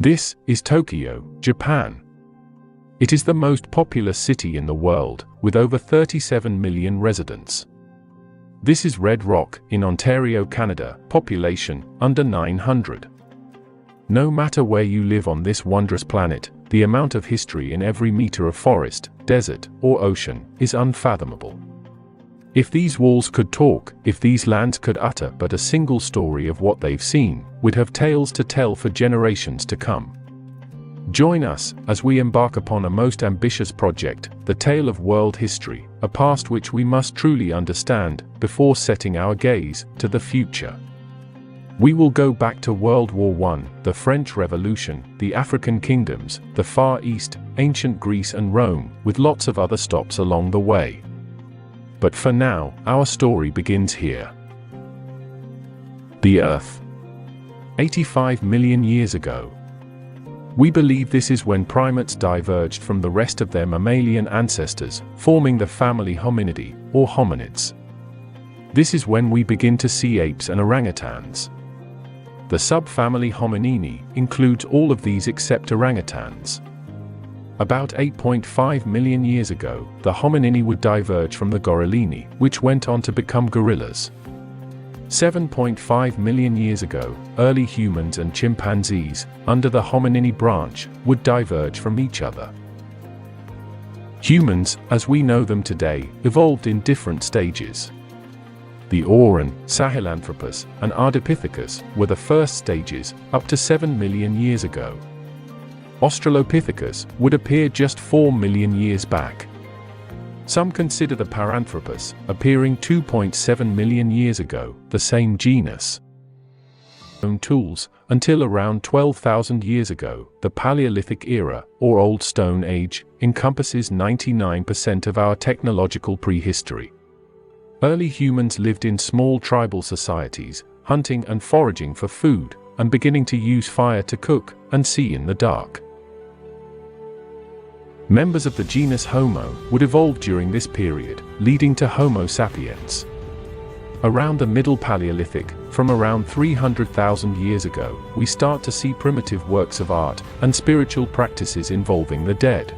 This is Tokyo, Japan. It is the most populous city in the world, with over 37 million residents. This is Red Rock, in Ontario, Canada, population under 900. No matter where you live on this wondrous planet, the amount of history in every meter of forest, desert, or ocean is unfathomable. If these walls could talk, if these lands could utter but a single story of what they've seen, we'd have tales to tell for generations to come. Join us as we embark upon a most ambitious project, the tale of world history, a past which we must truly understand before setting our gaze to the future. We will go back to World War I, the French Revolution, the African kingdoms, the Far East, ancient Greece and Rome, with lots of other stops along the way. But for now, our story begins here. The Earth. 85 million years ago. We believe this is when primates diverged from the rest of their mammalian ancestors, forming the family Hominidae, or hominids. This is when we begin to see apes and orangutans. The subfamily Hominini includes all of these except orangutans. About 8.5 million years ago, the Hominini would diverge from the Gorillini, which went on to become gorillas. 7.5 million years ago, early humans and chimpanzees, under the Hominini branch, would diverge from each other. Humans, as we know them today, evolved in different stages. The Auran, Sahelanthropus, and Ardipithecus were the first stages, up to 7 million years ago. Australopithecus would appear just 4 million years back. Some consider the Paranthropus, appearing 2.7 million years ago, the same genus. Tools, until around 12,000 years ago, the Paleolithic era, or Old Stone Age, encompasses 99% of our technological prehistory. Early humans lived in small tribal societies, hunting and foraging for food, and beginning to use fire to cook and see in the dark. Members of the genus Homo would evolve during this period, leading to Homo sapiens. Around the Middle Paleolithic, from around 300,000 years ago, we start to see primitive works of art and spiritual practices involving the dead.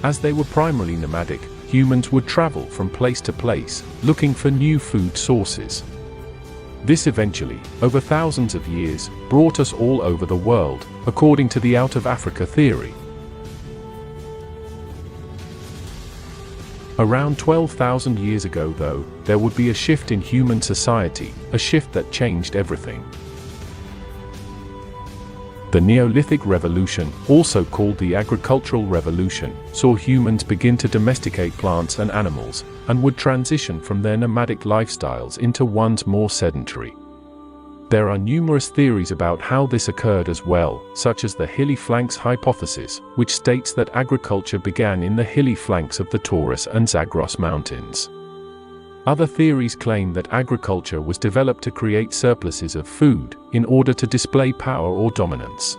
As they were primarily nomadic, humans would travel from place to place, looking for new food sources. This eventually, over thousands of years, brought us all over the world, according to the Out of Africa theory. Around 12,000 years ago, though, there would be a shift in human society, a shift that changed everything. The Neolithic Revolution, also called the Agricultural Revolution, saw humans begin to domesticate plants and animals, and would transition from their nomadic lifestyles into ones more sedentary. There are numerous theories about how this occurred as well, such as the hilly flanks hypothesis, which states that agriculture began in the hilly flanks of the Taurus and Zagros mountains. Other theories claim that agriculture was developed to create surpluses of food, in order to display power or dominance.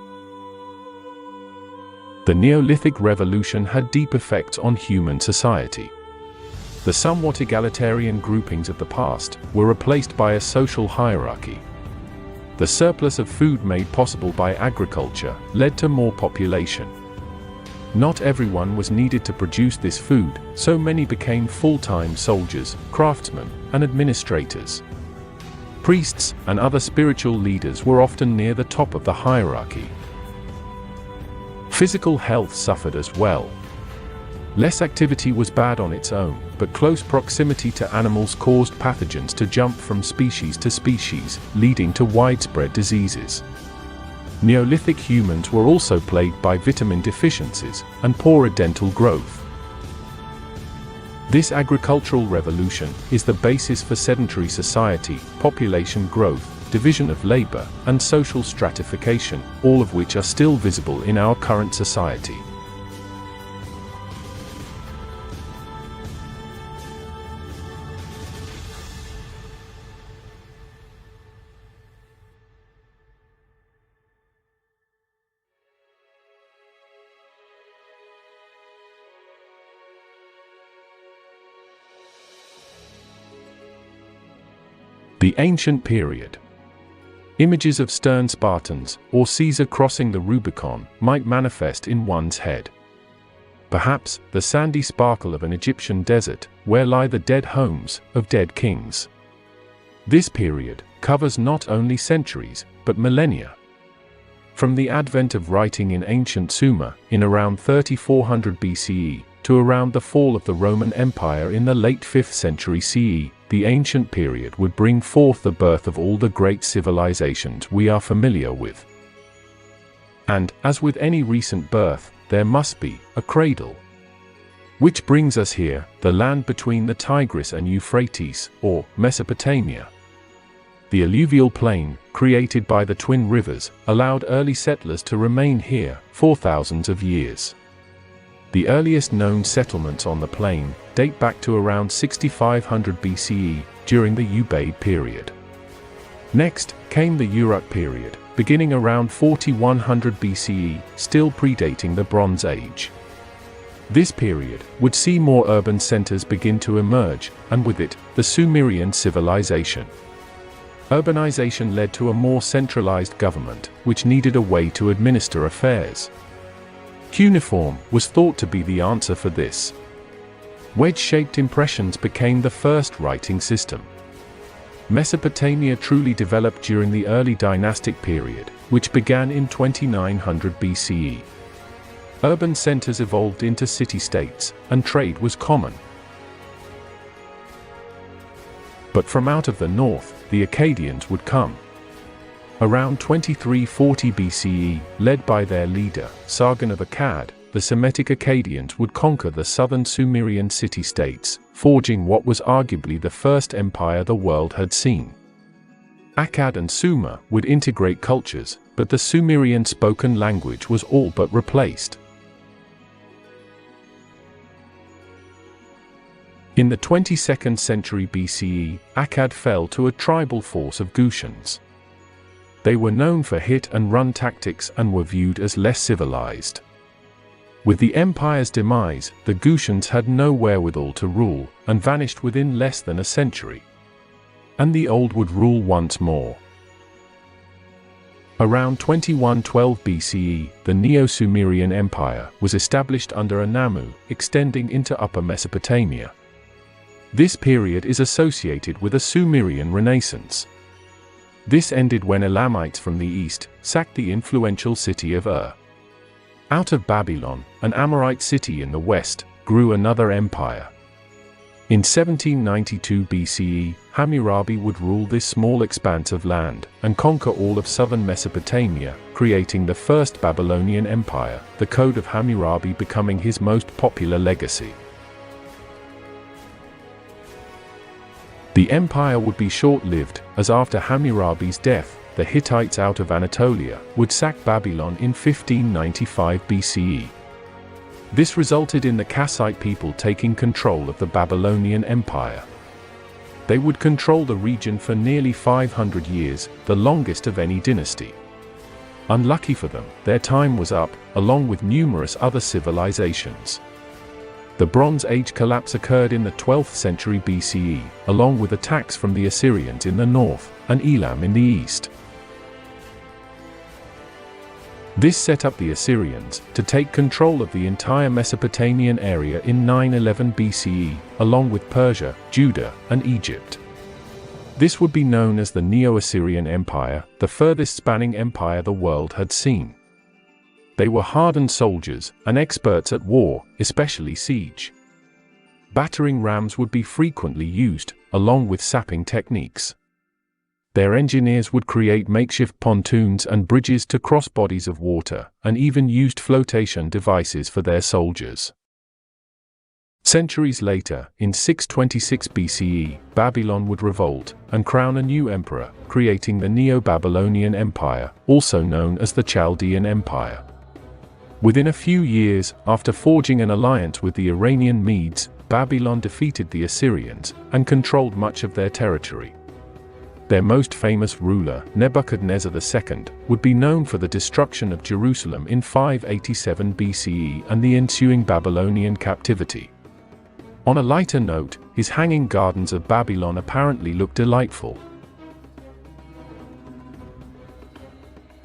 The Neolithic Revolution had deep effects on human society. The somewhat egalitarian groupings of the past were replaced by a social hierarchy. The surplus of food made possible by agriculture led to more population. Not everyone was needed to produce this food, so many became full-time soldiers, craftsmen, and administrators. Priests and other spiritual leaders were often near the top of the hierarchy. Physical health suffered as well. Less activity was bad on its own, but close proximity to animals caused pathogens to jump from species to species, leading to widespread diseases. Neolithic humans were also plagued by vitamin deficiencies and poorer dental growth. This agricultural revolution is the basis for sedentary society, population growth, division of labor, and social stratification, all of which are still visible in our current society. The Ancient Period. Images of stern Spartans, or Caesar crossing the Rubicon, might manifest in one's head. Perhaps, the sandy sparkle of an Egyptian desert, where lie the dead homes of dead kings. This period covers not only centuries, but millennia. From the advent of writing in ancient Sumer, in around 3400 BCE, to around the fall of the Roman Empire in the late 5th century CE, the ancient period would bring forth the birth of all the great civilizations we are familiar with. And, as with any recent birth, there must be a cradle. Which brings us here, the land between the Tigris and Euphrates, or Mesopotamia. The alluvial plain, created by the twin rivers, allowed early settlers to remain here for thousands of years. The earliest known settlements on the plain date back to around 6500 BCE, during the Ubaid period. Next came the Uruk period, beginning around 4100 BCE, still predating the Bronze Age. This period would see more urban centers begin to emerge, and with it, the Sumerian civilization. Urbanization led to a more centralized government, which needed a way to administer affairs. Cuneiform was thought to be the answer for this. Wedge-shaped impressions became the first writing system. Mesopotamia truly developed during the early dynastic period, which began in 2900 BCE. Urban centers evolved into city-states, and trade was common. But from out of the north, the Akkadians would come. Around 2340 BCE, led by their leader, Sargon of Akkad, the Semitic Akkadians would conquer the southern Sumerian city-states, forging what was arguably the first empire the world had seen. Akkad and Sumer would integrate cultures, but the Sumerian spoken language was all but replaced. In the 22nd century BCE, Akkad fell to a tribal force of Gushans. They were known for hit-and-run tactics and were viewed as less civilized. With the empire's demise, the Gushans had no wherewithal to rule, and vanished within less than a century. And the old would rule once more. Around 2112 BCE, the Neo-Sumerian Empire was established under Anamu, extending into Upper Mesopotamia. This period is associated with a Sumerian Renaissance. This ended when Elamites from the east sacked the influential city of Ur. Out of Babylon, an Amorite city in the west, grew another empire. In 1792 BCE, Hammurabi would rule this small expanse of land, and conquer all of southern Mesopotamia, creating the first Babylonian empire, the Code of Hammurabi becoming his most popular legacy. The empire would be short-lived, as after Hammurabi's death, the Hittites out of Anatolia would sack Babylon in 1595 BCE. This resulted in the Kassite people taking control of the Babylonian Empire. They would control the region for nearly 500 years, the longest of any dynasty. Unlucky for them, their time was up, along with numerous other civilizations. The Bronze Age collapse occurred in the 12th century BCE, along with attacks from the Assyrians in the north, and Elam in the east. This set up the Assyrians to take control of the entire Mesopotamian area in 911 BCE, along with Persia, Judah, and Egypt. This would be known as the Neo-Assyrian Empire, the furthest spanning empire the world had seen. They were hardened soldiers, and experts at war, especially siege. Battering rams would be frequently used, along with sapping techniques. Their engineers would create makeshift pontoons and bridges to cross bodies of water, and even used flotation devices for their soldiers. Centuries later, in 626 BCE, Babylon would revolt, and crown a new emperor, creating the Neo-Babylonian Empire, also known as the Chaldean Empire. Within a few years, after forging an alliance with the Iranian Medes, Babylon defeated the Assyrians, and controlled much of their territory. Their most famous ruler, Nebuchadnezzar II, would be known for the destruction of Jerusalem in 587 BCE and the ensuing Babylonian captivity. On a lighter note, his hanging gardens of Babylon apparently look delightful.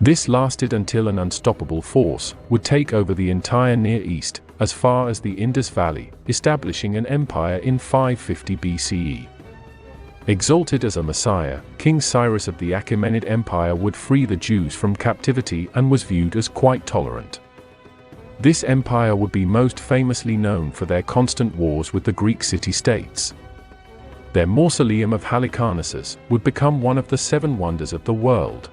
This lasted until an unstoppable force would take over the entire Near East, as far as the Indus Valley, establishing an empire in 550 BCE. Exalted as a messiah, King Cyrus of the Achaemenid Empire would free the Jews from captivity and was viewed as quite tolerant. This empire would be most famously known for their constant wars with the Greek city-states. Their mausoleum of Halicarnassus would become one of the 7 wonders of the world.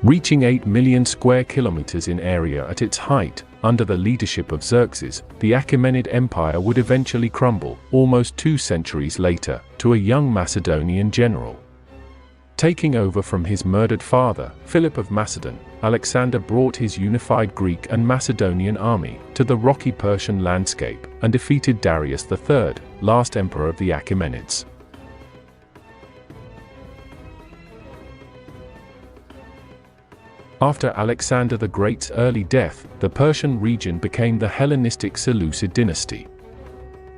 Reaching 8 million square kilometers in area at its height, under the leadership of Xerxes, the Achaemenid Empire would eventually crumble, almost 2 centuries later, to a young Macedonian general. Taking over from his murdered father, Philip of Macedon, Alexander brought his unified Greek and Macedonian army to the rocky Persian landscape and defeated Darius III, last emperor of the Achaemenids. After Alexander the Great's early death, the Persian region became the Hellenistic Seleucid dynasty.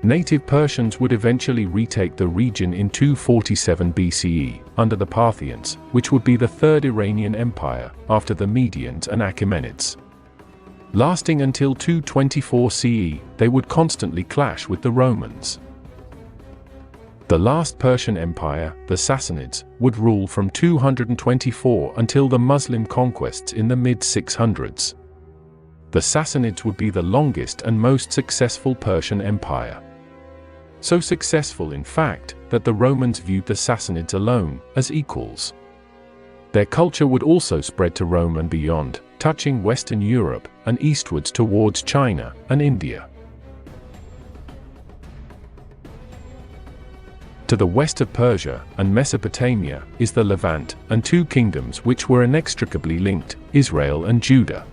Native Persians would eventually retake the region in 247 BCE, under the Parthians, which would be the third Iranian empire, after the Medians and Achaemenids. Lasting until 224 CE, they would constantly clash with the Romans. The last Persian empire, the Sassanids, would rule from 224 until the Muslim conquests in the mid-600s. The Sassanids would be the longest and most successful Persian empire. So successful in fact, that the Romans viewed the Sassanids alone as equals. Their culture would also spread to Rome and beyond, touching Western Europe and eastwards towards China and India. To the west of Persia and Mesopotamia is the Levant and 2 kingdoms which were inextricably linked, Israel and Judah.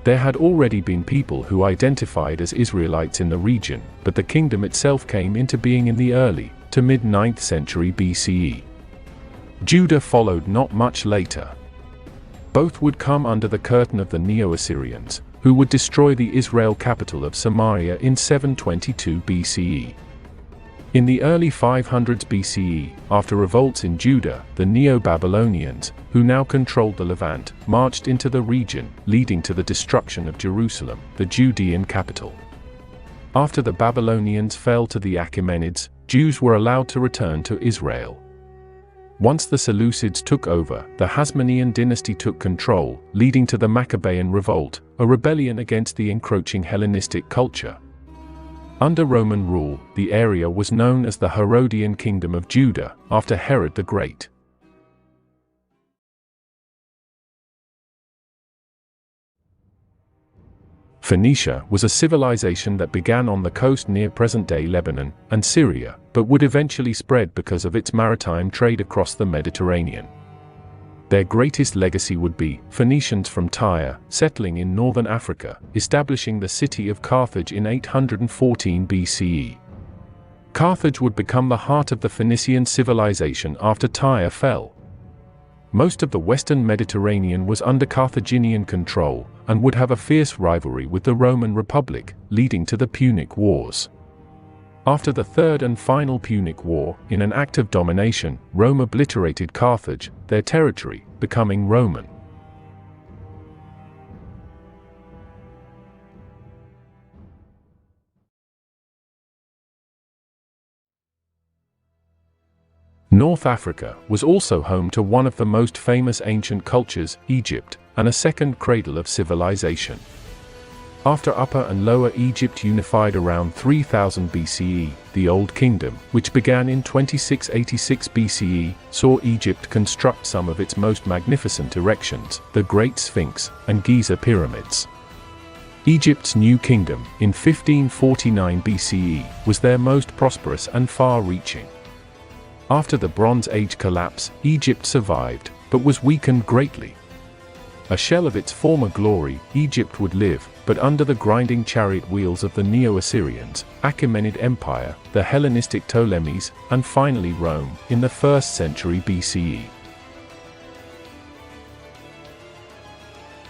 There had already been people who identified as Israelites in the region, but the kingdom itself came into being in the early to mid-9th century BCE. Judah followed not much later. Both would come under the curtain of the Neo-Assyrians, who would destroy the Israel capital of Samaria in 722 BCE. In the early 500s BCE, after revolts in Judah, the Neo-Babylonians, who now controlled the Levant, marched into the region, leading to the destruction of Jerusalem, the Judean capital. After the Babylonians fell to the Achaemenids, Jews were allowed to return to Israel. Once the Seleucids took over, the Hasmonean dynasty took control, leading to the Maccabean revolt, a rebellion against the encroaching Hellenistic culture. Under Roman rule, the area was known as the Herodian Kingdom of Judah, after Herod the Great. Phoenicia was a civilization that began on the coast near present-day Lebanon and Syria, but would eventually spread because of its maritime trade across the Mediterranean. Their greatest legacy would be Phoenicians from Tyre, settling in northern Africa, establishing the city of Carthage in 814 BCE. Carthage would become the heart of the Phoenician civilization after Tyre fell. Most of the western Mediterranean was under Carthaginian control, and would have a fierce rivalry with the Roman Republic, leading to the Punic Wars. After the third and final Punic War, in an act of domination, Rome obliterated Carthage, their territory, becoming Roman. North Africa was also home to one of the most famous ancient cultures, Egypt, and a second cradle of civilization. After Upper and Lower Egypt unified around 3000 BCE, the Old Kingdom, which began in 2686 BCE, saw Egypt construct some of its most magnificent erections, the Great Sphinx and Giza pyramids. Egypt's New Kingdom, in 1549 BCE, was their most prosperous and far-reaching. After the Bronze Age collapse, Egypt survived, but was weakened greatly. A shell of its former glory, Egypt would live, but under the grinding chariot wheels of the Neo-Assyrians, Achaemenid Empire, the Hellenistic Ptolemies, and finally Rome, in the 1st century BCE.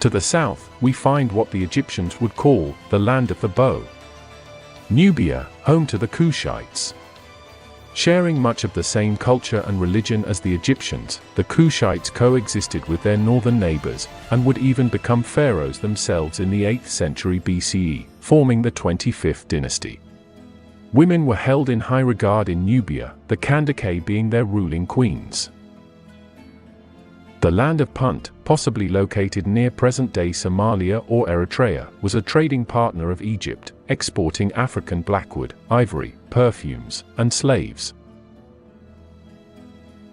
To the south, we find what the Egyptians would call the land of the bow. Nubia, home to the Kushites. Sharing much of the same culture and religion as the Egyptians, the Kushites coexisted with their northern neighbors, and would even become pharaohs themselves in the 8th century BCE, forming the 25th dynasty. Women were held in high regard in Nubia, the Kandake being their ruling queens. The land of Punt, possibly located near present-day Somalia or Eritrea, was a trading partner of Egypt, exporting African blackwood, ivory, perfumes, and slaves.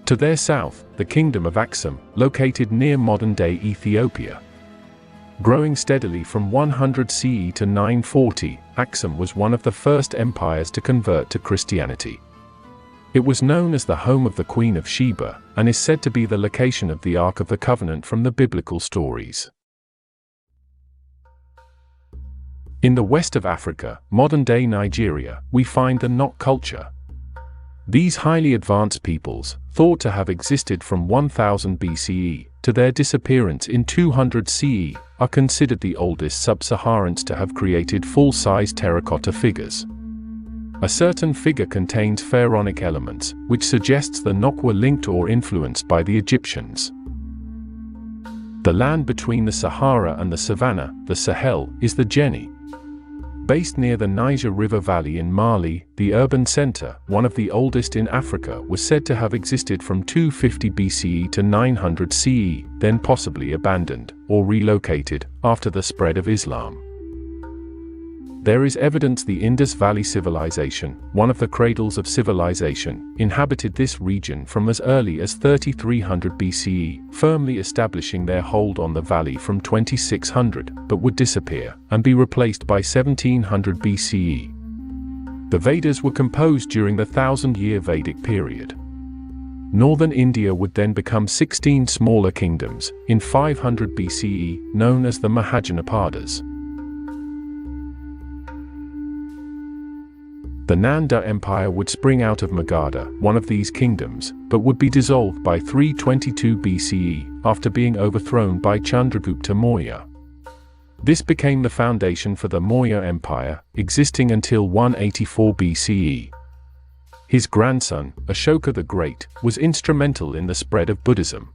To their south, the kingdom of Aksum, located near modern-day Ethiopia. Growing steadily from 100 CE to 940, Aksum was one of the first empires to convert to Christianity. It was known as the home of the Queen of Sheba, and is said to be the location of the Ark of the Covenant from the biblical stories. In the west of Africa, modern-day Nigeria, we find the Nok culture. These highly advanced peoples, thought to have existed from 1000 BCE to their disappearance in 200 CE, are considered the oldest sub-Saharans to have created full-size terracotta figures. A certain figure contains pharaonic elements, which suggests the Nok were linked or influenced by the Egyptians. The land between the Sahara and the Savannah, the Sahel, is the Jenny. Based near the Niger River Valley in Mali, the urban center, one of the oldest in Africa, was said to have existed from 250 BCE to 900 CE, then possibly abandoned, or relocated, after the spread of Islam. There is evidence the Indus Valley Civilization, one of the cradles of civilization, inhabited this region from as early as 3300 BCE, firmly establishing their hold on the valley from 2600, but would disappear, and be replaced by 1700 BCE. The Vedas were composed during the 1000-year Vedic period. Northern India would then become 16 smaller kingdoms, in 500 BCE, known as the Mahajanapadas. The Nanda Empire would spring out of Magadha, one of these kingdoms, but would be dissolved by 322 BCE, after being overthrown by Chandragupta Maurya. This became the foundation for the Maurya Empire, existing until 184 BCE. His grandson, Ashoka the Great, was instrumental in the spread of Buddhism.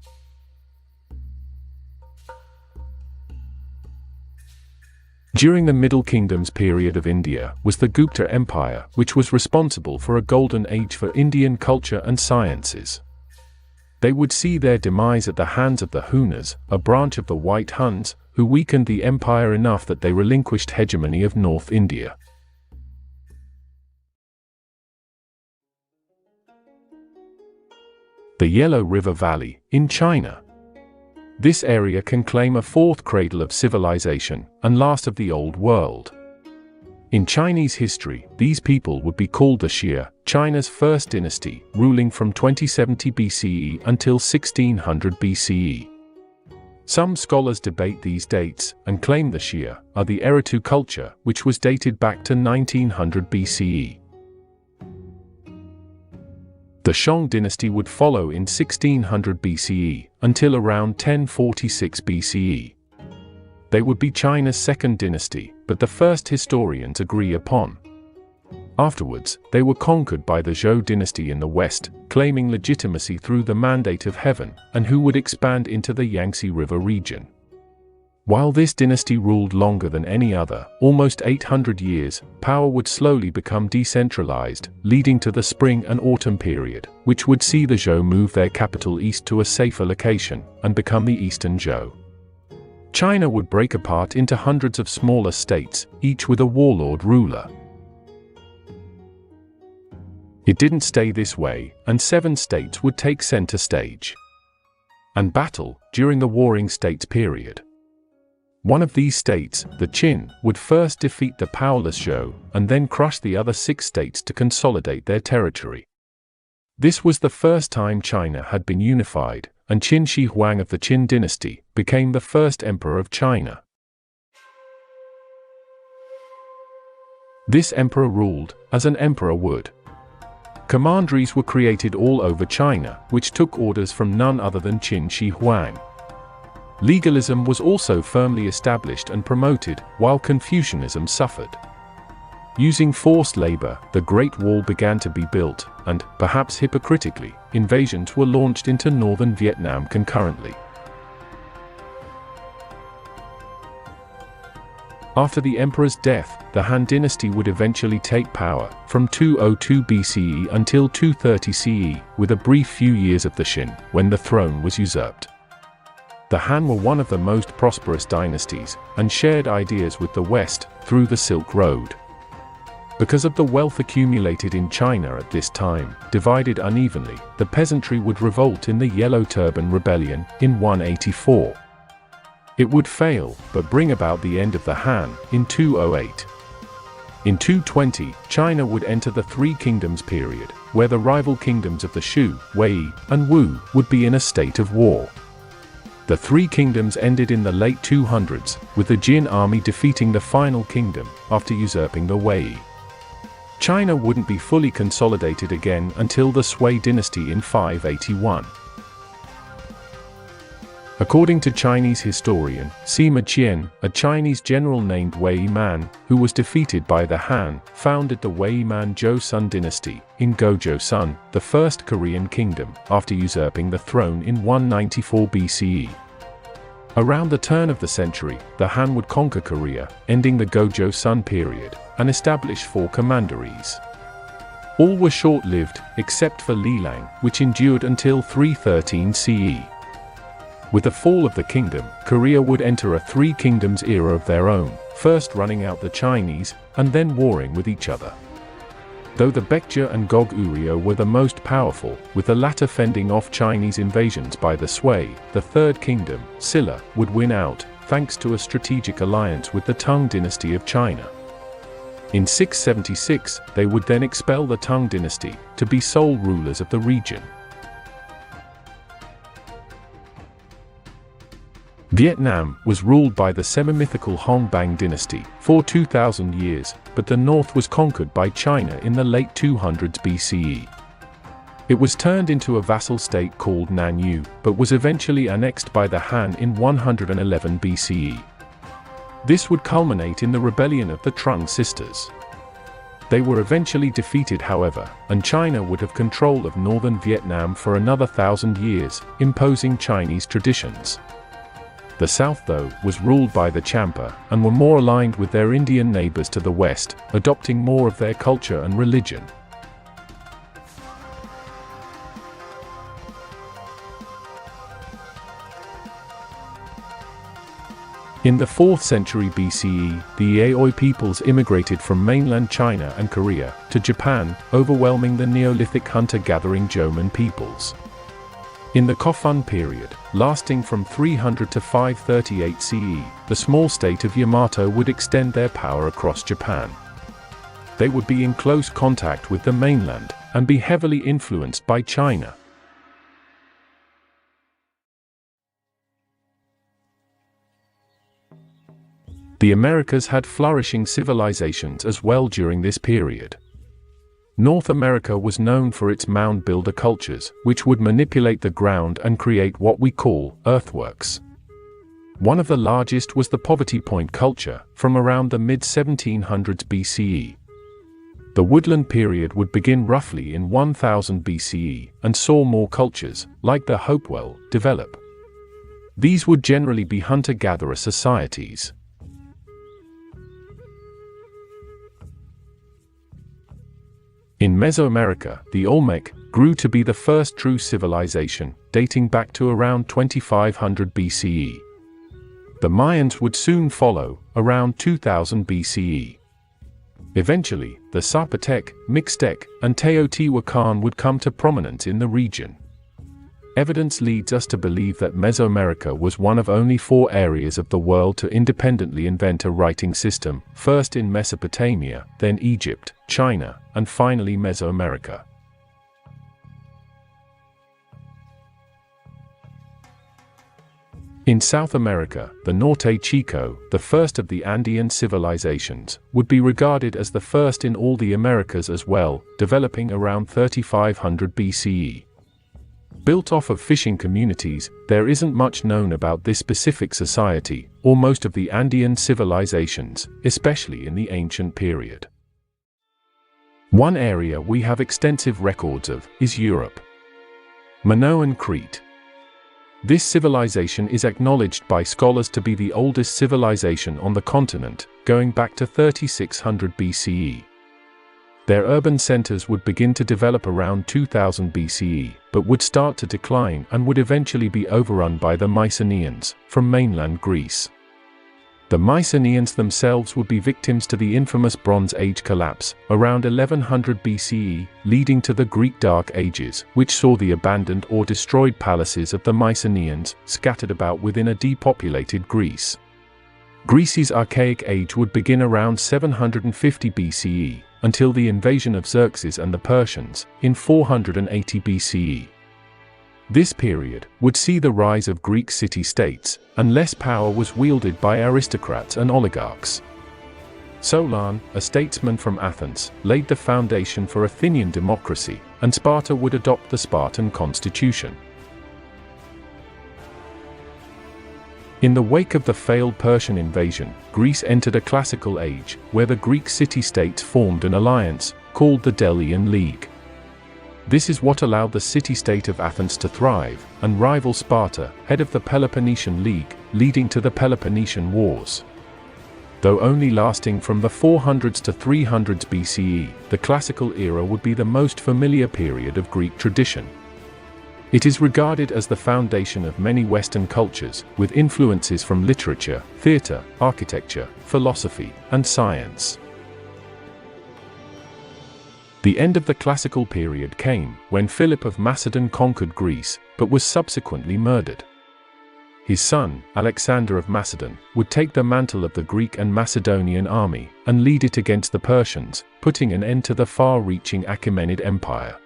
During the Middle Kingdoms period of India was the Gupta Empire, which was responsible for a golden age for Indian culture and sciences. They would see their demise at the hands of the Hunas, a branch of the White Huns, who weakened the empire enough that they relinquished hegemony of North India. The Yellow River Valley, in China. This area can claim a fourth cradle of civilization, and last of the Old World. In Chinese history, these people would be called the Xia, China's first dynasty, ruling from 2070 BCE until 1600 BCE. Some scholars debate these dates, and claim the Xia are the Eritu culture, which was dated back to 1900 BCE. The Shang dynasty would follow in 1600 BCE, until around 1046 BCE. They would be China's second dynasty, but the first historians agree upon. Afterwards, they were conquered by the Zhou dynasty in the west, claiming legitimacy through the Mandate of Heaven, and who would expand into the Yangtze River region. While this dynasty ruled longer than any other, almost 800 years, power would slowly become decentralized, leading to the spring and autumn period, which would see the Zhou move their capital east to a safer location, and become the Eastern Zhou. China would break apart into hundreds of smaller states, each with a warlord ruler. It didn't stay this way, and 7 states would take center stage and battle during the Warring States period. One of these states, the Qin, would first defeat the powerless Zhou, and then crush the other 6 states to consolidate their territory. This was the first time China had been unified, and Qin Shi Huang of the Qin dynasty became the first emperor of China. This emperor ruled as an emperor would. Commanderies were created all over China, which took orders from none other than Qin Shi Huang. Legalism was also firmly established and promoted, while Confucianism suffered. Using forced labor, the Great Wall began to be built, and, perhaps hypocritically, invasions were launched into northern Vietnam concurrently. After the emperor's death, the Han dynasty would eventually take power, from 202 BCE until 230 CE, with a brief few years of the Qin, when the throne was usurped. The Han were one of the most prosperous dynasties, and shared ideas with the West, through the Silk Road. Because of the wealth accumulated in China at this time, divided unevenly, the peasantry would revolt in the Yellow Turban Rebellion, in 184. It would fail, but bring about the end of the Han, in 208. In 220, China would enter the Three Kingdoms period, where the rival kingdoms of the Shu, Wei, and Wu would be in a state of war. The Three Kingdoms ended in the late 200s, with the Jin army defeating the final kingdom, after usurping the Wei. China wouldn't be fully consolidated again until the Sui dynasty in 581. According to Chinese historian Sima Qian, a Chinese general named Wei Man, who was defeated by the Han, founded the Wei Man Joseon dynasty, in Go-Joseon, the first Korean kingdom, after usurping the throne in 194 BCE. Around the turn of the century, the Han would conquer Korea, ending the Go-Joseon period, and establish 4 commanderies. All were short-lived, except for Lilang, which endured until 313 CE. With the fall of the kingdom, Korea would enter a Three Kingdoms era of their own, first running out the Chinese, and then warring with each other. Though the Baekje and Goguryeo were the most powerful, with the latter fending off Chinese invasions by the Sui, the Third Kingdom, Silla, would win out, thanks to a strategic alliance with the Tang dynasty of China. In 676, they would then expel the Tang dynasty, to be sole rulers of the region. Vietnam was ruled by the semi-mythical Hong Bang dynasty for 2,000 years, but the north was conquered by China in the late 200s BCE. It was turned into a vassal state called Nanyu, but was eventually annexed by the Han in 111 BCE. This would culminate in the rebellion of the Trung sisters. They were eventually defeated, however, and China would have control of northern Vietnam for another 1,000 years, imposing Chinese traditions. The south, though, was ruled by the Champa, and were more aligned with their Indian neighbors to the west, adopting more of their culture and religion. In the 4th century BCE, the Aoi peoples immigrated from mainland China and Korea to Japan, overwhelming the Neolithic hunter-gathering Jomon peoples. In the Kofun period, lasting from 300 to 538 CE, the small state of Yamato would extend their power across Japan. They would be in close contact with the mainland, and be heavily influenced by China. The Americas had flourishing civilizations as well during this period. North America was known for its mound builder cultures, which would manipulate the ground and create what we call earthworks. One of the largest was the Poverty Point culture, from around the mid-1700s BCE. The woodland period would begin roughly in 1000 BCE, and saw more cultures, like the Hopewell, develop. These would generally be hunter-gatherer societies. In Mesoamerica, the Olmec grew to be the first true civilization, dating back to around 2500 BCE. The Mayans would soon follow, around 2000 BCE. Eventually, the Zapotec, Mixtec, and Teotihuacan would come to prominence in the region. Evidence leads us to believe that Mesoamerica was one of only 4 areas of the world to independently invent a writing system, first in Mesopotamia, then Egypt, China, and finally Mesoamerica. In South America, the Norte Chico, the first of the Andean civilizations, would be regarded as the first in all the Americas as well, developing around 3500 BCE. Built off of fishing communities, there isn't much known about this specific society, or most of the Andean civilizations, especially in the ancient period. One area we have extensive records of is Europe. Minoan Crete. This civilization is acknowledged by scholars to be the oldest civilization on the continent, going back to 3600 BCE. Their urban centers would begin to develop around 2000 BCE, but would start to decline and would eventually be overrun by the Mycenaeans, from mainland Greece. The Mycenaeans themselves would be victims to the infamous Bronze Age collapse, around 1100 BCE, leading to the Greek Dark Ages, which saw the abandoned or destroyed palaces of the Mycenaeans scattered about within a depopulated Greece. Greece's Archaic Age would begin around 750 BCE, until the invasion of Xerxes and the Persians, in 480 BCE. This period would see the rise of Greek city-states, and less power was wielded by aristocrats and oligarchs. Solon, a statesman from Athens, laid the foundation for Athenian democracy, and Sparta would adopt the Spartan constitution. In the wake of the failed Persian invasion, Greece entered a classical age, where the Greek city-states formed an alliance, called the Delian League. This is what allowed the city-state of Athens to thrive, and rival Sparta, head of the Peloponnesian League, leading to the Peloponnesian Wars. Though only lasting from the 400s to 300s BCE, the classical era would be the most familiar period of Greek tradition. It is regarded as the foundation of many Western cultures, with influences from literature, theater, architecture, philosophy, and science. The end of the classical period came when Philip of Macedon conquered Greece, but was subsequently murdered. His son, Alexander of Macedon, would take the mantle of the Greek and Macedonian army and lead it against the Persians, putting an end to the far-reaching Achaemenid Empire.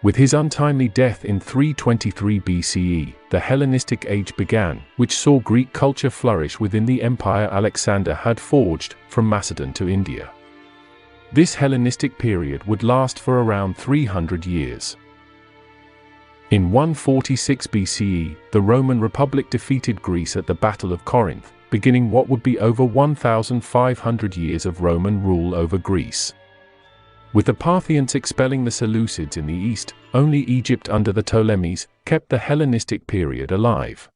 With his untimely death in 323 BCE, the Hellenistic Age began, which saw Greek culture flourish within the empire Alexander had forged, from Macedon to India. This Hellenistic period would last for around 300 years. In 146 BCE, the Roman Republic defeated Greece at the Battle of Corinth, beginning what would be over 1,500 years of Roman rule over Greece. With the Parthians expelling the Seleucids in the east, only Egypt under the Ptolemies kept the Hellenistic period alive.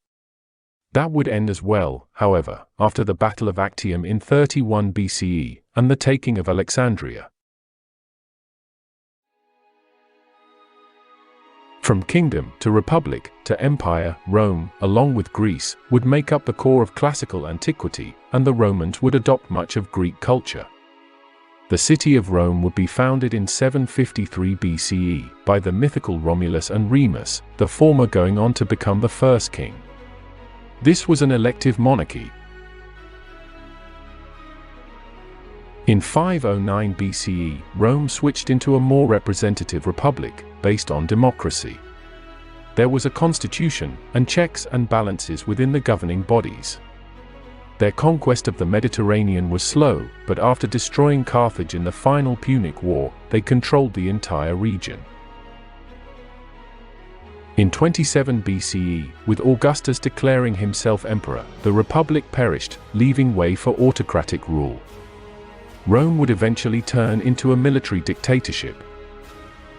That would end as well, however, after the Battle of Actium in 31 BCE and the taking of Alexandria. From kingdom to republic to empire, Rome, along with Greece, would make up the core of classical antiquity, and the Romans would adopt much of Greek culture. The city of Rome would be founded in 753 BCE by the mythical Romulus and Remus, the former going on to become the first king. This was an elective monarchy. In 509 BCE, Rome switched into a more representative republic, based on democracy. There was a constitution, and checks and balances within the governing bodies. Their conquest of the Mediterranean was slow, but after destroying Carthage in the final Punic War, they controlled the entire region. In 27 BCE, with Augustus declaring himself emperor, the republic perished, leaving way for autocratic rule. Rome would eventually turn into a military dictatorship.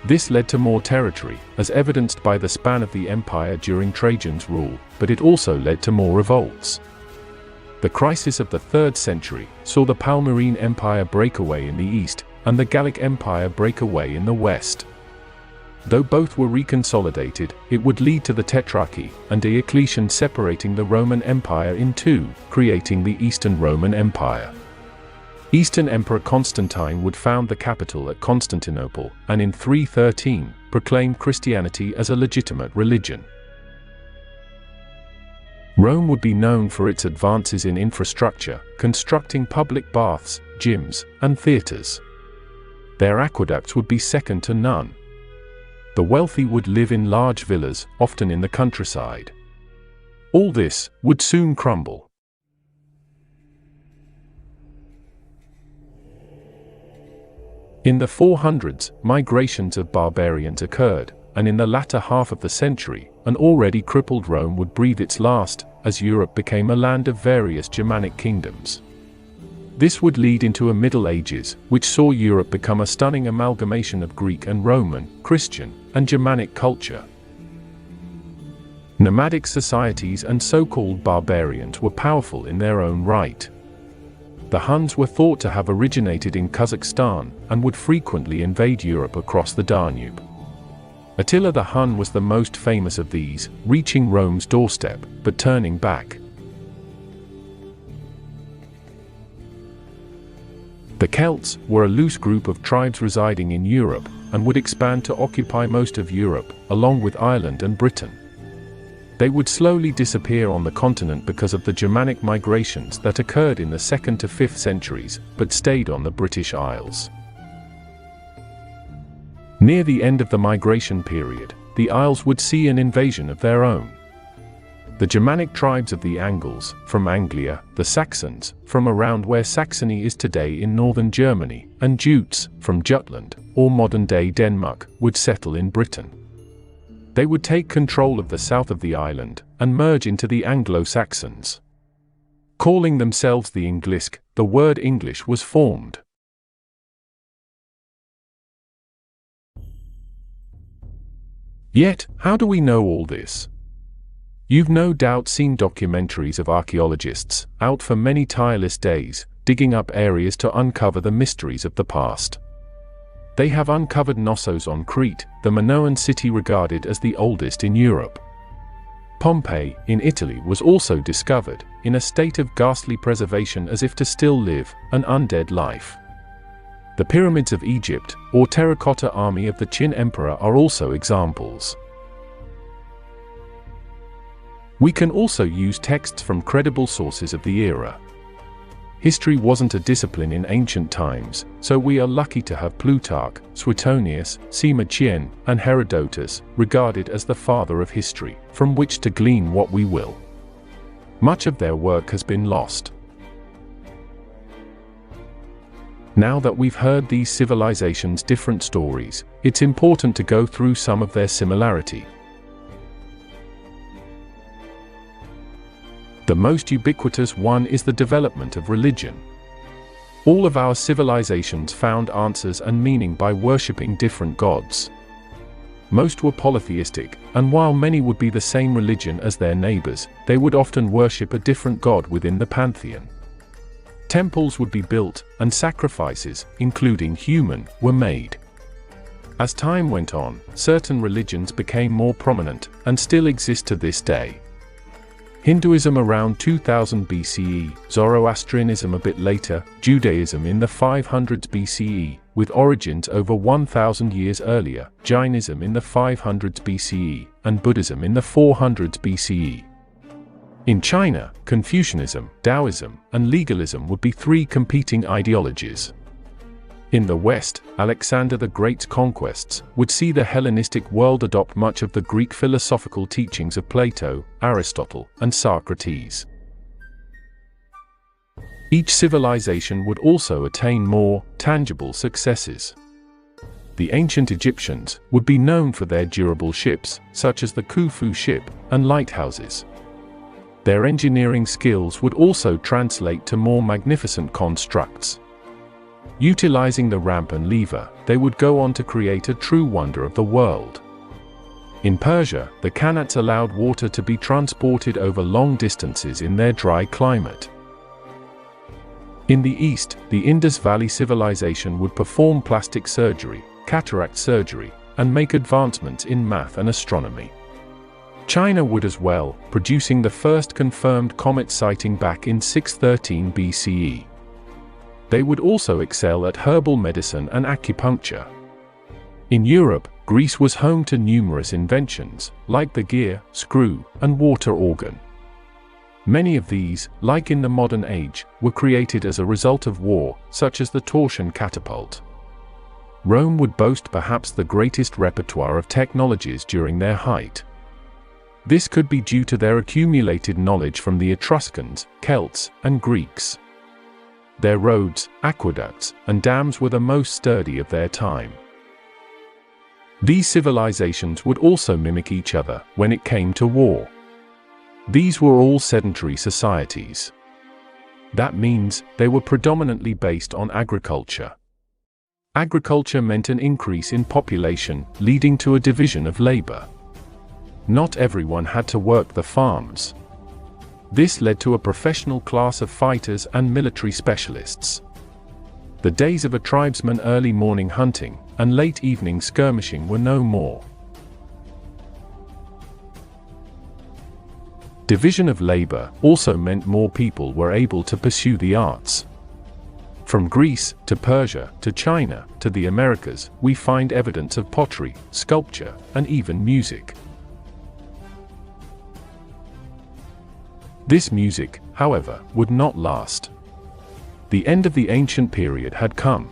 This led to more territory, as evidenced by the span of the empire during Trajan's rule, but it also led to more revolts. The crisis of the 3rd century saw the Palmyrene Empire break away in the east, and the Gallic Empire break away in the west. Though both were reconsolidated, it would lead to the Tetrarchy, and Diocletian separating the Roman Empire in two, creating the Eastern Roman Empire. Eastern Emperor Constantine would found the capital at Constantinople, and in 313, proclaim Christianity as a legitimate religion. Rome would be known for its advances in infrastructure, constructing public baths, gyms, and theaters. Their aqueducts would be second to none. The wealthy would live in large villas, often in the countryside. All this would soon crumble. In the 400s, migrations of barbarians occurred, and in the latter half of the century, an already crippled Rome would breathe its last, as Europe became a land of various Germanic kingdoms. This would lead into a Middle Ages, which saw Europe become a stunning amalgamation of Greek and Roman, Christian, and Germanic culture. Nomadic societies and so-called barbarians were powerful in their own right. The Huns were thought to have originated in Kazakhstan and would frequently invade Europe across the Danube. Attila the Hun was the most famous of these, reaching Rome's doorstep, but turning back. The Celts were a loose group of tribes residing in Europe, and would expand to occupy most of Europe, along with Ireland and Britain. They would slowly disappear on the continent because of the Germanic migrations that occurred in the 2nd to 5th centuries, but stayed on the British Isles. Near the end of the migration period, the Isles would see an invasion of their own. The Germanic tribes of the Angles, from Anglia, the Saxons, from around where Saxony is today in northern Germany, and Jutes, from Jutland, or modern-day Denmark, would settle in Britain. They would take control of the south of the island, and merge into the Anglo-Saxons. Calling themselves the Englisk, the word English was formed. Yet, how do we know all this? You've no doubt seen documentaries of archaeologists, out for many tireless days, digging up areas to uncover the mysteries of the past. They have uncovered Knossos on Crete, the Minoan city regarded as the oldest in Europe. Pompeii, in Italy, was also discovered, in a state of ghastly preservation as if to still live, an undead life. The pyramids of Egypt, or terracotta army of the Qin Emperor are also examples. We can also use texts from credible sources of the era. History wasn't a discipline in ancient times, so we are lucky to have Plutarch, Suetonius, Sima Qian, and Herodotus, regarded as the father of history, from which to glean what we will. Much of their work has been lost. Now that we've heard these civilizations' different stories, it's important to go through some of their similarity. The most ubiquitous one is the development of religion. All of our civilizations found answers and meaning by worshipping different gods. Most were polytheistic, and while many would be the same religion as their neighbors, they would often worship a different god within the pantheon. Temples would be built, and sacrifices, including human, were made. As time went on, certain religions became more prominent, and still exist to this day. Hinduism around 2000 BCE, Zoroastrianism a bit later, Judaism in the 500s BCE, with origins over 1000 years earlier, Jainism in the 500s BCE, and Buddhism in the 400s BCE. In China, Confucianism, Taoism, and legalism would be three competing ideologies. In the West, Alexander the Great's conquests would see the Hellenistic world adopt much of the Greek philosophical teachings of Plato, Aristotle, and Socrates. Each civilization would also attain more tangible successes. The ancient Egyptians would be known for their durable ships, such as the Khufu ship, and lighthouses. Their engineering skills would also translate to more magnificent constructs. Utilizing the ramp and lever, they would go on to create a true wonder of the world. In Persia, the Qanats allowed water to be transported over long distances in their dry climate. In the East, the Indus Valley civilization would perform plastic surgery, cataract surgery, and make advancements in math and astronomy. China would as well, producing the first confirmed comet sighting back in 613 BCE. They would also excel at herbal medicine and acupuncture. In Europe, Greece was home to numerous inventions, like the gear, screw, and water organ. Many of these, like in the modern age, were created as a result of war, such as the torsion catapult. Rome would boast perhaps the greatest repertoire of technologies during their height. This could be due to their accumulated knowledge from the Etruscans, Celts, and Greeks. Their roads, aqueducts, and dams were the most sturdy of their time. These civilizations would also mimic each other when it came to war. These were all sedentary societies. That means they were predominantly based on agriculture. Agriculture meant an increase in population, leading to a division of labor. Not everyone had to work the farms. This led to a professional class of fighters and military specialists. The days of a tribesman early morning hunting and late evening skirmishing were no more. Division of labor also meant more people were able to pursue the arts. From Greece to Persia to China to the Americas, we find evidence of pottery, sculpture, and even music. This music, however, would not last. The end of the ancient period had come.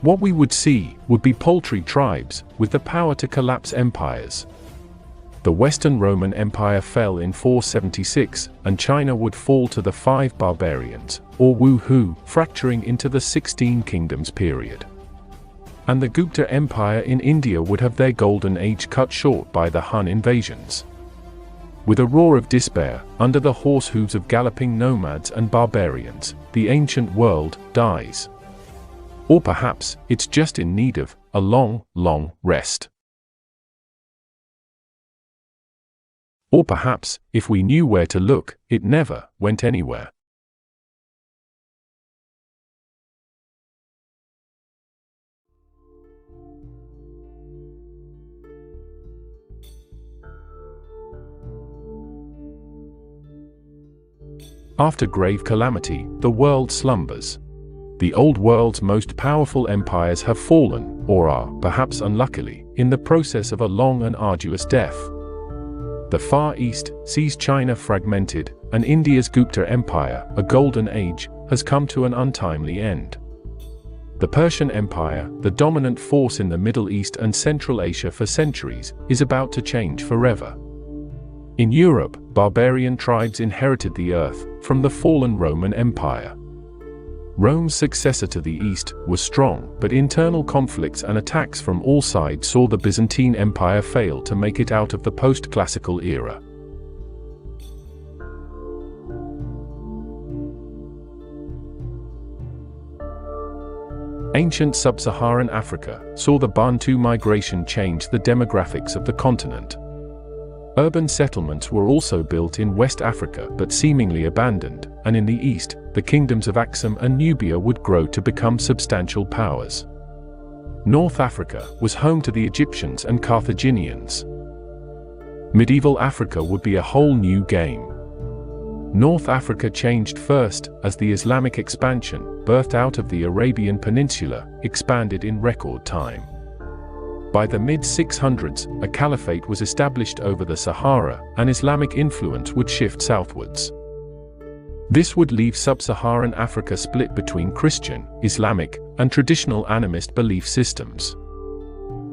What we would see would be paltry tribes with the power to collapse empires. The Western Roman Empire fell in 476, and China would fall to the 5 barbarians, or Wu Hu, fracturing into the 16 kingdoms period. And the Gupta Empire in India would have their golden age cut short by the Hun invasions. With a roar of despair, under the horse hooves of galloping nomads and barbarians, the ancient world dies. Or perhaps it's just in need of a long, long rest. Or perhaps, if we knew where to look, it never went anywhere. After grave calamity, the world slumbers. The old world's most powerful empires have fallen, or are, perhaps unluckily, in the process of a long and arduous death. The Far East sees China fragmented, and India's Gupta Empire, a golden age, has come to an untimely end. The Persian Empire, the dominant force in the Middle East and Central Asia for centuries, is about to change forever. In Europe, barbarian tribes inherited the earth from the fallen Roman Empire. Rome's successor to the east was strong, but internal conflicts and attacks from all sides saw the Byzantine Empire fail to make it out of the post-classical era. Ancient sub-Saharan Africa saw the Bantu migration change the demographics of the continent. Urban settlements were also built in West Africa but seemingly abandoned, and in the east, the kingdoms of Aksum and Nubia would grow to become substantial powers. North Africa was home to the Egyptians and Carthaginians. Medieval Africa would be a whole new game. North Africa changed first as the Islamic expansion, birthed out of the Arabian Peninsula, expanded in record time. By the mid-600s, a caliphate was established over the Sahara, and Islamic influence would shift southwards. This would leave sub-Saharan Africa split between Christian, Islamic, and traditional animist belief systems.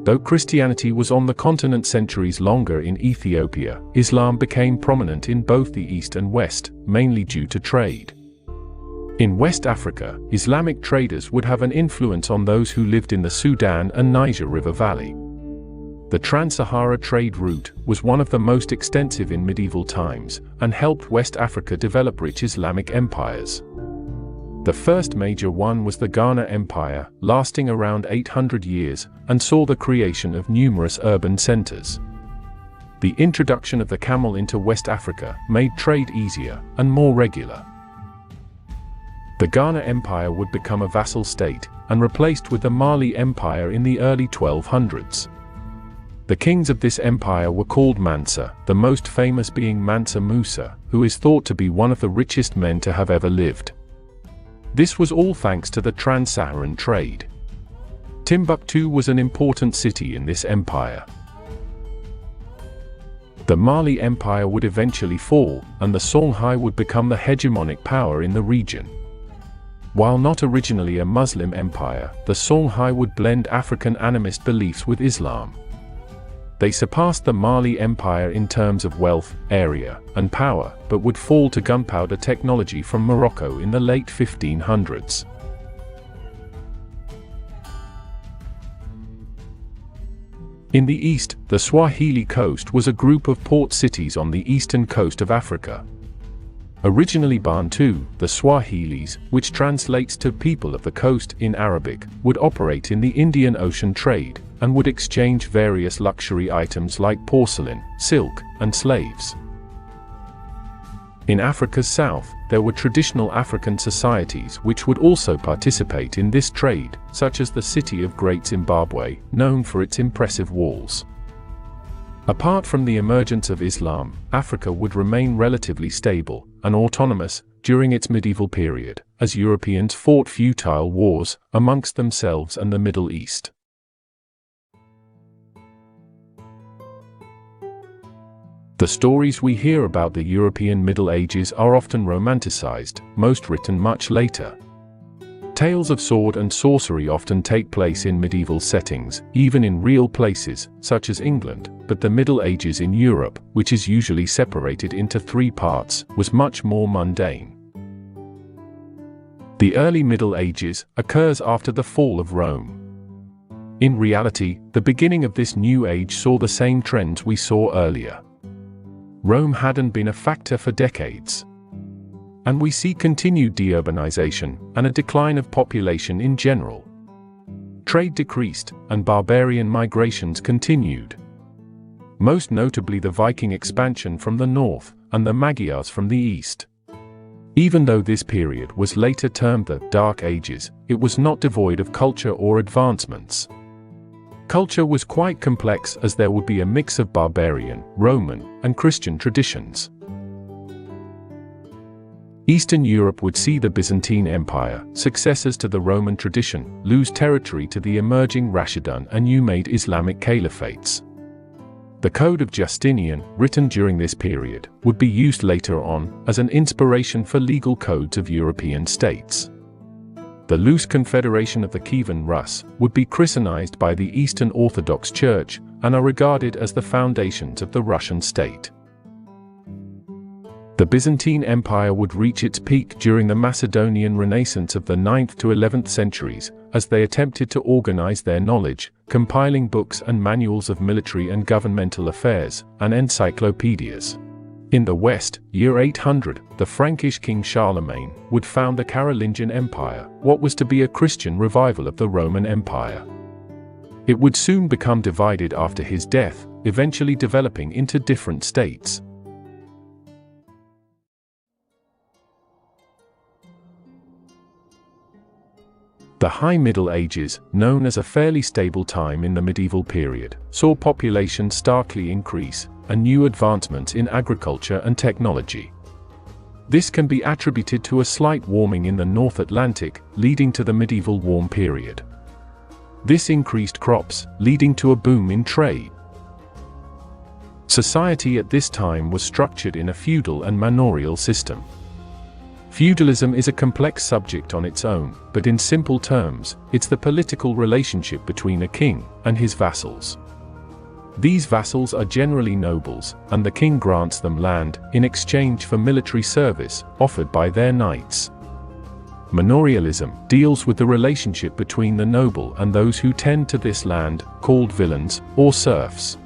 Though Christianity was on the continent centuries longer in Ethiopia, Islam became prominent in both the east and west, mainly due to trade. In West Africa, Islamic traders would have an influence on those who lived in the Sudan and Niger River Valley. The Trans-Sahara trade route was one of the most extensive in medieval times, and helped West Africa develop rich Islamic empires. The first major one was the Ghana Empire, lasting around 800 years, and saw the creation of numerous urban centers. The introduction of the camel into West Africa made trade easier and more regular. The Ghana Empire would become a vassal state, and replaced with the Mali Empire in the early 1200s. The kings of this empire were called Mansa, the most famous being Mansa Musa, who is thought to be one of the richest men to have ever lived. This was all thanks to the trans-Saharan trade. Timbuktu was an important city in this empire. The Mali Empire would eventually fall, and the Songhai would become the hegemonic power in the region. While not originally a Muslim empire, the Songhai would blend African animist beliefs with Islam. They surpassed the Mali Empire in terms of wealth, area, and power, but would fall to gunpowder technology from Morocco in the late 1500s. In the east, the Swahili coast was a group of port cities on the eastern coast of Africa. Originally Bantu, the Swahilis, which translates to people of the coast in Arabic, would operate in the Indian Ocean trade, and would exchange various luxury items like porcelain, silk, and slaves. In Africa's south, there were traditional African societies which would also participate in this trade, such as the city of Great Zimbabwe, known for its impressive walls. Apart from the emergence of Islam, Africa would remain relatively stable and autonomous during its medieval period, as Europeans fought futile wars amongst themselves and the Middle East. The stories we hear about the European Middle Ages are often romanticized, most written much later. Tales of sword and sorcery often take place in medieval settings, even in real places, such as England, but the Middle Ages in Europe, which is usually separated into three parts, was much more mundane. The early Middle Ages occurs after the fall of Rome. In reality, the beginning of this new age saw the same trends we saw earlier. Rome hadn't been a factor for decades. And we see continued deurbanization and a decline of population in general. Trade decreased, and barbarian migrations continued. Most notably the Viking expansion from the north, and the Magyars from the east. Even though this period was later termed the Dark Ages, it was not devoid of culture or advancements. Culture was quite complex, as there would be a mix of barbarian, Roman, and Christian traditions. Eastern Europe would see the Byzantine Empire, successors to the Roman tradition, lose territory to the emerging Rashidun and Umayyad Islamic caliphates. The Code of Justinian, written during this period, would be used later on as an inspiration for legal codes of European states. The loose confederation of the Kievan Rus would be Christianized by the Eastern Orthodox Church and are regarded as the foundations of the Russian state. The Byzantine Empire would reach its peak during the Macedonian Renaissance of the 9th to 11th centuries, as they attempted to organize their knowledge, compiling books and manuals of military and governmental affairs, and encyclopedias. In the West, year 800, the Frankish king Charlemagne would found the Carolingian Empire, what was to be a Christian revival of the Roman Empire. It would soon become divided after his death, eventually developing into different states. The High Middle Ages, known as a fairly stable time in the medieval period, saw population starkly increase, and new advancements in agriculture and technology. This can be attributed to a slight warming in the North Atlantic, leading to the medieval warm period. This increased crops, leading to a boom in trade. Society at this time was structured in a feudal and manorial system. Feudalism is a complex subject on its own, but in simple terms, it's the political relationship between a king and his vassals. These vassals are generally nobles, and the king grants them land in exchange for military service offered by their knights. Manorialism deals with the relationship between the noble and those who tend to this land, called villeins or serfs.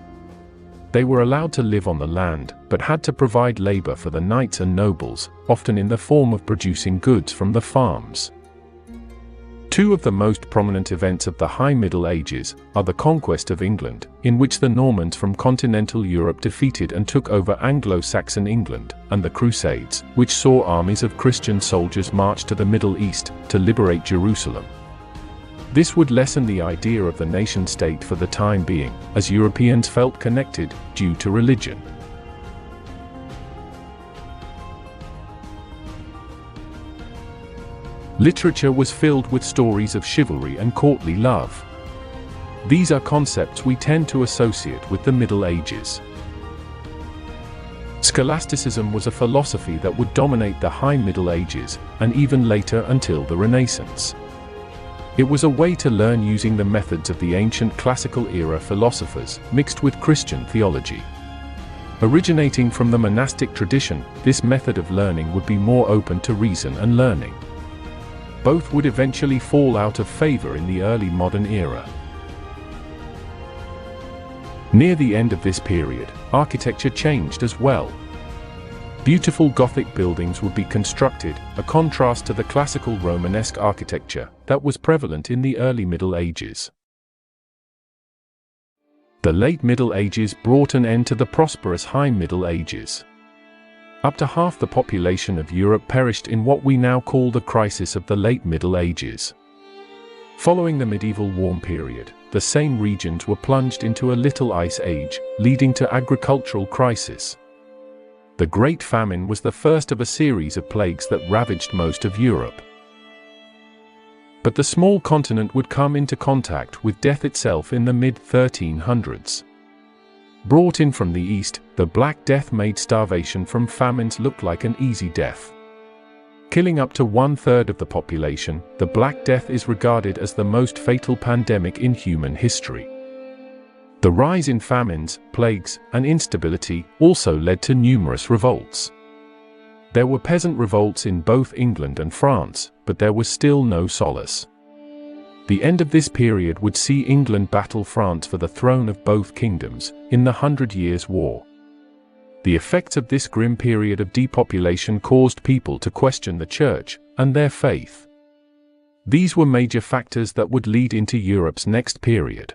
They were allowed to live on the land, but had to provide labor for the knights and nobles, often in the form of producing goods from the farms. Two of the most prominent events of the High Middle Ages are the conquest of England, in which the Normans from continental Europe defeated and took over Anglo-Saxon England, and the Crusades, which saw armies of Christian soldiers march to the Middle East to liberate Jerusalem. This would lessen the idea of the nation-state for the time being, as Europeans felt connected due to religion. Literature was filled with stories of chivalry and courtly love. These are concepts we tend to associate with the Middle Ages. Scholasticism was a philosophy that would dominate the High Middle Ages, and even later until the Renaissance. It was a way to learn using the methods of the ancient classical era philosophers, mixed with Christian theology. Originating from the monastic tradition, this method of learning would be more open to reason and learning. Both would eventually fall out of favor in the early modern era. Near the end of this period, architecture changed as well. Beautiful Gothic buildings would be constructed, a contrast to the classical Romanesque architecture that was prevalent in the early Middle Ages. The late Middle Ages brought an end to the prosperous High Middle Ages. Up to half the population of Europe perished in what we now call the crisis of the late Middle Ages. Following the medieval warm period, the same regions were plunged into a little ice age, leading to agricultural crisis. The Great Famine was the first of a series of plagues that ravaged most of Europe. But the small continent would come into contact with death itself in the mid-1300s. Brought in from the east, the Black Death made starvation from famines look like an easy death. Killing up to 1/3 of the population, the Black Death is regarded as the most fatal pandemic in human history. The rise in famines, plagues, and instability also led to numerous revolts. There were peasant revolts in both England and France, but there was still no solace. The end of this period would see England battle France for the throne of both kingdoms, in the 100 Years' War. The effects of this grim period of depopulation caused people to question the Church and their faith. These were major factors that would lead into Europe's next period.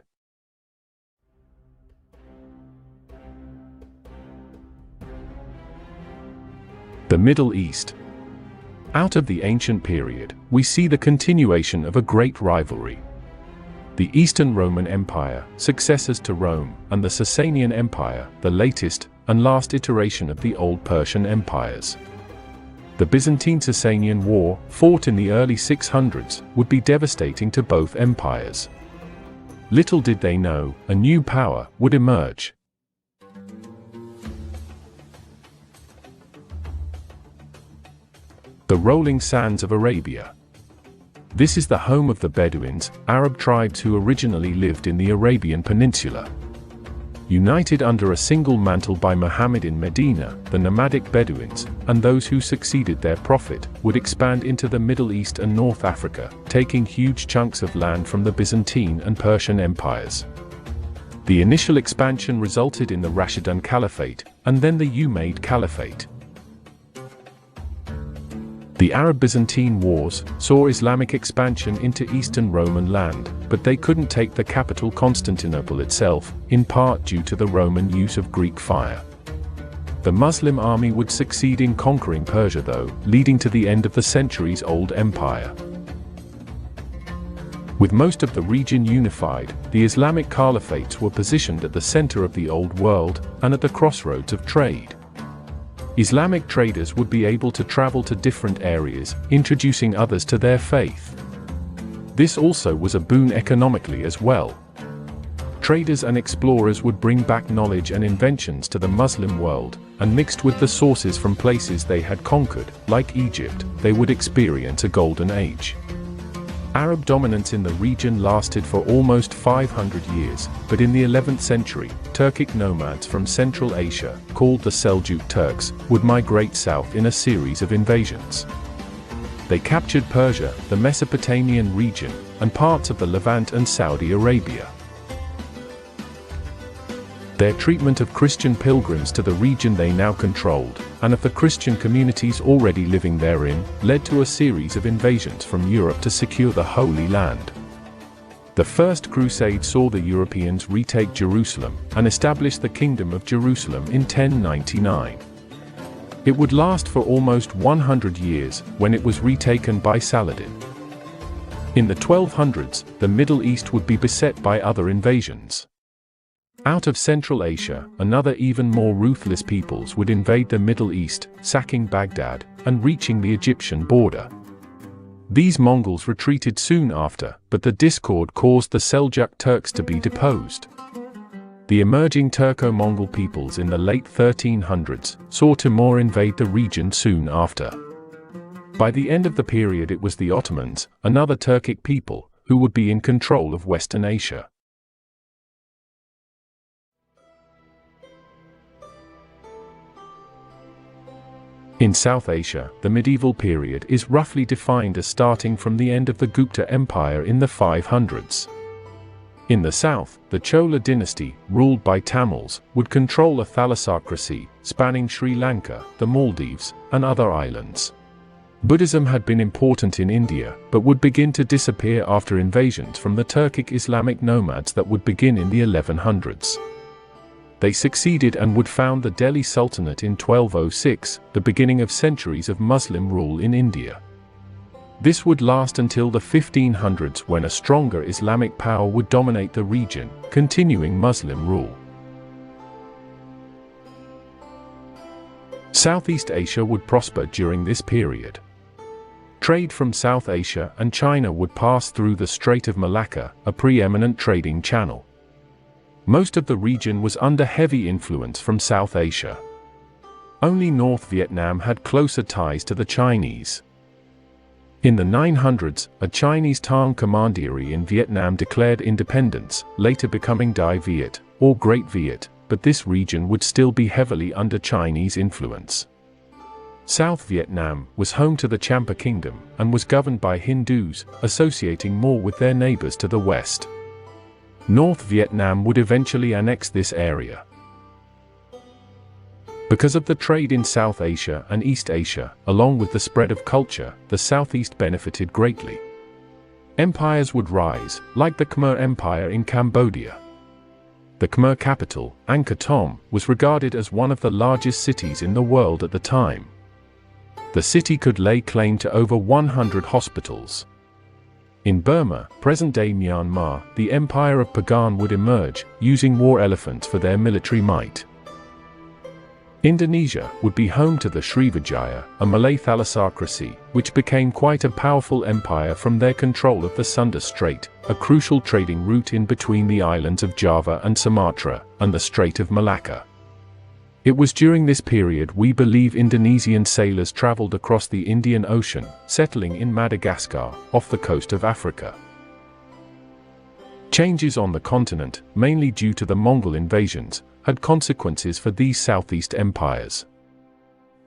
The Middle East. Out of the ancient period, we see the continuation of a great rivalry. The Eastern Roman Empire, successors to Rome, and the Sasanian Empire, the latest and last iteration of the old Persian empires. The Byzantine-Sasanian War, fought in the early 600s, would be devastating to both empires. Little did they know, a new power would emerge. The rolling sands of Arabia. This is the home of the Bedouins, Arab tribes who originally lived in the Arabian Peninsula. United under a single mantle by Muhammad in Medina, the nomadic Bedouins, and those who succeeded their prophet, would expand into the Middle East and North Africa, taking huge chunks of land from the Byzantine and Persian empires. The initial expansion resulted in the Rashidun Caliphate, and then the Umayyad Caliphate. The Arab-Byzantine Wars saw Islamic expansion into Eastern Roman land, but they couldn't take the capital Constantinople itself, in part due to the Roman use of Greek fire. The Muslim army would succeed in conquering Persia though, leading to the end of the centuries-old empire. With most of the region unified, the Islamic caliphates were positioned at the center of the Old World, and at the crossroads of trade. Islamic traders would be able to travel to different areas, introducing others to their faith. This also was a boon economically as well. Traders and explorers would bring back knowledge and inventions to the Muslim world, and mixed with the sources from places they had conquered, like Egypt, they would experience a golden age. Arab dominance in the region lasted for almost 500 years, but in the 11th century, Turkic nomads from Central Asia, called the Seljuk Turks, would migrate south in a series of invasions. They captured Persia, the Mesopotamian region, and parts of the Levant and Saudi Arabia. Their treatment of Christian pilgrims to the region they now controlled, and of the Christian communities already living therein, led to a series of invasions from Europe to secure the Holy Land. The First Crusade saw the Europeans retake Jerusalem, and establish the Kingdom of Jerusalem in 1099. It would last for almost 100 years, when it was retaken by Saladin. In the 1200s, the Middle East would be beset by other invasions. Out of Central Asia, another even more ruthless peoples would invade the Middle East, sacking Baghdad, and reaching the Egyptian border. These Mongols retreated soon after, but the discord caused the Seljuk Turks to be deposed. The emerging Turco-Mongol peoples in the late 1300s saw Timur invade the region soon after. By the end of the period it was the Ottomans, another Turkic people, who would be in control of Western Asia. In South Asia, the medieval period is roughly defined as starting from the end of the Gupta Empire in the 500s. In the south, the Chola dynasty, ruled by Tamils, would control a thalassocracy spanning Sri Lanka, the Maldives, and other islands. Buddhism had been important in India, but would begin to disappear after invasions from the Turkic Islamic nomads that would begin in the 1100s. They succeeded and would found the Delhi Sultanate in 1206, the beginning of centuries of Muslim rule in India. This would last until the 1500s, when a stronger Islamic power would dominate the region, continuing Muslim rule. Southeast Asia would prosper during this period. Trade from South Asia and China would pass through the Strait of Malacca, a preeminent trading channel. Most of the region was under heavy influence from South Asia. Only North Vietnam had closer ties to the Chinese. In the 900s, a Chinese Tang commandery in Vietnam declared independence, later becoming Dai Viet, or Great Viet, but this region would still be heavily under Chinese influence. South Vietnam was home to the Champa Kingdom, and was governed by Hindus, associating more with their neighbors to the west. North Vietnam would eventually annex this area. Because of the trade in South Asia and East Asia, along with the spread of culture, the Southeast benefited greatly. Empires would rise, like the Khmer Empire in Cambodia. The Khmer capital, Angkor Thom, was regarded as one of the largest cities in the world at the time. The city could lay claim to over 100 hospitals. In Burma, present-day Myanmar, the Empire of Pagan would emerge, using war elephants for their military might. Indonesia would be home to the Srivijaya, a Malay thalassocracy, which became quite a powerful empire from their control of the Sunda Strait, a crucial trading route in between the islands of Java and Sumatra, and the Strait of Malacca. It was during this period we believe Indonesian sailors traveled across the Indian Ocean, settling in Madagascar, off the coast of Africa. Changes on the continent, mainly due to the Mongol invasions, had consequences for these Southeast empires.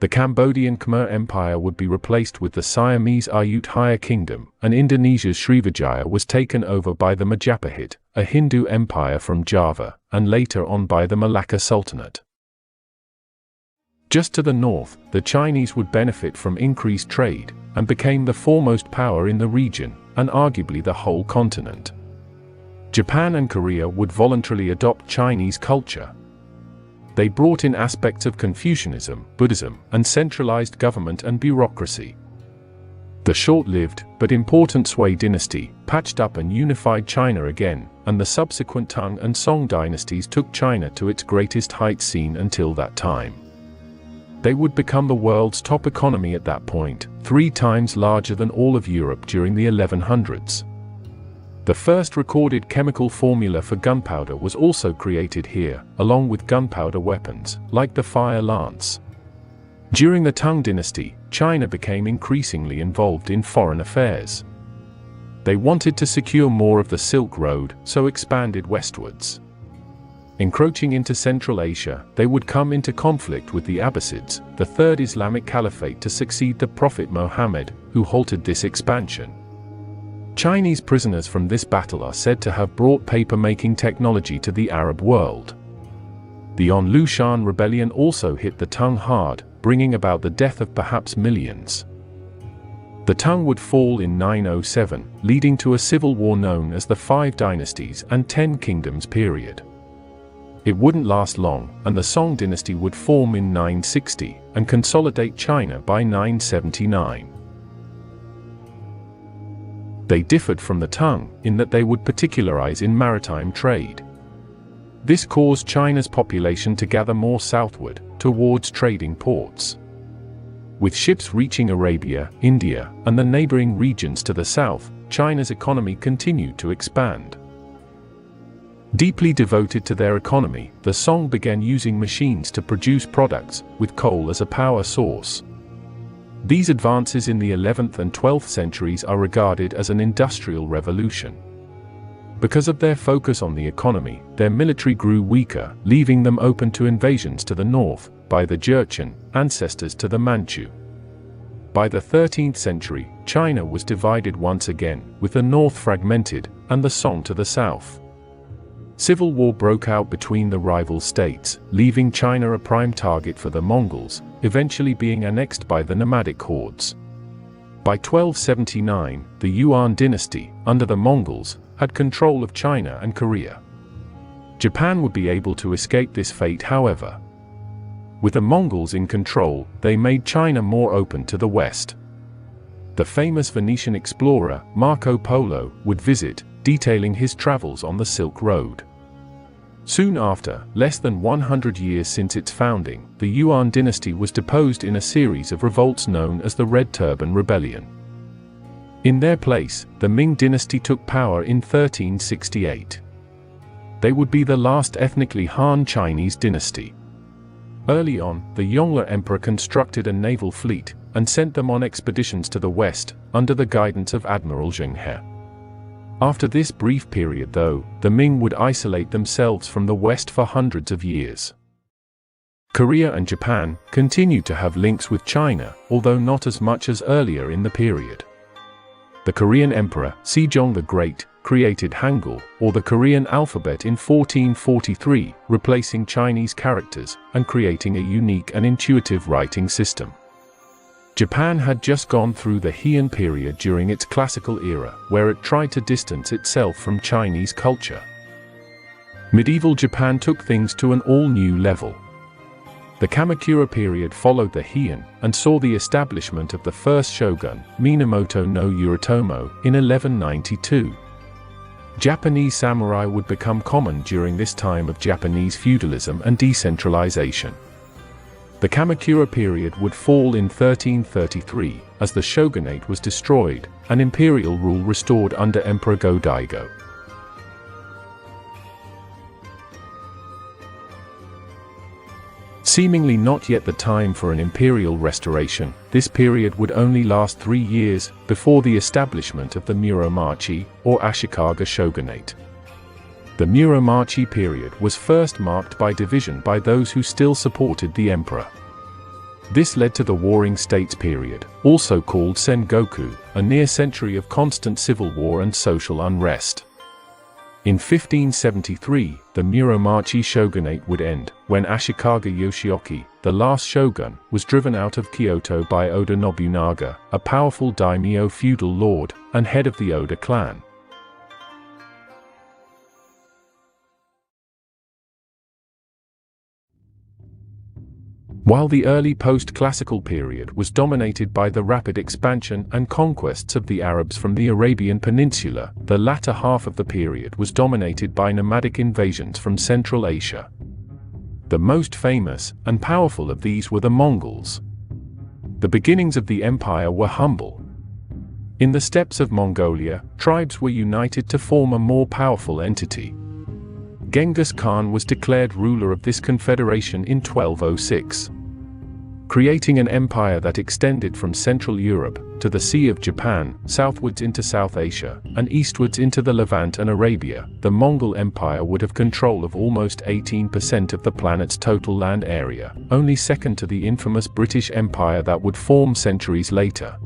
The Cambodian Khmer Empire would be replaced with the Siamese Ayutthaya Kingdom, and Indonesia's Srivijaya was taken over by the Majapahit, a Hindu empire from Java, and later on by the Malacca Sultanate. Just to the north, the Chinese would benefit from increased trade, and became the foremost power in the region, and arguably the whole continent. Japan and Korea would voluntarily adopt Chinese culture. They brought in aspects of Confucianism, Buddhism, and centralized government and bureaucracy. The short-lived, but important Sui dynasty, patched up and unified China again, and the subsequent Tang and Song dynasties took China to its greatest heights seen until that time. They would become the world's top economy at that point, 3 times larger than all of Europe during the 1100s. The first recorded chemical formula for gunpowder was also created here, along with gunpowder weapons, like the fire lance. During the Tang dynasty, China became increasingly involved in foreign affairs. They wanted to secure more of the Silk Road, so expanded westwards. Encroaching into Central Asia, they would come into conflict with the Abbasids, the third Islamic caliphate to succeed the Prophet Muhammad, who halted this expansion. Chinese prisoners from this battle are said to have brought paper-making technology to the Arab world. The An Lushan rebellion also hit the Tang hard, bringing about the death of perhaps millions. The Tang would fall in 907, leading to a civil war known as the 5 Dynasties and 10 Kingdoms period. It wouldn't last long, and the Song dynasty would form in 960, and consolidate China by 979. They differed from the Tang, in that they would particularize in maritime trade. This caused China's population to gather more southward, towards trading ports. With ships reaching Arabia, India, and the neighboring regions to the south, China's economy continued to expand. Deeply devoted to their economy, the Song began using machines to produce products, with coal as a power source. These advances in the 11th and 12th centuries are regarded as an industrial revolution. Because of their focus on the economy, their military grew weaker, leaving them open to invasions to the north, by the Jurchen, ancestors to the Manchu. By the 13th century, China was divided once again, with the north fragmented, and the Song to the south. Civil war broke out between the rival states, leaving China a prime target for the Mongols, eventually being annexed by the nomadic hordes. By 1279, the Yuan dynasty, under the Mongols, had control of China and Korea. Japan would be able to escape this fate, however. With the Mongols in control, they made China more open to the West. The famous Venetian explorer, Marco Polo, would visit, detailing his travels on the Silk Road. Soon after, less than 100 years since its founding, the Yuan dynasty was deposed in a series of revolts known as the Red Turban Rebellion. In their place, the Ming dynasty took power in 1368. They would be the last ethnically Han Chinese dynasty. Early on, the Yongle Emperor constructed a naval fleet, and sent them on expeditions to the west, under the guidance of Admiral Zheng He. After this brief period though, the Ming would isolate themselves from the West for hundreds of years. Korea and Japan continued to have links with China, although not as much as earlier in the period. The Korean Emperor, Sejong the Great, created Hangul, or the Korean alphabet in 1443, replacing Chinese characters, and creating a unique and intuitive writing system. Japan had just gone through the Heian period during its classical era, where it tried to distance itself from Chinese culture. Medieval Japan took things to an all-new level. The Kamakura period followed the Heian, and saw the establishment of the first shogun, Minamoto no Yoritomo, in 1192. Japanese samurai would become common during this time of Japanese feudalism and decentralization. The Kamakura period would fall in 1333, as the shogunate was destroyed, and imperial rule restored under Emperor Go-Daigo. Seemingly not yet the time for an imperial restoration, this period would only last 3 years, before the establishment of the Muromachi, or Ashikaga shogunate. The Muromachi period was first marked by division by those who still supported the emperor. This led to the Warring States period, also called Sengoku, a near century of constant civil war and social unrest. In 1573, the Muromachi shogunate would end, when Ashikaga Yoshioki, the last shogun, was driven out of Kyoto by Oda Nobunaga, a powerful daimyo feudal lord, and head of the Oda clan. While the early post-classical period was dominated by the rapid expansion and conquests of the Arabs from the Arabian Peninsula, the latter half of the period was dominated by nomadic invasions from Central Asia. The most famous and powerful of these were the Mongols. The beginnings of the empire were humble. In the steppes of Mongolia, tribes were united to form a more powerful entity. Genghis Khan was declared ruler of this confederation in 1206. Creating an empire that extended from Central Europe to the Sea of Japan, southwards into South Asia, and eastwards into the Levant and Arabia, the Mongol Empire would have control of almost 18% of the planet's total land area, only second to the infamous British Empire that would form centuries later.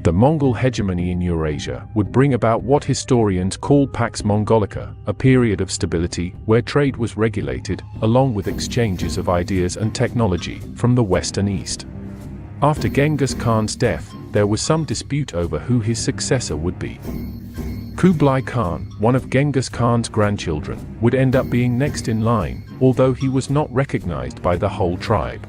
The Mongol hegemony in Eurasia would bring about what historians call Pax Mongolica, a period of stability where trade was regulated, along with exchanges of ideas and technology from the West and East. After Genghis Khan's death, there was some dispute over who his successor would be. Kublai Khan, one of Genghis Khan's grandchildren, would end up being next in line, although he was not recognized by the whole tribe.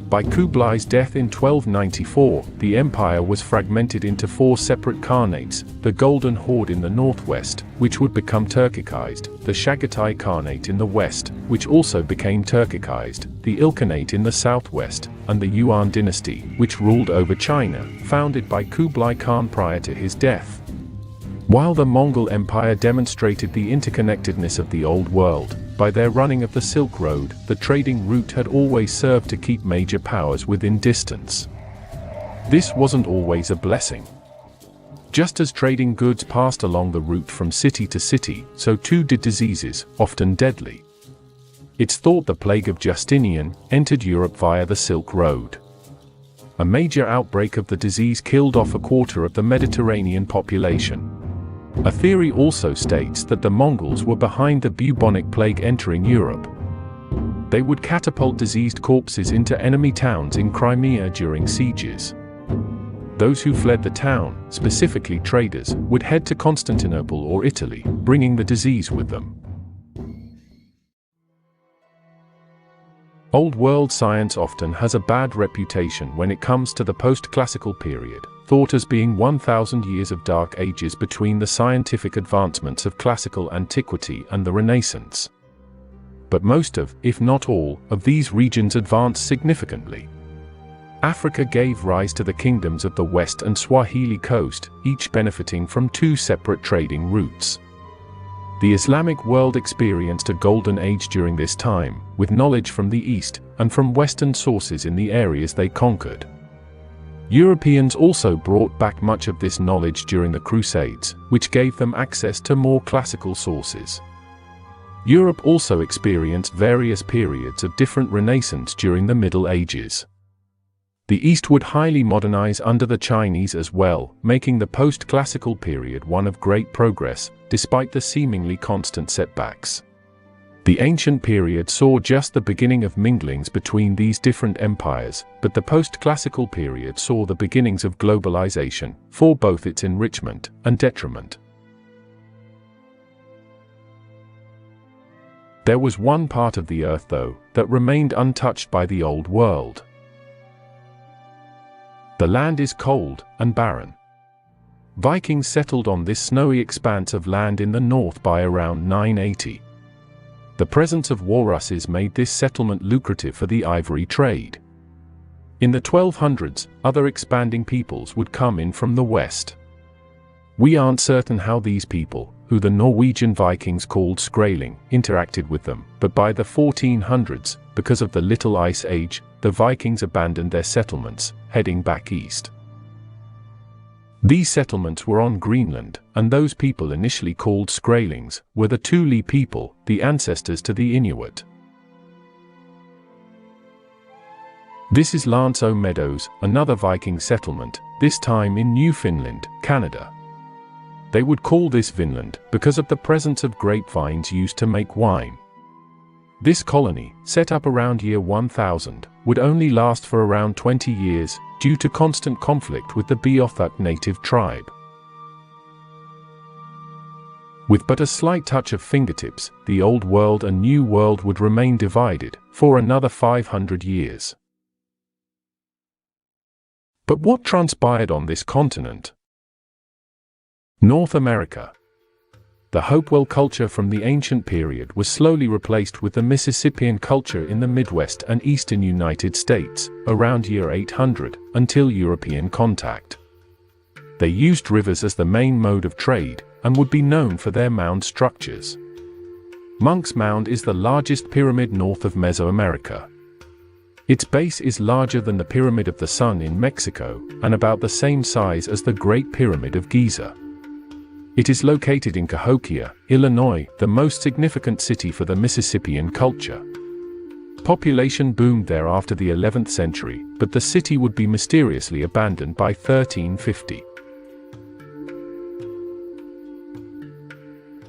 By Kublai's death in 1294, the empire was fragmented into 4 separate khanates: the Golden Horde in the northwest, which would become Turkicized, the Chagatai Khanate in the west, which also became Turkicized, the Ilkhanate in the southwest, and the Yuan dynasty, which ruled over China, founded by Kublai Khan prior to his death. While the Mongol Empire demonstrated the interconnectedness of the Old World, by their running of the Silk Road, the trading route had always served to keep major powers within distance. This wasn't always a blessing. Just as trading goods passed along the route from city to city, so too did diseases, often deadly. It's thought the plague of Justinian entered Europe via the Silk Road. A major outbreak of the disease killed off a quarter of the Mediterranean population. A theory also states that the Mongols were behind the bubonic plague entering Europe. They would catapult diseased corpses into enemy towns in Crimea during sieges. Those who fled the town, specifically traders, would head to Constantinople or Italy, bringing the disease with them. Old world science often has a bad reputation when it comes to the post-classical period, thought as being 1,000 years of dark ages between the scientific advancements of classical antiquity and the Renaissance. But most of, if not all, of these regions advanced significantly. Africa gave rise to the kingdoms of the West and Swahili coast, each benefiting from two separate trading routes. The Islamic world experienced a golden age during this time, with knowledge from the East and from Western sources in the areas they conquered. Europeans also brought back much of this knowledge during the Crusades, which gave them access to more classical sources. Europe also experienced various periods of different renaissance during the Middle Ages. The East would highly modernize under the Chinese as well, making the post-classical period one of great progress, despite the seemingly constant setbacks. The ancient period saw just the beginning of minglings between these different empires, but the post-classical period saw the beginnings of globalization, for both its enrichment and detriment. There was one part of the earth, though, that remained untouched by the Old World. The land is cold and barren. Vikings settled on this snowy expanse of land in the north by around 980. The presence of walruses made this settlement lucrative for the ivory trade. In the 1200s, other expanding peoples would come in from the west. We aren't certain how these people, who the Norwegian Vikings called Skraeling, interacted with them, but by the 1400s, because of the Little Ice Age, the Vikings abandoned their settlements, heading back east. These settlements were on Greenland, and those people initially called Skraelings were the Thule people, the ancestors to the Inuit. This is Lanceau Meadows, another Viking settlement, this time in Newfoundland, Canada. They would call this Vinland because of the presence of grapevines used to make wine. This colony, set up around year 1000, would only last for around 20 years, due to constant conflict with the Beothuk native tribe. With but a slight touch of fingertips, the Old World and New World would remain divided, for another 500 years. But what transpired on this continent? North America. The Hopewell culture from the ancient period was slowly replaced with the Mississippian culture in the Midwest and eastern United States, around year 800, until European contact. They used rivers as the main mode of trade, and would be known for their mound structures. Monk's Mound is the largest pyramid north of Mesoamerica. Its base is larger than the Pyramid of the Sun in Mexico, and about the same size as the Great Pyramid of Giza. It is located in Cahokia, Illinois, the most significant city for the Mississippian culture. Population boomed there after the 11th century, but the city would be mysteriously abandoned by 1350.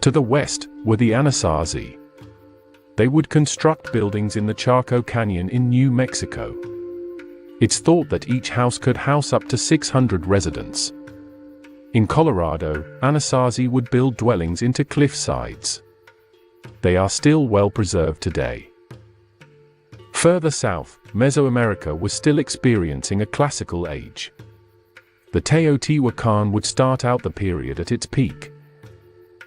To the west were the Anasazi. They would construct buildings in the Chaco Canyon in New Mexico. It's thought that each house could house up to 600 residents. In Colorado, Anasazi would build dwellings into cliff sides. They are still well preserved today. Further south, Mesoamerica was still experiencing a classical age. The Teotihuacan would start out the period at its peak.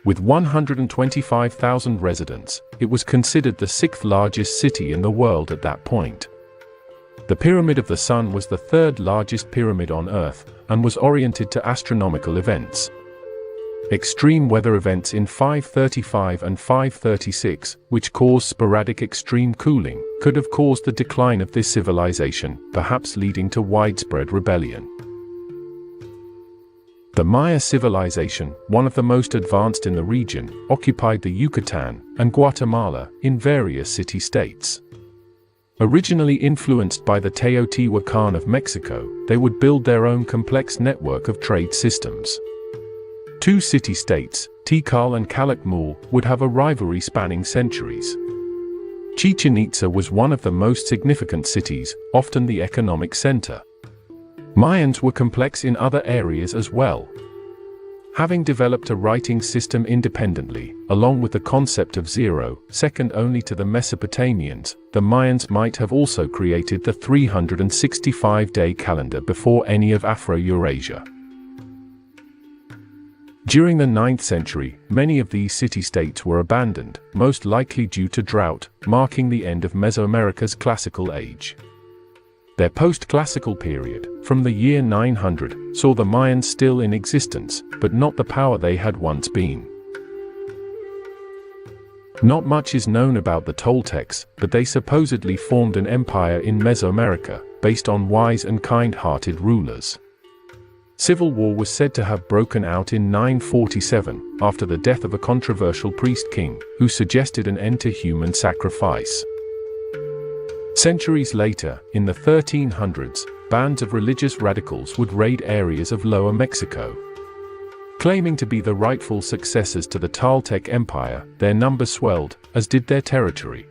With 125,000 residents, it was considered the sixth largest city in the world at that point. The Pyramid of the Sun was the third largest pyramid on Earth, and was oriented to astronomical events. Extreme weather events in 535 and 536, which caused sporadic extreme cooling, could have caused the decline of this civilization, perhaps leading to widespread rebellion. The Maya civilization, one of the most advanced in the region, occupied the Yucatan and Guatemala in various city-states. Originally influenced by the Teotihuacan of Mexico, they would build their own complex network of trade systems. Two city-states, Tikal and Calakmul, would have a rivalry spanning centuries. Chichen Itza was one of the most significant cities, often the economic center. Mayans were complex in other areas as well. Having developed a writing system independently, along with the concept of zero, second only to the Mesopotamians, the Mayans might have also created the 365-day calendar before any of Afro-Eurasia. During the 9th century, many of these city-states were abandoned, most likely due to drought, marking the end of Mesoamerica's classical age. Their post-classical period, from the year 900, saw the Mayans still in existence, but not the power they had once been. Not much is known about the Toltecs, but they supposedly formed an empire in Mesoamerica, based on wise and kind-hearted rulers. Civil war was said to have broken out in 947, after the death of a controversial priest-king, who suggested an end to human sacrifice. Centuries later, in the 1300s, bands of religious radicals would raid areas of Lower Mexico. Claiming to be the rightful successors to the Toltec Empire, their number swelled, as did their territory.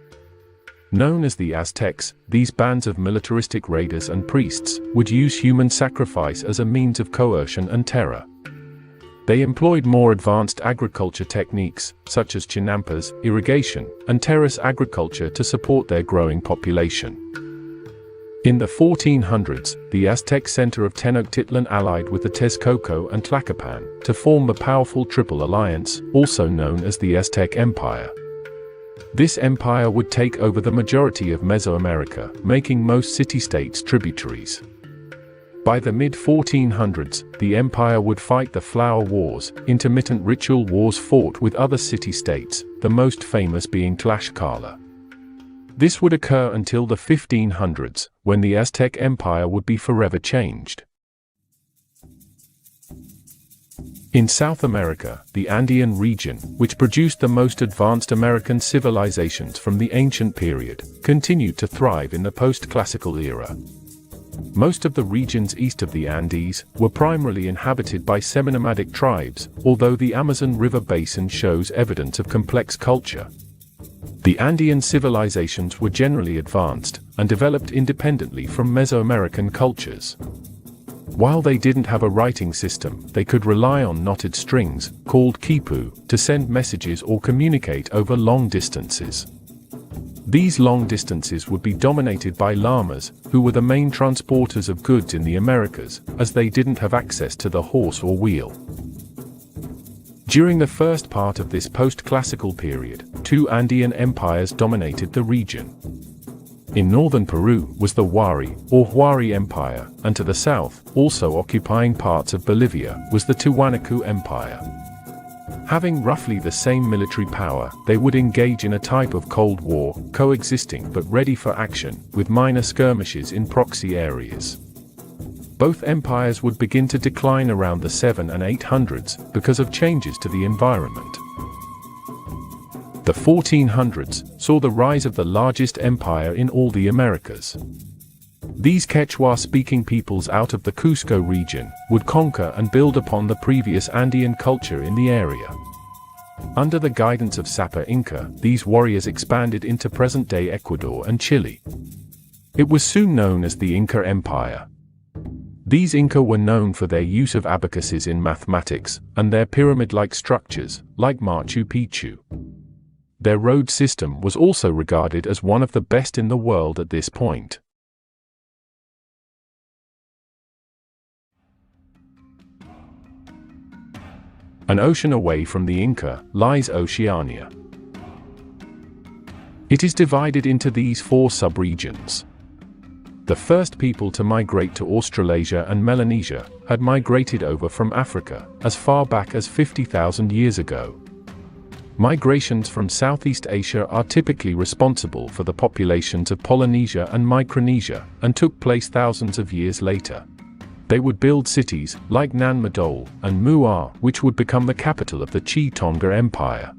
Known as the Aztecs, these bands of militaristic raiders and priests would use human sacrifice as a means of coercion and terror. They employed more advanced agriculture techniques, such as chinampas, irrigation, and terrace agriculture to support their growing population. In the 1400s, the Aztec center of Tenochtitlan allied with the Texcoco and Tlacopan to form the powerful Triple Alliance, also known as the Aztec Empire. This empire would take over the majority of Mesoamerica, making most city-states tributaries. By the mid-1400s, the empire would fight the Flower Wars, intermittent ritual wars fought with other city-states, the most famous being Tlaxcala. This would occur until the 1500s, when the Aztec Empire would be forever changed. In South America, the Andean region, which produced the most advanced American civilizations from the ancient period, continued to thrive in the post-classical era. Most of the regions east of the Andes were primarily inhabited by semi-nomadic tribes, although the Amazon River basin shows evidence of complex culture. The Andean civilizations were generally advanced and developed independently from Mesoamerican cultures. While they didn't have a writing system, they could rely on knotted strings, called quipu, to send messages or communicate over long distances. These long distances would be dominated by llamas, who were the main transporters of goods in the Americas, as they didn't have access to the horse or wheel. During the first part of this post-classical period, two Andean empires dominated the region. In northern Peru was the Huari, or Huari Empire, and to the south, also occupying parts of Bolivia, was the Tiwanaku Empire. Having roughly the same military power, they would engage in a type of Cold War, coexisting but ready for action, with minor skirmishes in proxy areas. Both empires would begin to decline around the 700s and 800s because of changes to the environment. The 1400s saw the rise of the largest empire in all the Americas. These Quechua-speaking peoples out of the Cusco region would conquer and build upon the previous Andean culture in the area. Under the guidance of Sapa Inca, these warriors expanded into present-day Ecuador and Chile. It was soon known as the Inca Empire. These Inca were known for their use of abacuses in mathematics, and their pyramid-like structures, like Machu Picchu. Their road system was also regarded as one of the best in the world at this point. An ocean away from the Inca lies Oceania. It is divided into these four subregions. The first people to migrate to Australasia and Melanesia had migrated over from Africa as far back as 50,000 years ago. Migrations from Southeast Asia are typically responsible for the populations of Polynesia and Micronesia, and took place thousands of years later. They would build cities, like Nan Madol and Muar, which would become the capital of the Chi Tonga Empire.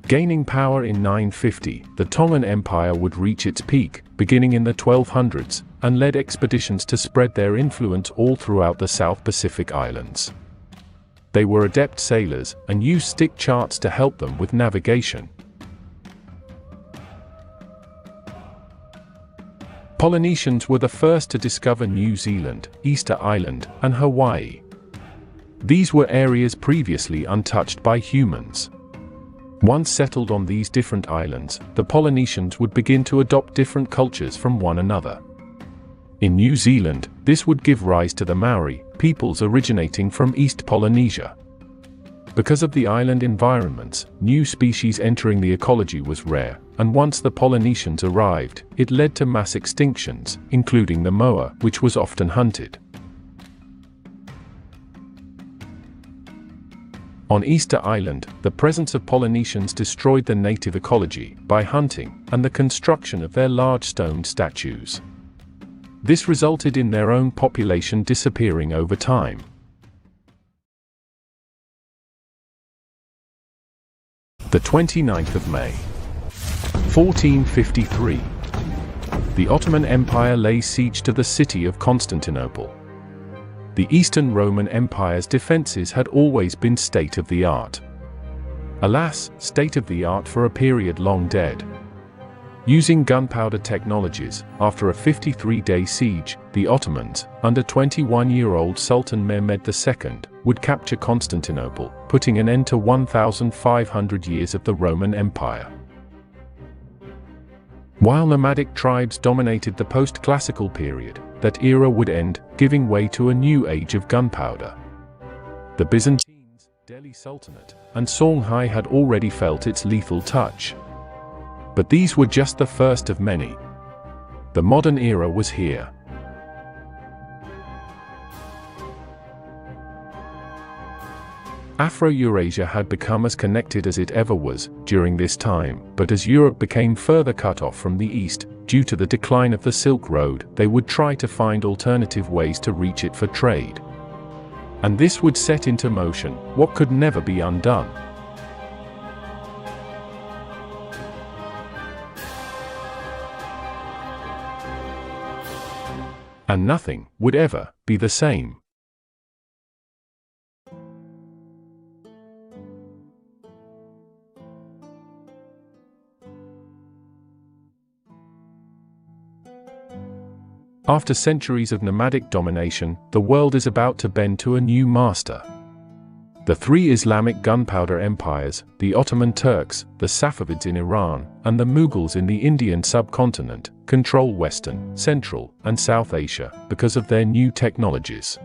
Gaining power in 950, the Tongan Empire would reach its peak, beginning in the 1200s, and led expeditions to spread their influence all throughout the South Pacific Islands. They were adept sailors and used stick charts to help them with navigation. Polynesians were the first to discover New Zealand, Easter Island, and Hawaii. These were areas previously untouched by humans. Once settled on these different islands, the Polynesians would begin to adopt different cultures from one another. In New Zealand, this would give rise to the Maori, peoples originating from East Polynesia. Because of the island environments, new species entering the ecology was rare, and once the Polynesians arrived, it led to mass extinctions, including the moa, which was often hunted. On Easter Island, the presence of Polynesians destroyed the native ecology by hunting and the construction of their large stone statues. This resulted in their own population disappearing over time. The 29th of May, 1453. The Ottoman Empire lays siege to the city of Constantinople. The Eastern Roman Empire's defenses had always been state-of-the-art. Alas, state-of-the-art for a period long dead. Using gunpowder technologies, after a 53-day siege, the Ottomans, under 21-year-old Sultan Mehmed II, would capture Constantinople, putting an end to 1,500 years of the Roman Empire. While nomadic tribes dominated the post-classical period, that era would end, giving way to a new age of gunpowder. The Byzantines, Delhi Sultanate, and Songhai had already felt its lethal touch. But these were just the first of many. The modern era was here. Afro-Eurasia had become as connected as it ever was during this time, but as Europe became further cut off from the East, due to the decline of the Silk Road, they would try to find alternative ways to reach it for trade. And this would set into motion what could never be undone. And nothing would ever be the same. After centuries of nomadic domination, the world is about to bend to a new master. The three Islamic gunpowder empires, the Ottoman Turks, the Safavids in Iran, and the Mughals in the Indian subcontinent, control Western, Central, and South Asia because of their new technologies.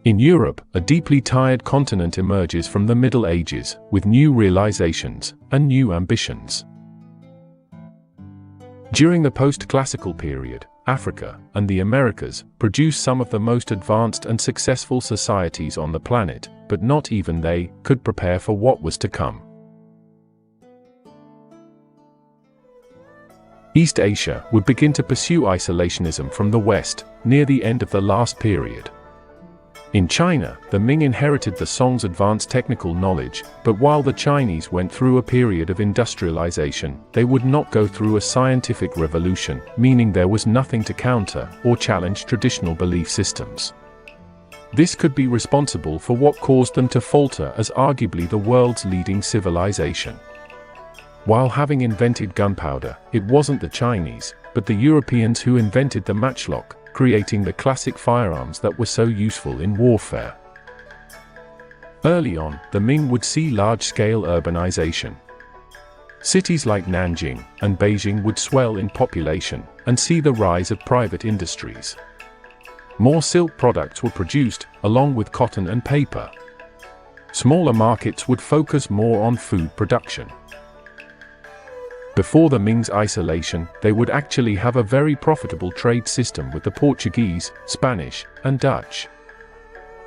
In Europe, a deeply tired continent emerges from the Middle Ages, with new realizations and new ambitions. During the post-classical period, Africa and the Americas produced some of the most advanced and successful societies on the planet, but not even they could prepare for what was to come. East Asia would begin to pursue isolationism from the West, near the end of the last period. In China, the Ming inherited the Song's advanced technical knowledge, but while the Chinese went through a period of industrialization, they would not go through a scientific revolution, meaning there was nothing to counter or challenge traditional belief systems. This could be responsible for what caused them to falter as arguably the world's leading civilization. While having invented gunpowder, it wasn't the Chinese, but the Europeans who invented the matchlock, creating the classic firearms that were so useful in warfare. Early on, the Ming would see large-scale urbanization. Cities like Nanjing and Beijing would swell in population and see the rise of private industries. More silk products were produced, along with cotton and paper. Smaller markets would focus more on food production. Before the Ming's isolation, they would actually have a very profitable trade system with the Portuguese, Spanish, and Dutch.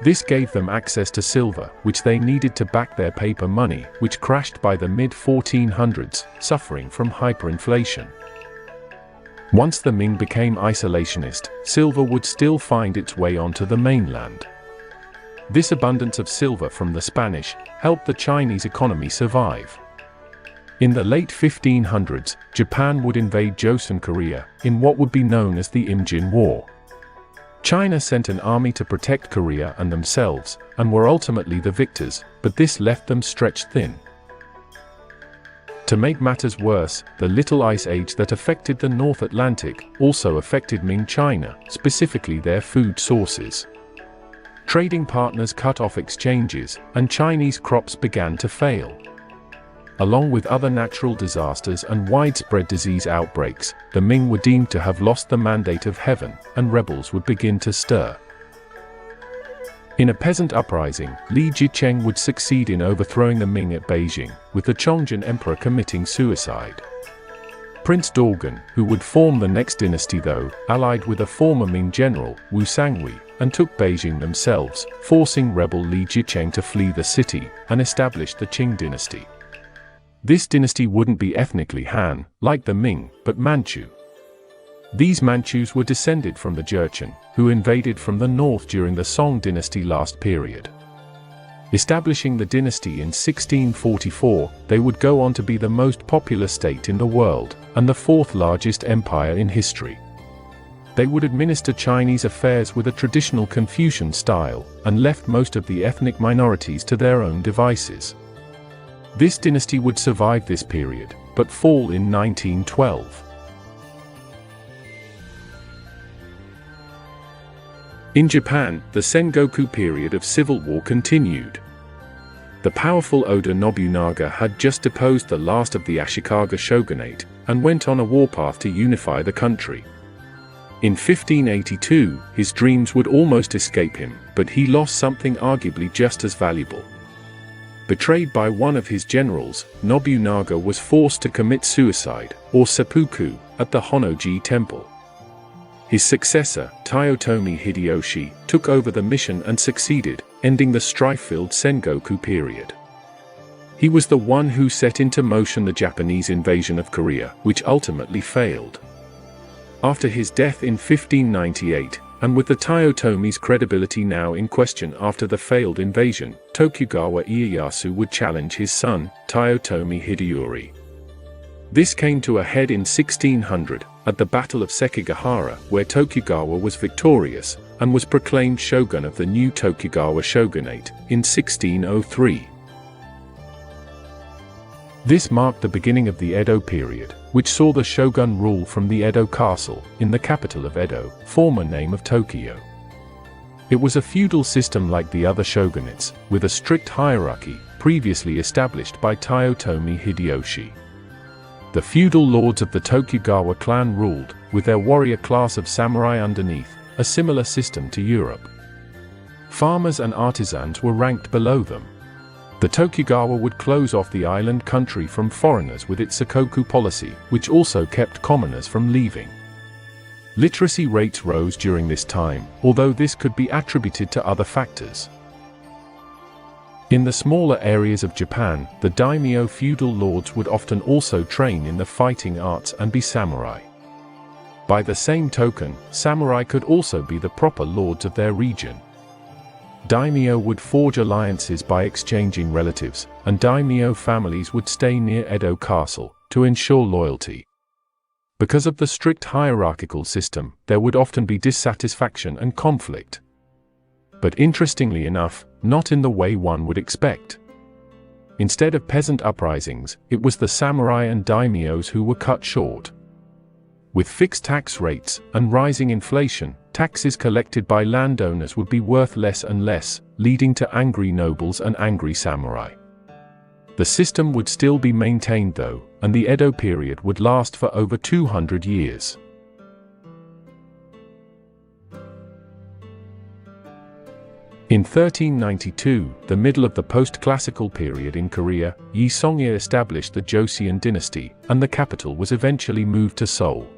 This gave them access to silver, which they needed to back their paper money, which crashed by the mid-1400s, suffering from hyperinflation. Once the Ming became isolationist, silver would still find its way onto the mainland. This abundance of silver from the Spanish helped the Chinese economy survive. In the late 1500s, Japan would invade Joseon Korea, in what would be known as the Imjin War. China sent an army to protect Korea and themselves, and were ultimately the victors, but this left them stretched thin. To make matters worse, the Little Ice Age that affected the North Atlantic also affected Ming China, specifically their food sources. Trading partners cut off exchanges, and Chinese crops began to fail. Along with other natural disasters and widespread disease outbreaks, the Ming were deemed to have lost the mandate of heaven, and rebels would begin to stir. In a peasant uprising, Li Jicheng would succeed in overthrowing the Ming at Beijing, with the Chongzhen emperor committing suicide. Prince Daoguan, who would form the next dynasty though, allied with a former Ming general, Wu Sangui, and took Beijing themselves, forcing rebel Li Jicheng to flee the city, and establish the Qing dynasty. This dynasty wouldn't be ethnically Han, like the Ming, but Manchu. These Manchus were descended from the Jurchen, who invaded from the north during the Song dynasty last period. Establishing the dynasty in 1644, they would go on to be the most populous state in the world, and the fourth largest empire in history. They would administer Chinese affairs with a traditional Confucian style, and left most of the ethnic minorities to their own devices. This dynasty would survive this period, but fall in 1912. In Japan, the Sengoku period of civil war continued. The powerful Oda Nobunaga had just deposed the last of the Ashikaga shogunate, and went on a warpath to unify the country. In 1582, his dreams would almost escape him, but he lost something arguably just as valuable. Betrayed by one of his generals, Nobunaga was forced to commit suicide, or seppuku, at the Honnoji temple. His successor, Toyotomi Hideyoshi, took over the mission and succeeded, ending the strife-filled Sengoku period. He was the one who set into motion the Japanese invasion of Korea, which ultimately failed. After his death in 1598, and with the Toyotomi's credibility now in question after the failed invasion, Tokugawa Ieyasu would challenge his son, Toyotomi Hideyori. This came to a head in 1600, at the Battle of Sekigahara, where Tokugawa was victorious, and was proclaimed shogun of the new Tokugawa shogunate, in 1603. This marked the beginning of the Edo period, which saw the shogun rule from the Edo Castle, in the capital of Edo, former name of Tokyo. It was a feudal system like the other shogunates, with a strict hierarchy, previously established by Toyotomi Hideyoshi. The feudal lords of the Tokugawa clan ruled, with their warrior class of samurai underneath, a similar system to Europe. Farmers and artisans were ranked below them. The Tokugawa would close off the island country from foreigners with its Sakoku policy, which also kept commoners from leaving. Literacy rates rose during this time, although this could be attributed to other factors. In the smaller areas of Japan, the daimyo feudal lords would often also train in the fighting arts and be samurai. By the same token, samurai could also be the proper lords of their region. Daimyo would forge alliances by exchanging relatives, and daimyo families would stay near Edo Castle, to ensure loyalty. Because of the strict hierarchical system, there would often be dissatisfaction and conflict. But interestingly enough, not in the way one would expect. Instead of peasant uprisings, it was the samurai and daimyos who were cut short. With fixed tax rates and rising inflation, taxes collected by landowners would be worth less and less, leading to angry nobles and angry samurai. The system would still be maintained though, and the Edo period would last for over 200 years. In 1392, the middle of the post-classical period in Korea, Yi Songye established the Joseon dynasty, and the capital was eventually moved to Seoul.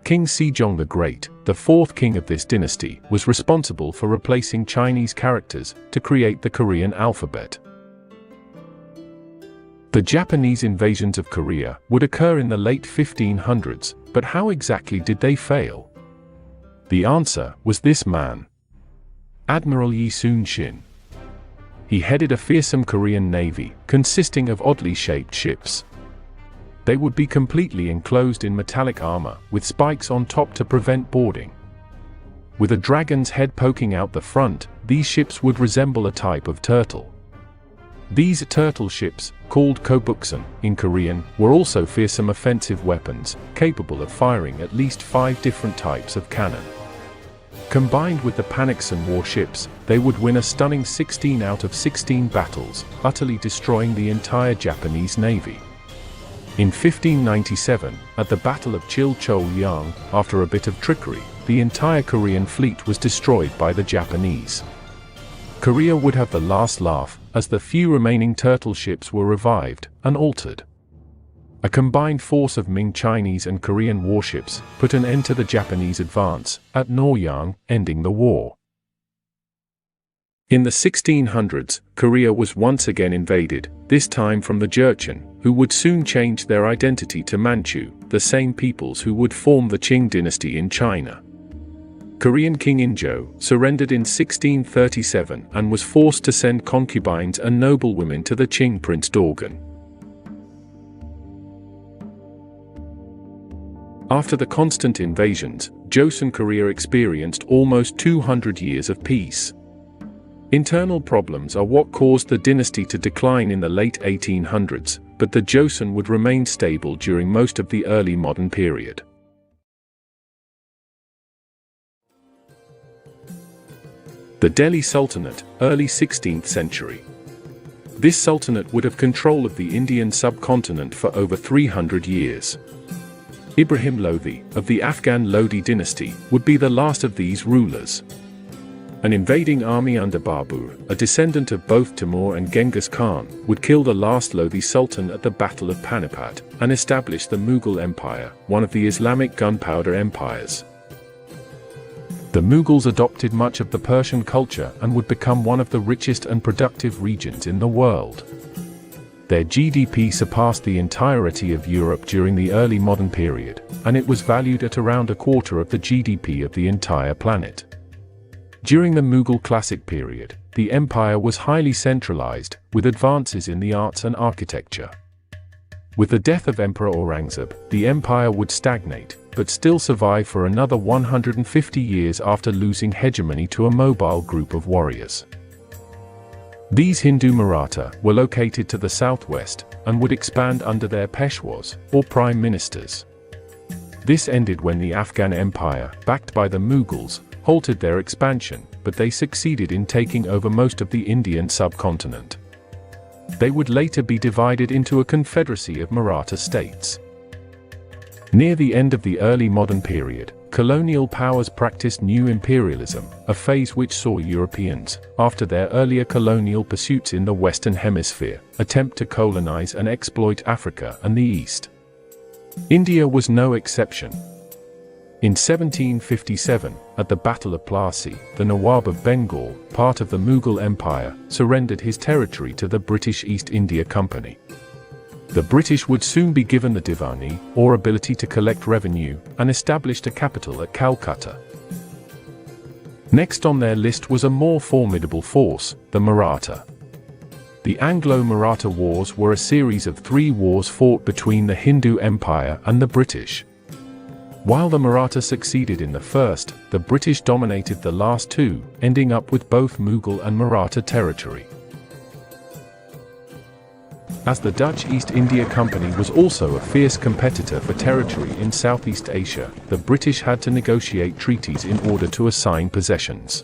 King Sejong the Great, the fourth king of this dynasty, was responsible for replacing Chinese characters to create the Korean alphabet. The Japanese invasions of Korea would occur in the late 1500s, but how exactly did they fail? The answer was this man, Admiral Yi Sun-shin. He headed a fearsome Korean navy, consisting of oddly shaped ships. They would be completely enclosed in metallic armor, with spikes on top to prevent boarding. With a dragon's head poking out the front, these ships would resemble a type of turtle. These turtle ships, called kobuksun in Korean, were also fearsome offensive weapons, capable of firing at least 5 different types of cannon. Combined with the Paniksun warships, they would win a stunning 16 out of 16 battles, utterly destroying the entire Japanese navy. In 1597, at the Battle of Chilchoyang, after a bit of trickery, the entire Korean fleet was destroyed by the Japanese. Korea would have the last laugh, as the few remaining turtle ships were revived and altered. A combined force of Ming Chinese and Korean warships put an end to the Japanese advance at Noryang, ending the war. In the 1600s, Korea was once again invaded, this time from the Jurchen, who would soon change their identity to Manchu, the same peoples who would form the Qing dynasty in China. Korean King Injo surrendered in 1637 and was forced to send concubines and noblewomen to the Qing Prince Dorgan. After the constant invasions, Joseon Korea experienced almost 200 years of peace. Internal problems are what caused the dynasty to decline in the late 1800s, but the Joseon would remain stable during most of the early modern period. The Delhi Sultanate, early 16th century. This sultanate would have control of the Indian subcontinent for over 300 years. Ibrahim Lodi, of the Afghan Lodi dynasty, would be the last of these rulers. An invading army under Babur, a descendant of both Timur and Genghis Khan, would kill the last Lodi Sultan at the Battle of Panipat, and establish the Mughal Empire, one of the Islamic gunpowder empires. The Mughals adopted much of the Persian culture and would become one of the richest and productive regions in the world. Their GDP surpassed the entirety of Europe during the early modern period, and it was valued at around a quarter of the GDP of the entire planet. During the Mughal classic period, the empire was highly centralized, with advances in the arts and architecture. With the death of Emperor Aurangzeb, the empire would stagnate, but still survive for another 150 years after losing hegemony to a mobile group of warriors. These Hindu Maratha were located to the southwest, and would expand under their Peshwas, or prime ministers. This ended when the Afghan Empire, backed by the Mughals, halted their expansion, but they succeeded in taking over most of the Indian subcontinent. They would later be divided into a confederacy of Maratha states. Near the end of the early modern period, colonial powers practiced new imperialism, a phase which saw Europeans, after their earlier colonial pursuits in the Western Hemisphere, attempt to colonize and exploit Africa and the East. India was no exception. In 1757, at the Battle of Plassey, the Nawab of Bengal, part of the Mughal Empire, surrendered his territory to the British East India Company. The British would soon be given the Divani, or ability to collect revenue, and established a capital at Calcutta. Next on their list was a more formidable force, the Maratha. The Anglo-Maratha Wars were a series of 3 wars fought between the Hindu Empire and the British. While the Maratha succeeded in the first, the British dominated the last 2, ending up with both Mughal and Maratha territory. As the Dutch East India Company was also a fierce competitor for territory in Southeast Asia, the British had to negotiate treaties in order to assign possessions.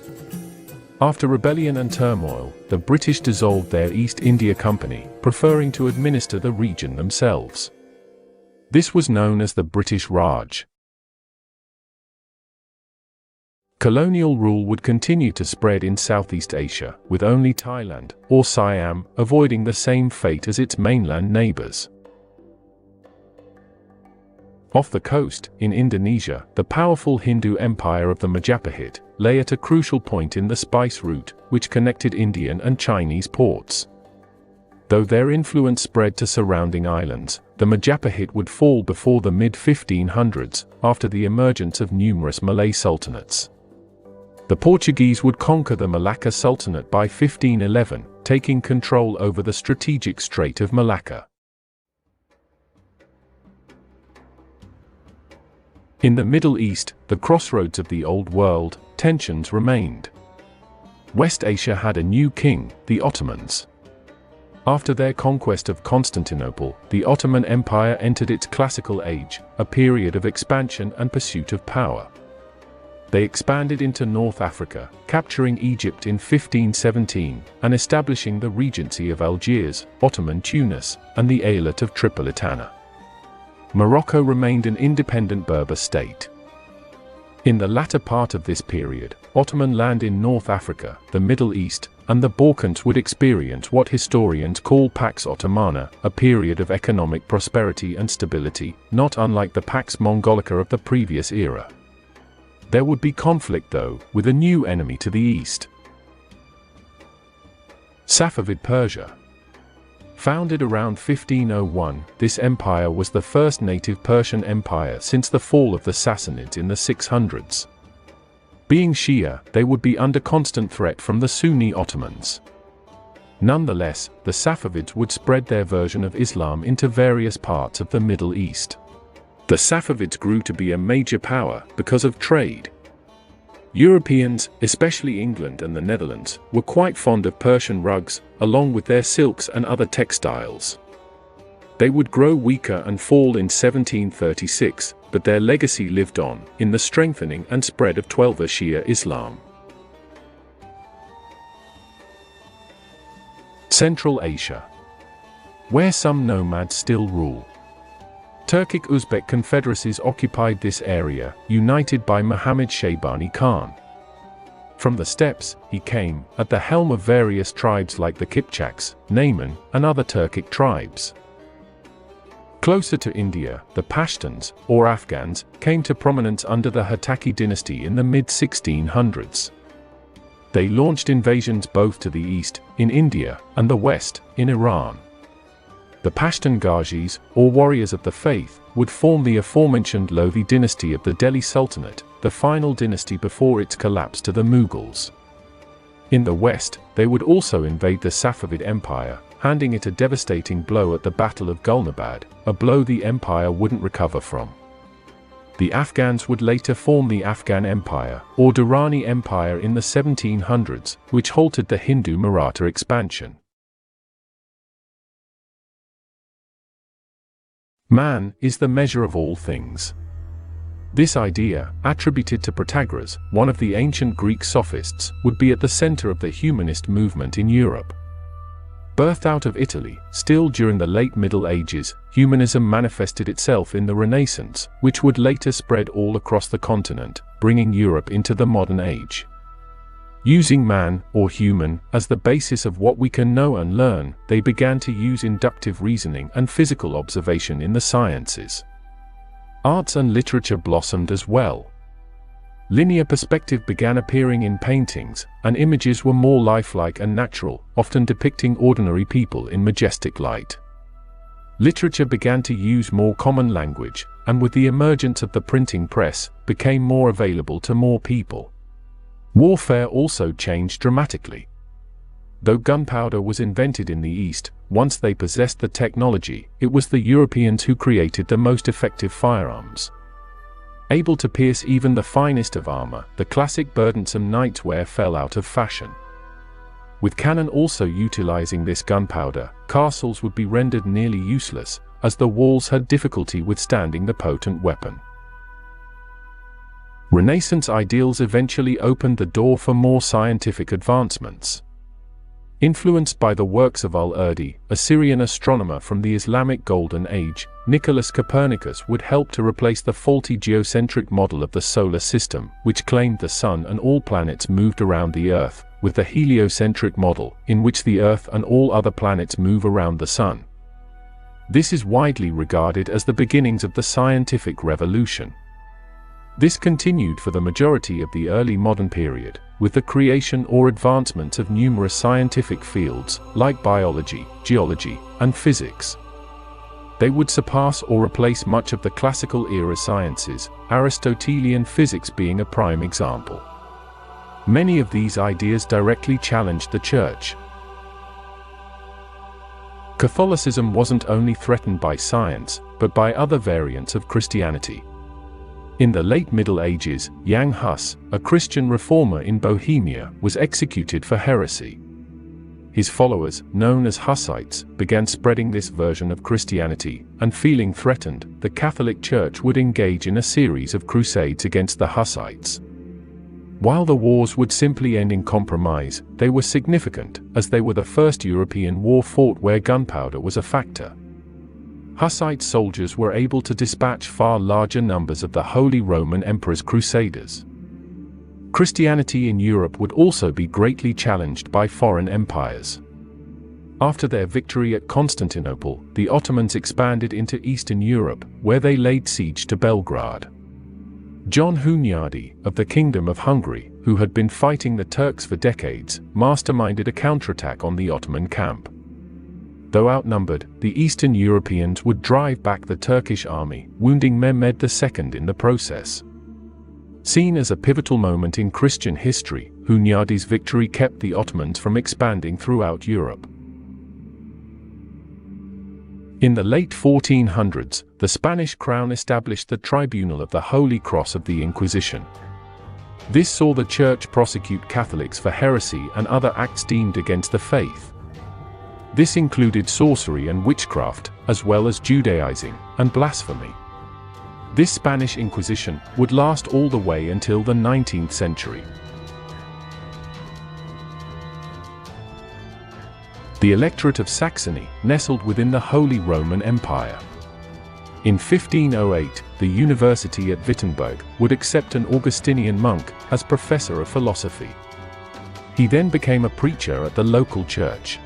After rebellion and turmoil, the British dissolved their East India Company, preferring to administer the region themselves. This was known as the British Raj. Colonial rule would continue to spread in Southeast Asia, with only Thailand, or Siam, avoiding the same fate as its mainland neighbors. Off the coast, in Indonesia, the powerful Hindu empire of the Majapahit lay at a crucial point in the spice route, which connected Indian and Chinese ports. Though their influence spread to surrounding islands, the Majapahit would fall before the mid-1500s, after the emergence of numerous Malay sultanates. The Portuguese would conquer the Malacca Sultanate by 1511, taking control over the strategic Strait of Malacca. In the Middle East, the crossroads of the Old World, tensions remained. West Asia had a new king, the Ottomans. After their conquest of Constantinople, the Ottoman Empire entered its classical age, a period of expansion and pursuit of power. They expanded into North Africa, capturing Egypt in 1517, and establishing the Regency of Algiers, Ottoman Tunis, and the Eyalet of Tripolitania. Morocco remained an independent Berber state. In the latter part of this period, Ottoman land in North Africa, the Middle East, and the Balkans would experience what historians call Pax Ottomana, a period of economic prosperity and stability, not unlike the Pax Mongolica of the previous era. There would be conflict though, with a new enemy to the east. Safavid Persia. Founded around 1501, this empire was the first native Persian empire since the fall of the Sassanids in the 600s. Being Shia, they would be under constant threat from the Sunni Ottomans. Nonetheless, the Safavids would spread their version of Islam into various parts of the Middle East. The Safavids grew to be a major power because of trade. Europeans, especially England and the Netherlands, were quite fond of Persian rugs, along with their silks and other textiles. They would grow weaker and fall in 1736, but their legacy lived on, in the strengthening and spread of Twelver Shia Islam. Central Asia, where some nomads still rule. Turkic-Uzbek confederacies occupied this area, united by Muhammad Shaybani Khan. From the steppes, he came, at the helm of various tribes like the Kipchaks, Nayman, and other Turkic tribes. Closer to India, the Pashtuns, or Afghans, came to prominence under the Hotaki dynasty in the mid-1600s. They launched invasions both to the east, in India, and the west, in Iran. The Pashtun Ghazis, or warriors of the faith, would form the aforementioned Lodhi dynasty of the Delhi Sultanate, the final dynasty before its collapse to the Mughals. In the west, they would also invade the Safavid Empire, handing it a devastating blow at the Battle of Gulnabad, a blow the empire wouldn't recover from. The Afghans would later form the Afghan Empire, or Durrani Empire in the 1700s, which halted the Hindu Maratha expansion. Man is the measure of all things. This idea, attributed to Protagoras, one of the ancient Greek sophists, would be at the center of the humanist movement in Europe. Birthed out of Italy, still during the late Middle Ages, humanism manifested itself in the Renaissance, which would later spread all across the continent, bringing Europe into the modern age. Using man, or human, as the basis of what we can know and learn, they began to use inductive reasoning and physical observation in the sciences. Arts and literature blossomed as well. Linear perspective began appearing in paintings, and images were more lifelike and natural, often depicting ordinary people in majestic light. Literature began to use more common language, and with the emergence of the printing press, became more available to more people. Warfare also changed dramatically. Though gunpowder was invented in the East, once they possessed the technology, it was the Europeans who created the most effective firearms. Able to pierce even the finest of armor, the classic burdensome knightwear fell out of fashion. With cannon also utilizing this gunpowder, castles would be rendered nearly useless, as the walls had difficulty withstanding the potent weapon. Renaissance ideals eventually opened the door for more scientific advancements. Influenced by the works of Al-Urdi, a Syrian astronomer from the Islamic Golden Age, Nicholas Copernicus would help to replace the faulty geocentric model of the solar system, which claimed the Sun and all planets moved around the Earth, with the heliocentric model, in which the Earth and all other planets move around the Sun. This is widely regarded as the beginnings of the scientific revolution. This continued for the majority of the early modern period, with the creation or advancement of numerous scientific fields, like biology, geology, and physics. They would surpass or replace much of the classical era sciences, Aristotelian physics being a prime example. Many of these ideas directly challenged the Church. Catholicism wasn't only threatened by science, but by other variants of Christianity. In the late Middle Ages, Jan Hus, a Christian reformer in Bohemia, was executed for heresy. His followers, known as Hussites, began spreading this version of Christianity, and feeling threatened, the Catholic Church would engage in a series of crusades against the Hussites. While the wars would simply end in compromise, they were significant, as they were the first European war fought where gunpowder was a factor. Hussite soldiers were able to dispatch far larger numbers of the Holy Roman Emperor's crusaders. Christianity in Europe would also be greatly challenged by foreign empires. After their victory at Constantinople, the Ottomans expanded into Eastern Europe, where they laid siege to Belgrade. John Hunyadi, of the Kingdom of Hungary, who had been fighting the Turks for decades, masterminded a counterattack on the Ottoman camp. Though outnumbered, the Eastern Europeans would drive back the Turkish army, wounding Mehmed II in the process. Seen as a pivotal moment in Christian history, Hunyadi's victory kept the Ottomans from expanding throughout Europe. In the late 1400s, the Spanish crown established the Tribunal of the Holy Cross of the Inquisition. This saw the Church prosecute Catholics for heresy and other acts deemed against the faith. This included sorcery and witchcraft, as well as Judaizing and blasphemy. This Spanish Inquisition would last all the way until the 19th century. The Electorate of Saxony nestled within the Holy Roman Empire. In 1508, the University at Wittenberg would accept an Augustinian monk as professor of philosophy. He then became a preacher at the local church.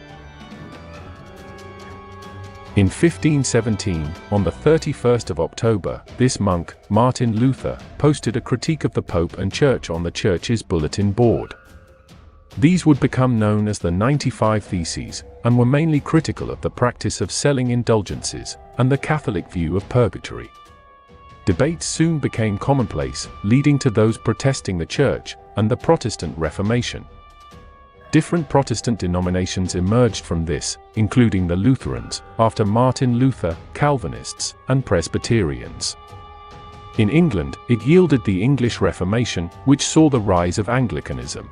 In 1517, on the 31st of October, this monk, Martin Luther, posted a critique of the Pope and Church on the church's bulletin board. These would become known as the 95 Theses, and were mainly critical of the practice of selling indulgences, and the Catholic view of purgatory. Debates soon became commonplace, leading to those protesting the Church, and the Protestant Reformation. Different Protestant denominations emerged from this, including the Lutherans, after Martin Luther, Calvinists, and Presbyterians. In England, it yielded the English Reformation, which saw the rise of Anglicanism.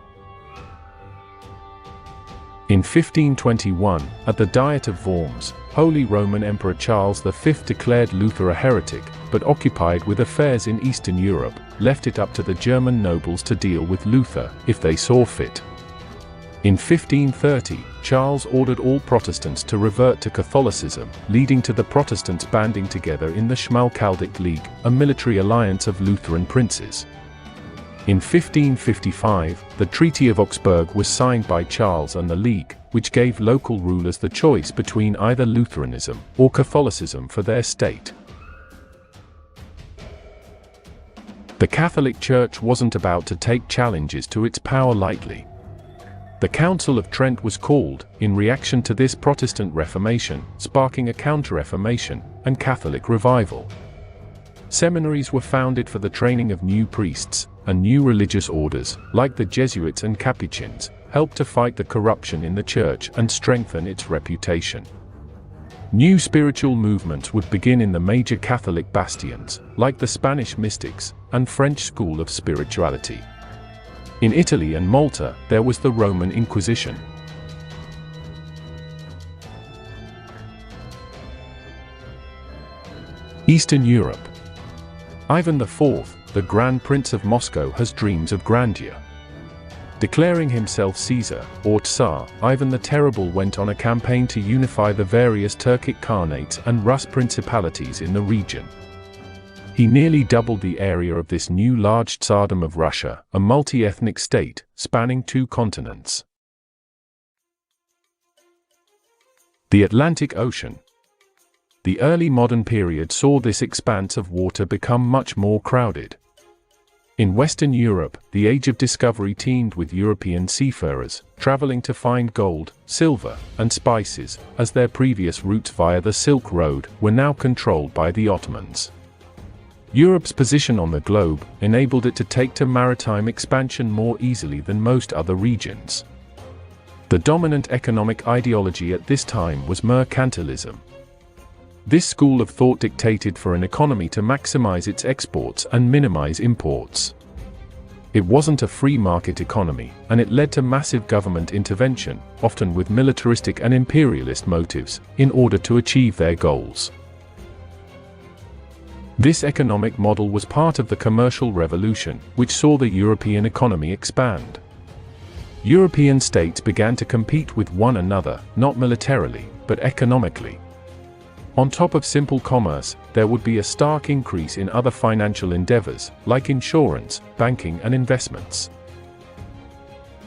In 1521, at the Diet of Worms, Holy Roman Emperor Charles V declared Luther a heretic, but occupied with affairs in Eastern Europe, left it up to the German nobles to deal with Luther, if they saw fit. In 1530, Charles ordered all Protestants to revert to Catholicism, leading to the Protestants banding together in the Schmalkaldic League, a military alliance of Lutheran princes. In 1555, the Treaty of Augsburg was signed by Charles and the League, which gave local rulers the choice between either Lutheranism or Catholicism for their state. The Catholic Church wasn't about to take challenges to its power lightly. The Council of Trent was called, in reaction to this Protestant Reformation, sparking a Counter-Reformation and Catholic revival. Seminaries were founded for the training of new priests, and new religious orders, like the Jesuits and Capuchins, helped to fight the corruption in the Church and strengthen its reputation. New spiritual movements would begin in the major Catholic bastions, like the Spanish mystics and French school of spirituality. In Italy and Malta, there was the Roman Inquisition. Eastern Europe. Ivan IV, the Grand Prince of Moscow, has dreams of grandeur. Declaring himself Caesar, or Tsar, Ivan the Terrible went on a campaign to unify the various Turkic Khanates and Rus principalities in the region. He nearly doubled the area of this new large Tsardom of Russia, a multi-ethnic state, spanning 2 continents. The Atlantic Ocean. The early modern period saw this expanse of water become much more crowded. In Western Europe, the Age of Discovery teemed with European seafarers, traveling to find gold, silver, and spices, as their previous routes via the Silk Road were now controlled by the Ottomans. Europe's position on the globe enabled it to take to maritime expansion more easily than most other regions. The dominant economic ideology at this time was mercantilism. This school of thought dictated for an economy to maximize its exports and minimize imports. It wasn't a free market economy, and it led to massive government intervention, often with militaristic and imperialist motives, in order to achieve their goals. This economic model was part of the commercial revolution, which saw the European economy expand. European states began to compete with one another, not militarily, but economically. On top of simple commerce, there would be a stark increase in other financial endeavors, like insurance, banking and investments.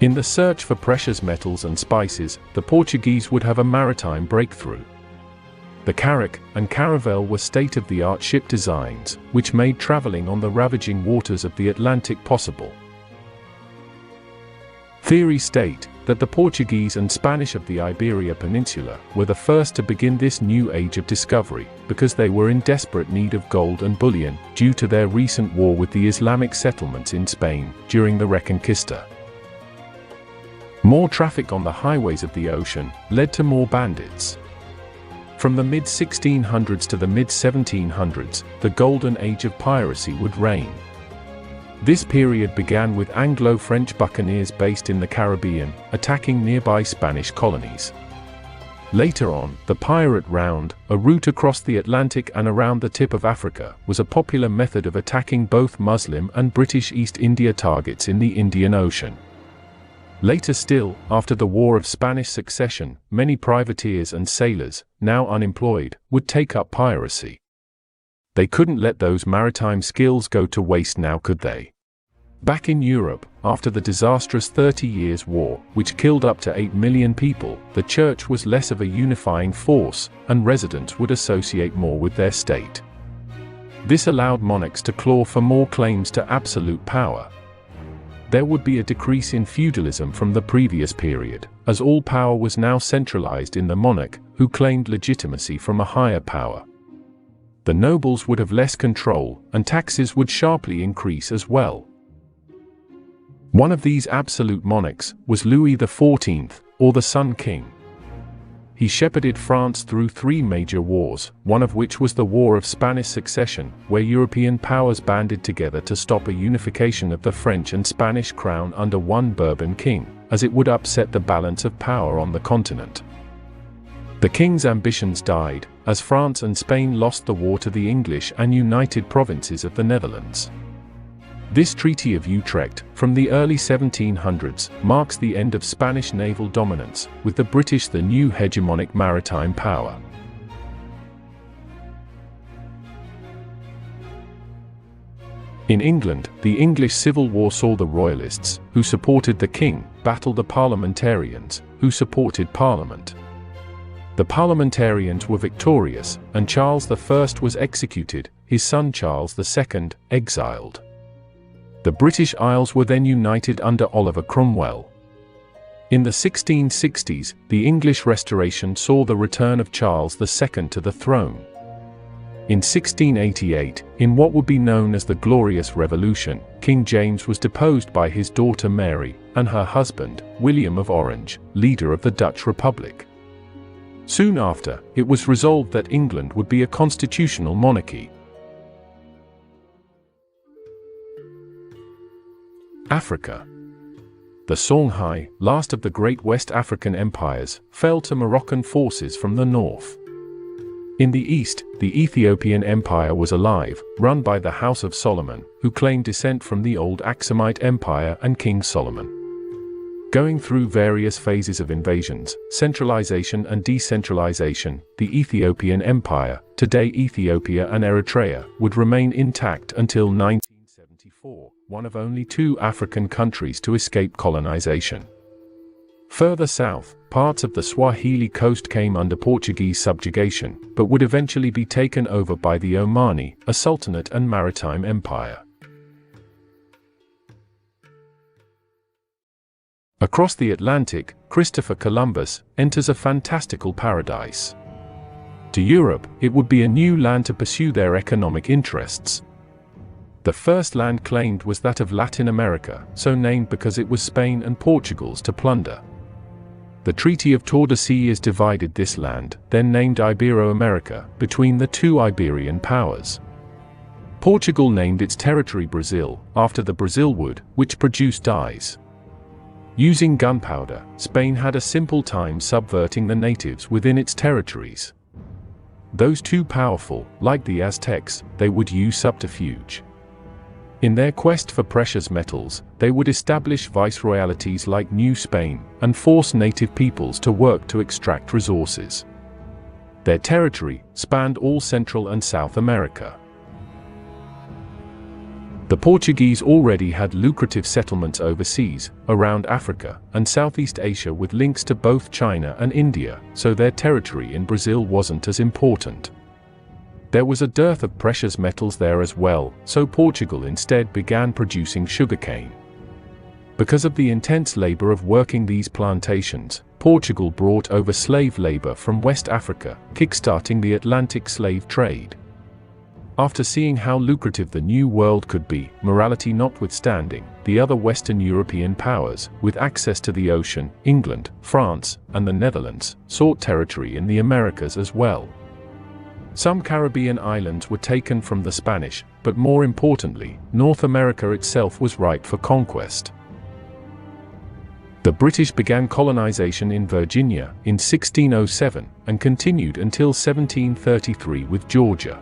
In the search for precious metals and spices, the Portuguese would have a maritime breakthrough. The carrack and caravel were state-of-the-art ship designs, which made traveling on the ravaging waters of the Atlantic possible. Theories state that the Portuguese and Spanish of the Iberia Peninsula were the first to begin this new age of discovery, because they were in desperate need of gold and bullion due to their recent war with the Islamic settlements in Spain during the Reconquista. More traffic on the highways of the ocean led to more bandits. From the mid-1600s to the mid-1700s, the golden age of piracy would reign. This period began with Anglo-French buccaneers based in the Caribbean, attacking nearby Spanish colonies. Later on, the pirate round, a route across the Atlantic and around the tip of Africa, was a popular method of attacking both Muslim and British East India targets in the Indian Ocean. Later still, after the War of Spanish Succession, many privateers and sailors, now unemployed, would take up piracy. They couldn't let those maritime skills go to waste now, could they? Back in Europe, after the disastrous 30 Years' War, which killed up to 8 million people, the church was less of a unifying force, and residents would associate more with their state. This allowed monarchs to claw for more claims to absolute power. There would be a decrease in feudalism from the previous period, as all power was now centralized in the monarch, who claimed legitimacy from a higher power. The nobles would have less control, and taxes would sharply increase as well. One of these absolute monarchs was Louis XIV, or the Sun King. He shepherded France through 3 major wars, one of which was the War of Spanish Succession, where European powers banded together to stop a unification of the French and Spanish crown under one Bourbon king, as it would upset the balance of power on the continent. The king's ambitions died, as France and Spain lost the war to the English and United Provinces of the Netherlands. This Treaty of Utrecht, from the early 1700s, marks the end of Spanish naval dominance, with the British the new hegemonic maritime power. In England, the English Civil War saw the Royalists, who supported the king, battle the Parliamentarians, who supported Parliament. The Parliamentarians were victorious, and Charles I was executed, his son Charles II exiled. The British Isles were then united under Oliver Cromwell. In the 1660s, the English Restoration saw the return of Charles II to the throne. In 1688, in what would be known as the Glorious Revolution, King James was deposed by his daughter Mary, and her husband, William of Orange, leader of the Dutch Republic. Soon after, it was resolved that England would be a constitutional monarchy. Africa. The Songhai, last of the great West African empires, fell to Moroccan forces from the north. In the east, the Ethiopian Empire was alive, run by the House of Solomon, who claimed descent from the old Aksumite Empire and King Solomon. Going through various phases of invasions, centralization and decentralization, the Ethiopian Empire, today Ethiopia and Eritrea, would remain intact until 1974, one of only 2 African countries to escape colonization. Further south, parts of the Swahili coast came under Portuguese subjugation, but would eventually be taken over by the Omani, a sultanate and maritime empire. Across the Atlantic, Christopher Columbus enters a fantastical paradise. To Europe, it would be a new land to pursue their economic interests. The first land claimed was that of Latin America, so named because it was Spain and Portugal's to plunder. The Treaty of Tordesillas divided this land, then named Ibero-America, between the two Iberian powers. Portugal named its territory Brazil, after the Brazil wood, which produced dyes. Using gunpowder, Spain had a simple time subverting the natives within its territories. Those too powerful, like the Aztecs, they would use subterfuge. In their quest for precious metals, they would establish viceroyalties like New Spain, and force native peoples to work to extract resources. Their territory spanned all Central and South America. The Portuguese already had lucrative settlements overseas, around Africa and Southeast Asia with links to both China and India, so their territory in Brazil wasn't as important. There was a dearth of precious metals there as well, so Portugal instead began producing sugarcane. Because of the intense labor of working these plantations, Portugal brought over slave labor from West Africa, kickstarting the Atlantic slave trade. After seeing how lucrative the New World could be, morality notwithstanding, the other Western European powers, with access to the ocean, England, France, and the Netherlands, sought territory in the Americas as well. Some Caribbean islands were taken from the Spanish, but more importantly, North America itself was ripe for conquest. The British began colonization in Virginia in 1607 and continued until 1733 with Georgia.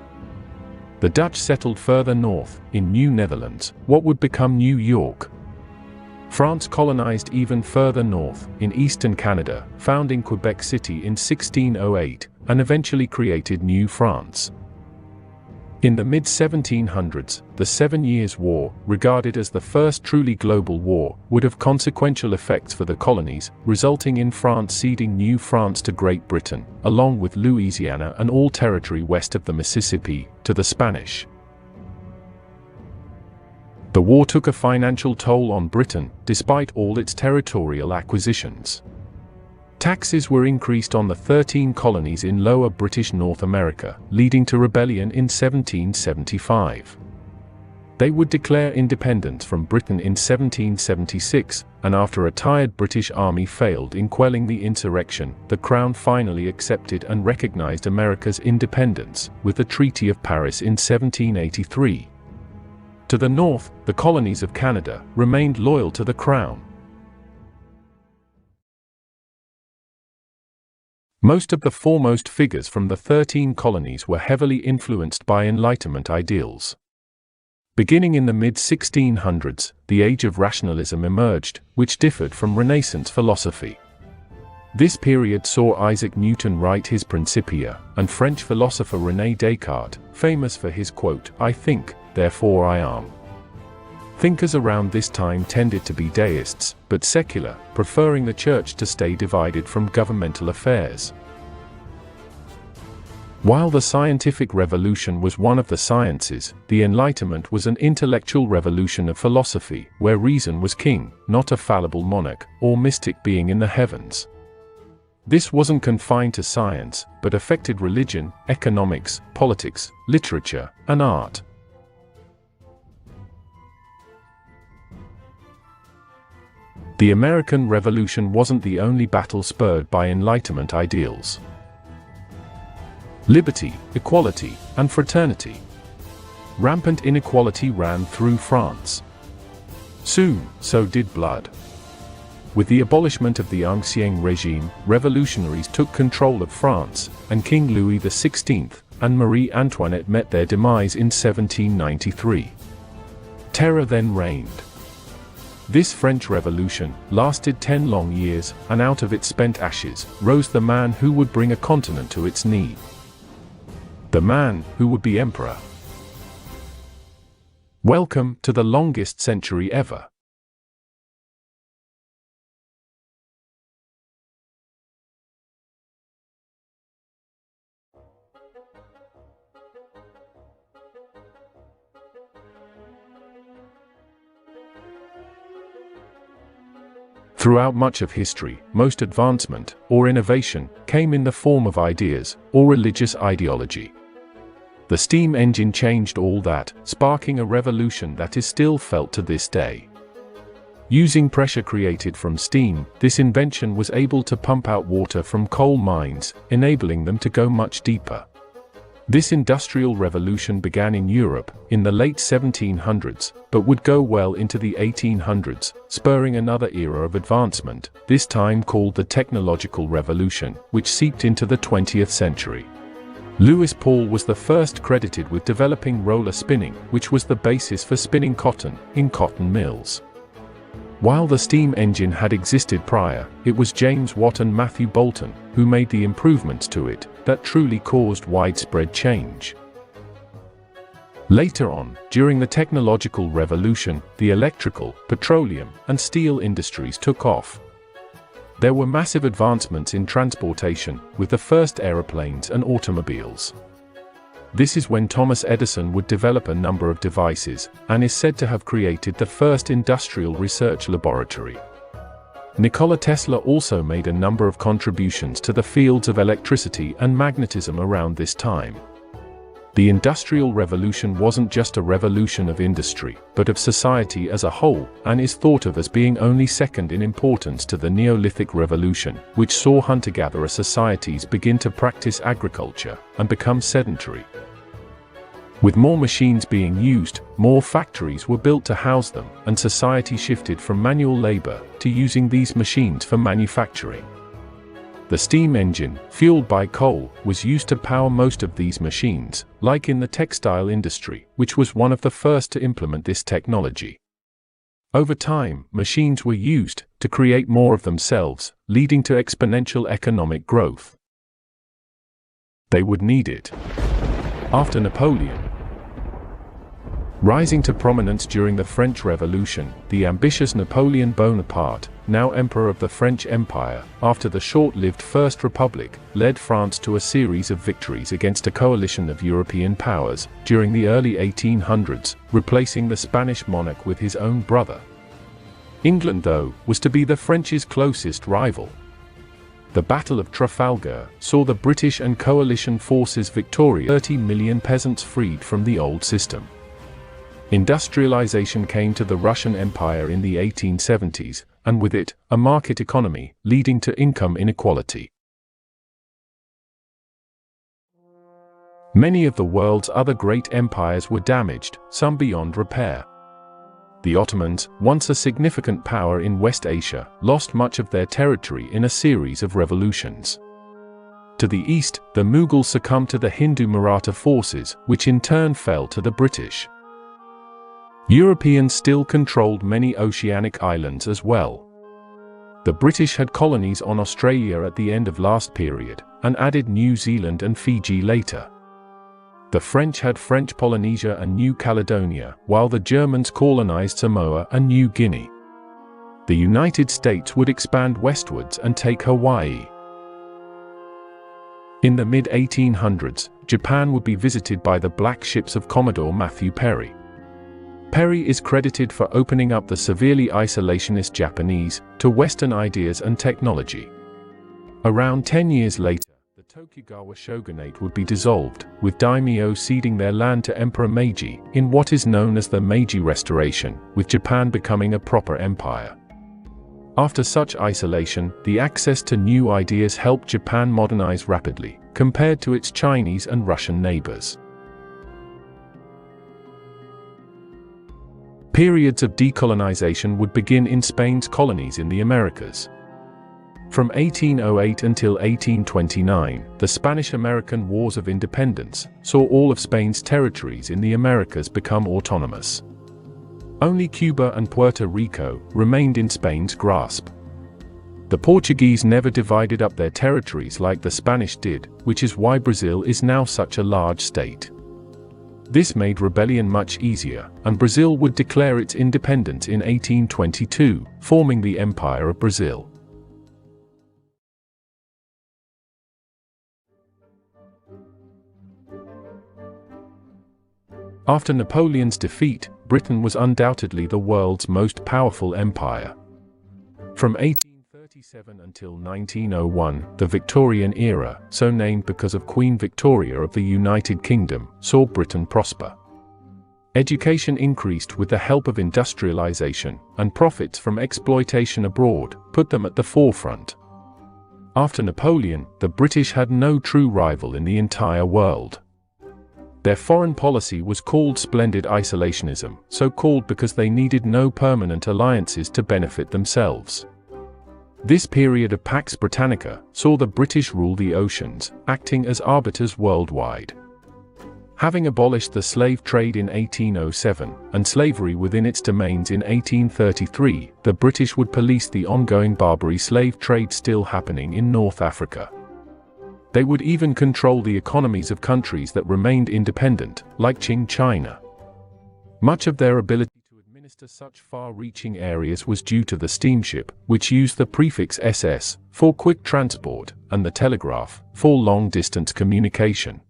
The Dutch settled further north, in New Netherlands, what would become New York. France colonized even further north, in eastern Canada, founding Quebec City in 1608, and eventually created New France. In the mid-1700s, the 7 Years' War, regarded as the first truly global war, would have consequential effects for the colonies, resulting in France ceding New France to Great Britain, along with Louisiana and all territory west of the Mississippi, to the Spanish. The war took a financial toll on Britain, despite all its territorial acquisitions. Taxes were increased on the 13 colonies in Lower British North America, leading to rebellion in 1775. They would declare independence from Britain in 1776, and after a tired British army failed in quelling the insurrection, the Crown finally accepted and recognized America's independence, with the Treaty of Paris in 1783. To the north, the colonies of Canada remained loyal to the Crown. Most of the foremost figures from the 13 colonies were heavily influenced by Enlightenment ideals. Beginning in the mid-1600s, the Age of Rationalism emerged, which differed from Renaissance philosophy. This period saw Isaac Newton write his Principia, and French philosopher René Descartes, famous for his quote, "I think, therefore I am." Thinkers around this time tended to be deists, but secular, preferring the church to stay divided from governmental affairs. While the scientific revolution was one of the sciences, the Enlightenment was an intellectual revolution of philosophy, where reason was king, not a fallible monarch, or mystic being in the heavens. This wasn't confined to science, but affected religion, economics, politics, literature, and art. The American Revolution wasn't the only battle spurred by Enlightenment ideals. Liberty, equality, and fraternity. Rampant inequality ran through France. Soon, so did blood. With the abolishment of the Ancien regime, revolutionaries took control of France, and King Louis XVI and Marie Antoinette met their demise in 1793. Terror then reigned. This French Revolution lasted 10 long years, and out of its spent ashes rose the man who would bring a continent to its knee. The man who would be emperor. Welcome to the longest century ever. Throughout much of history, most advancement, or innovation, came in the form of ideas, or religious ideology. The steam engine changed all that, sparking a revolution that is still felt to this day. Using pressure created from steam, this invention was able to pump out water from coal mines, enabling them to go much deeper. This industrial revolution began in Europe in the late 1700s, but would go well into the 1800s, spurring another era of advancement, this time called the Technological Revolution, which seeped into the 20th century. Lewis Paul was the first credited with developing roller spinning, which was the basis for spinning cotton in cotton mills. While the steam engine had existed prior, it was James Watt and Matthew Boulton who made the improvements to it that truly caused widespread change. Later on, during the technological revolution, the electrical, petroleum, and steel industries took off. There were massive advancements in transportation, with the first aeroplanes and automobiles. This is when Thomas Edison would develop a number of devices, and is said to have created the first industrial research laboratory. Nikola Tesla also made a number of contributions to the fields of electricity and magnetism around this time. The Industrial Revolution wasn't just a revolution of industry, but of society as a whole, and is thought of as being only second in importance to the Neolithic Revolution, which saw hunter-gatherer societies begin to practice agriculture and become sedentary. With more machines being used, more factories were built to house them, and society shifted from manual labor to using these machines for manufacturing. The steam engine, fueled by coal, was used to power most of these machines, like in the textile industry, which was one of the first to implement this technology. Over time, machines were used to create more of themselves, leading to exponential economic growth. They would need it. After Napoleon rising to prominence during the French Revolution, the ambitious Napoleon Bonaparte, now Emperor of the French Empire, after the short-lived First Republic, led France to a series of victories against a coalition of European powers during the early 1800s, replacing the Spanish monarch with his own brother. England, though, was to be the French's closest rival. The Battle of Trafalgar saw the British and coalition forces victorious, 30 million peasants freed from the old system. Industrialization came to the Russian Empire in the 1870s, and with it, a market economy, leading to income inequality. Many of the world's other great empires were damaged, some beyond repair. The Ottomans, once a significant power in West Asia, lost much of their territory in a series of revolutions. To the east, the Mughals succumbed to the Hindu Maratha forces, which in turn fell to the British. Europeans still controlled many oceanic islands as well. The British had colonies on Australia at the end of last period, and added New Zealand and Fiji later. The French had French Polynesia and New Caledonia, while the Germans colonized Samoa and New Guinea. The United States would expand westwards and take Hawaii. In the mid-1800s, Japan would be visited by the black ships of Commodore Matthew Perry. Perry is credited for opening up the severely isolationist Japanese to Western ideas and technology. Around 10 years later, the Tokugawa shogunate would be dissolved, with daimyo ceding their land to Emperor Meiji in what is known as the Meiji Restoration, with Japan becoming a proper empire. After such isolation, the access to new ideas helped Japan modernize rapidly, compared to its Chinese and Russian neighbors. Periods of decolonization would begin in Spain's colonies in the Americas. From 1808 until 1829, the Spanish-American Wars of Independence saw all of Spain's territories in the Americas become autonomous. Only Cuba and Puerto Rico remained in Spain's grasp. The Portuguese never divided up their territories like the Spanish did, which is why Brazil is now such a large state. This made rebellion much easier, and Brazil would declare its independence in 1822, forming the Empire of Brazil. After Napoleon's defeat, Britain was undoubtedly the world's most powerful empire. From 1837 until 1901, the Victorian era, so named because of Queen Victoria of the United Kingdom, saw Britain prosper. Education increased with the help of industrialization, and profits from exploitation abroad put them at the forefront. After Napoleon, the British had no true rival in the entire world. Their foreign policy was called splendid isolationism, so called because they needed no permanent alliances to benefit themselves. This period of Pax Britannica saw the British rule the oceans, acting as arbiters worldwide. Having abolished the slave trade in 1807, and slavery within its domains in 1833, the British would police the ongoing Barbary slave trade still happening in North Africa. They would even control the economies of countries that remained independent, like Qing China. Much of their ability to administer such far-reaching areas was due to the steamship, which used the prefix SS for quick transport, and the telegraph for long-distance communication.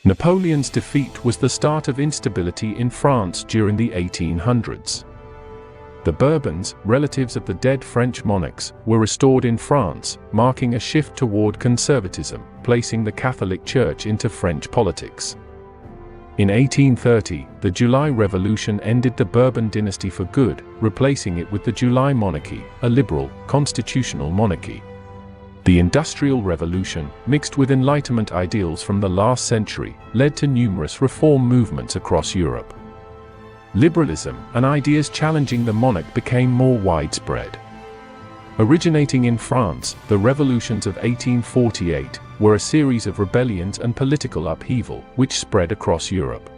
Napoleon's defeat was the start of instability in France during the 1800s. The Bourbons, relatives of the dead French monarchs, were restored in France, marking a shift toward conservatism, placing the Catholic Church into French politics. In 1830, the July Revolution ended the Bourbon dynasty for good, replacing it with the July monarchy, a liberal, constitutional monarchy. The Industrial Revolution, mixed with Enlightenment ideals from the last century, led to numerous reform movements across Europe. Liberalism and ideas challenging the monarch became more widespread. Originating in France, the revolutions of 1848 were a series of rebellions and political upheaval which spread across Europe.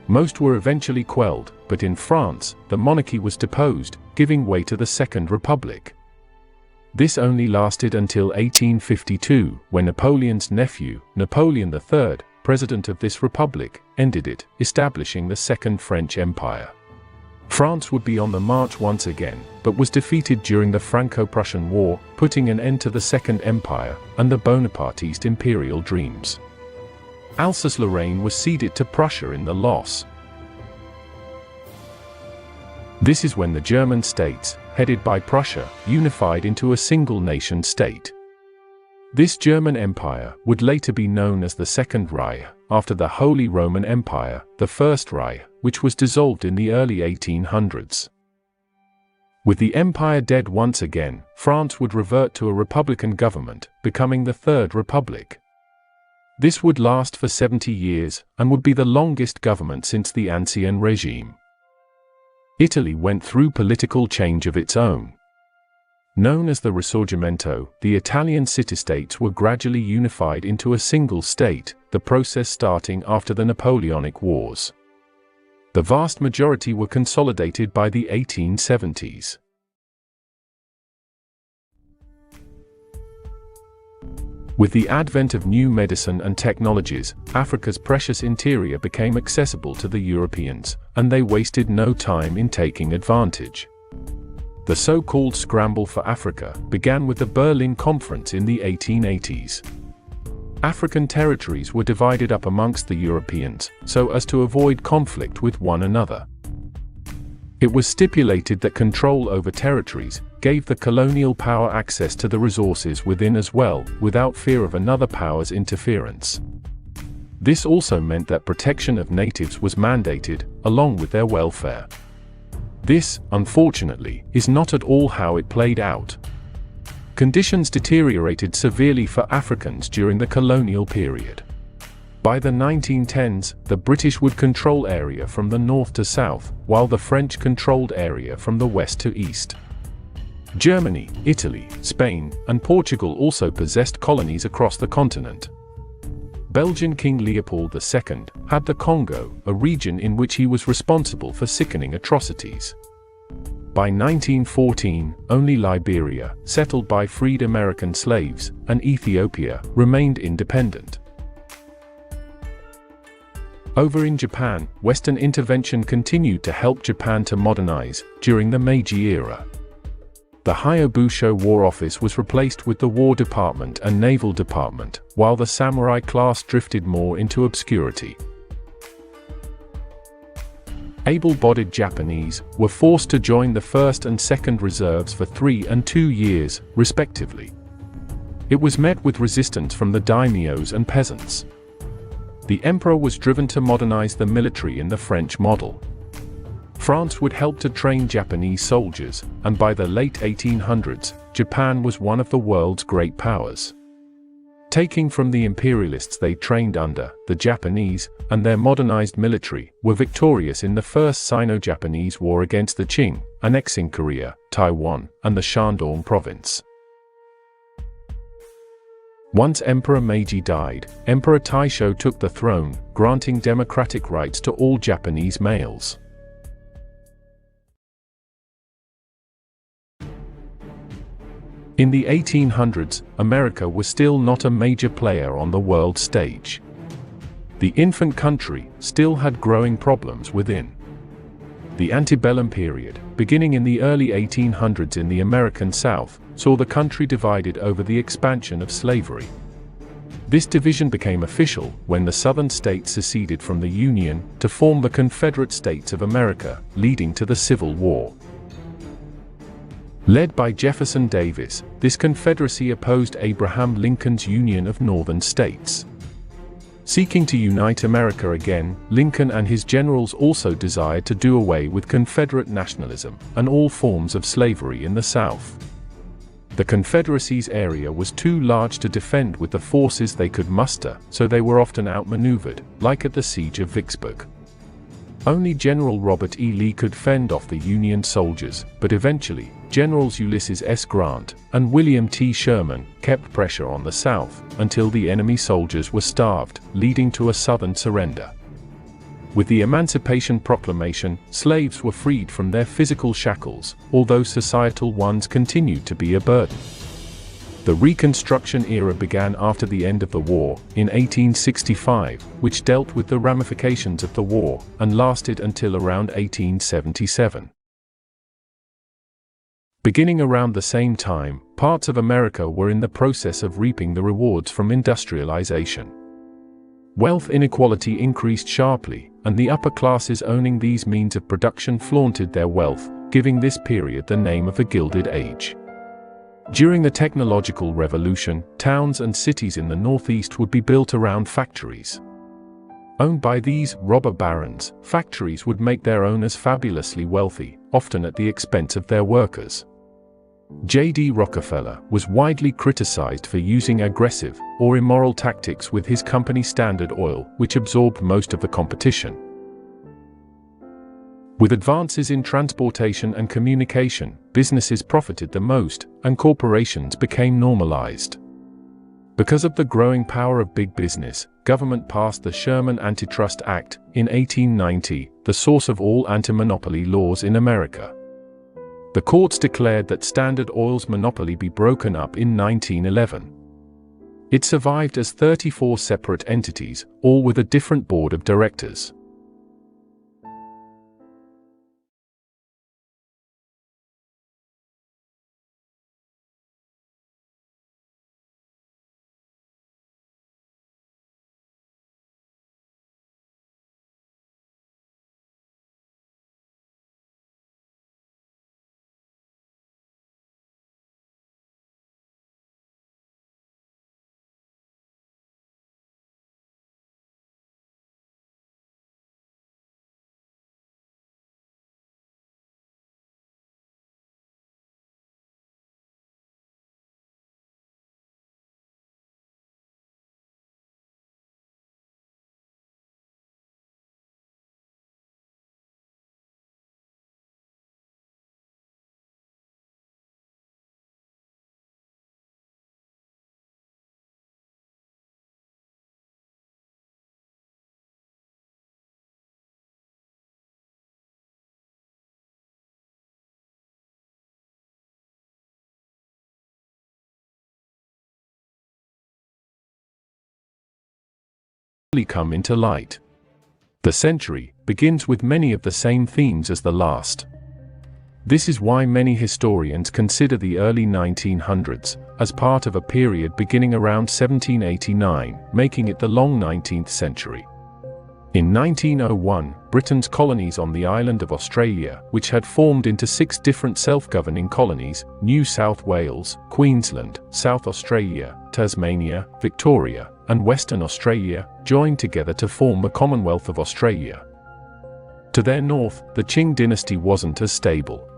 Most were eventually quelled, but in France, the monarchy was deposed, giving way to the Second Republic. This only lasted until 1852, when Napoleon's nephew, Napoleon III, president of this republic, ended it, establishing the Second French Empire. France would be on the march once again, but was defeated during the Franco-Prussian War, putting an end to the Second Empire and the Bonapartist imperial dreams. Alsace-Lorraine was ceded to Prussia in the loss. This is when the German states, headed by Prussia, unified into a single nation-state. This German Empire would later be known as the Second Reich, after the Holy Roman Empire, the First Reich, which was dissolved in the early 1800s. With the empire dead once again, France would revert to a republican government, becoming the Third Republic. This would last for 70 years, and would be the longest government since the Ancien regime. Italy went through political change of its own. Known as the Risorgimento, the Italian city-states were gradually unified into a single state, the process starting after the Napoleonic Wars. The vast majority were consolidated by the 1870s. With the advent of new medicine and technologies, Africa's precious interior became accessible to the Europeans, and they wasted no time in taking advantage. The so-called Scramble for Africa began with the Berlin Conference in the 1880s. African territories were divided up amongst the Europeans, so as to avoid conflict with one another. It was stipulated that control over territories gave the colonial power access to the resources within as well, without fear of another power's interference. This also meant that protection of natives was mandated, along with their welfare. This, unfortunately, is not at all how it played out. Conditions deteriorated severely for Africans during the colonial period. By the 1910s, the British would control area from the north to south, while the French controlled area from the west to east. Germany, Italy, Spain, and Portugal also possessed colonies across the continent. Belgian King Leopold II had the Congo, a region in which he was responsible for sickening atrocities. By 1914, only Liberia, settled by freed American slaves, and Ethiopia remained independent. Over in Japan, Western intervention continued to help Japan to modernize during the Meiji era. The Hyobusho War Office was replaced with the War Department and Naval Department, while the samurai class drifted more into obscurity. Able-bodied Japanese were forced to join the 1st and 2nd Reserves for 3 and 2 years, respectively. It was met with resistance from the daimyos and peasants. The emperor was driven to modernize the military in the French model. France would help to train Japanese soldiers, and by the late 1800s, Japan was one of the world's great powers. Taking from the imperialists they trained under, the Japanese, and their modernized military, were victorious in the First Sino-Japanese War against the Qing, annexing Korea, Taiwan, and the Shandong province. Once Emperor Meiji died, Emperor Taisho took the throne, granting democratic rights to all Japanese males. In the 1800s, America was still not a major player on the world stage. The infant country still had growing problems within. The antebellum period, beginning in the early 1800s in the American South, saw the country divided over the expansion of slavery. This division became official when the Southern states seceded from the Union to form the Confederate States of America, leading to the Civil War. Led by Jefferson Davis, this confederacy opposed Abraham Lincoln's Union of Northern States. Seeking to unite America again, Lincoln and his generals also desired to do away with Confederate nationalism and all forms of slavery in the South. The Confederacy's area was too large to defend with the forces they could muster, so they were often outmaneuvered, like at the Siege of Vicksburg. Only General Robert E. Lee could fend off the Union soldiers, but eventually, Generals Ulysses S. Grant and William T. Sherman kept pressure on the South until the enemy soldiers were starved, leading to a Southern surrender. With the Emancipation Proclamation, slaves were freed from their physical shackles, although societal ones continued to be a burden. The Reconstruction era began after the end of the war, in 1865, which dealt with the ramifications of the war, and lasted until around 1877. Beginning around the same time, parts of America were in the process of reaping the rewards from industrialization. Wealth inequality increased sharply, and the upper classes owning these means of production flaunted their wealth, giving this period the name of the Gilded Age. During the technological revolution, towns and cities in the Northeast would be built around factories. Owned by these robber barons, factories would make their owners fabulously wealthy, often at the expense of their workers. J.D. Rockefeller was widely criticized for using aggressive or immoral tactics with his company Standard Oil, which absorbed most of the competition. With advances in transportation and communication, businesses profited the most, and corporations became normalized. Because of the growing power of big business, government passed the Sherman Antitrust Act in 1890, the source of all anti-monopoly laws in America. The courts declared that Standard Oil's monopoly be broken up in 1911. It survived as 34 separate entities, all with a different board of directors. Come into light. The century begins with many of the same themes as the last. This is why many historians consider the early 1900s as part of a period beginning around 1789, making it the long 19th century. In 1901, Britain's colonies on the island of Australia, which had formed into 6 different self-governing colonies, New South Wales, Queensland, South Australia, Tasmania, Victoria, and Western Australia joined together to form the Commonwealth of Australia. To their north, the Qing dynasty wasn't as stable.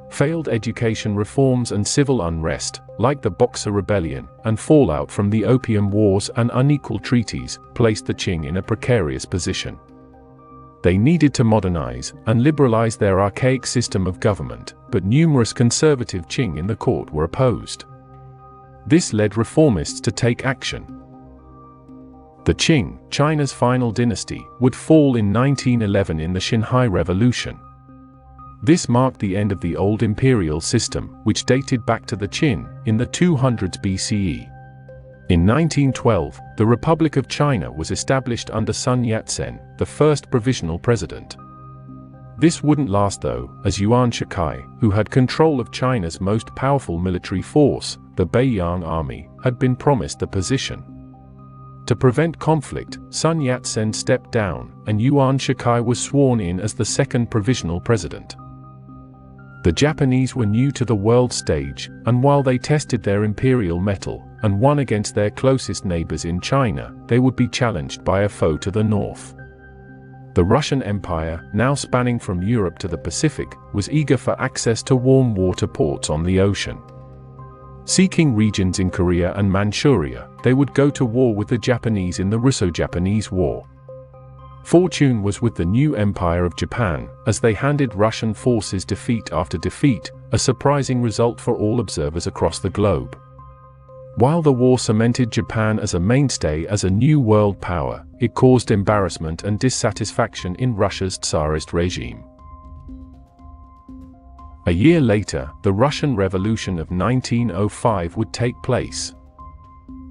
Failed education reforms and civil unrest, like the Boxer Rebellion and fallout from the Opium Wars and unequal treaties, placed the Qing in a precarious position. They needed to modernize and liberalize their archaic system of government, but numerous conservative Qing in the court were opposed. This led reformists to take action. The Qing, China's final dynasty, would fall in 1911 in the Xinhai Revolution. This marked the end of the old imperial system, which dated back to the Qin, in the 200s BCE. In 1912, the Republic of China was established under Sun Yat-sen, the first provisional president. This wouldn't last though, as Yuan Shikai, who had control of China's most powerful military force, the Beiyang Army, had been promised the position. To prevent conflict, Sun Yat-sen stepped down, and Yuan Shikai was sworn in as the second provisional president. The Japanese were new to the world stage, and while they tested their imperial mettle and won against their closest neighbors in China, they would be challenged by a foe to the north. The Russian Empire, now spanning from Europe to the Pacific, was eager for access to warm water ports on the ocean. Seeking regions in Korea and Manchuria, they would go to war with the Japanese in the Russo-Japanese War. Fortune was with the new Empire of Japan, as they handed Russian forces defeat after defeat, a surprising result for all observers across the globe. While the war cemented Japan as a mainstay as a new world power, it caused embarrassment and dissatisfaction in Russia's Tsarist regime. A year later, the Russian Revolution of 1905 would take place.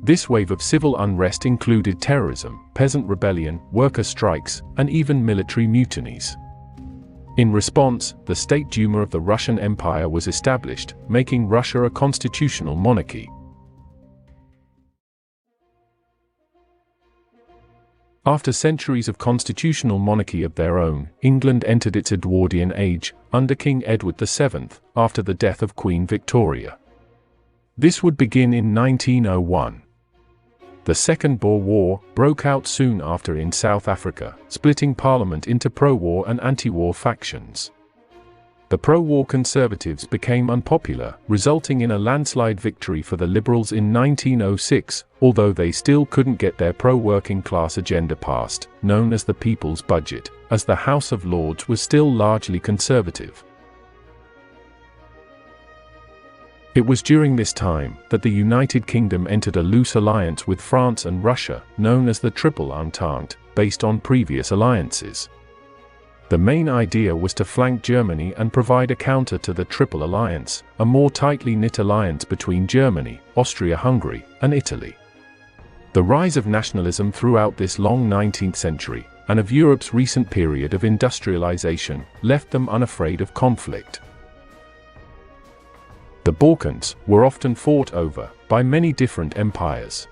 This wave of civil unrest included terrorism, peasant rebellion, worker strikes, and even military mutinies. In response, the State Duma of the Russian Empire was established, making Russia a constitutional monarchy. After centuries of constitutional monarchy of their own, England entered its Edwardian age, under King Edward VII, after the death of Queen Victoria. This would begin in 1901. The Second Boer War broke out soon after in South Africa, splitting Parliament into pro-war and anti-war factions. The pro-war Conservatives became unpopular, resulting in a landslide victory for the Liberals in 1906, although they still couldn't get their pro-working class agenda passed, known as the People's Budget, as the House of Lords was still largely conservative. It was during this time that the United Kingdom entered a loose alliance with France and Russia, known as the Triple Entente, based on previous alliances. The main idea was to flank Germany and provide a counter to the Triple Alliance, a more tightly knit alliance between Germany, Austria-Hungary, and Italy. The rise of nationalism throughout this long 19th century, and of Europe's recent period of industrialization, left them unafraid of conflict. The Balkans were often fought over by many different empires.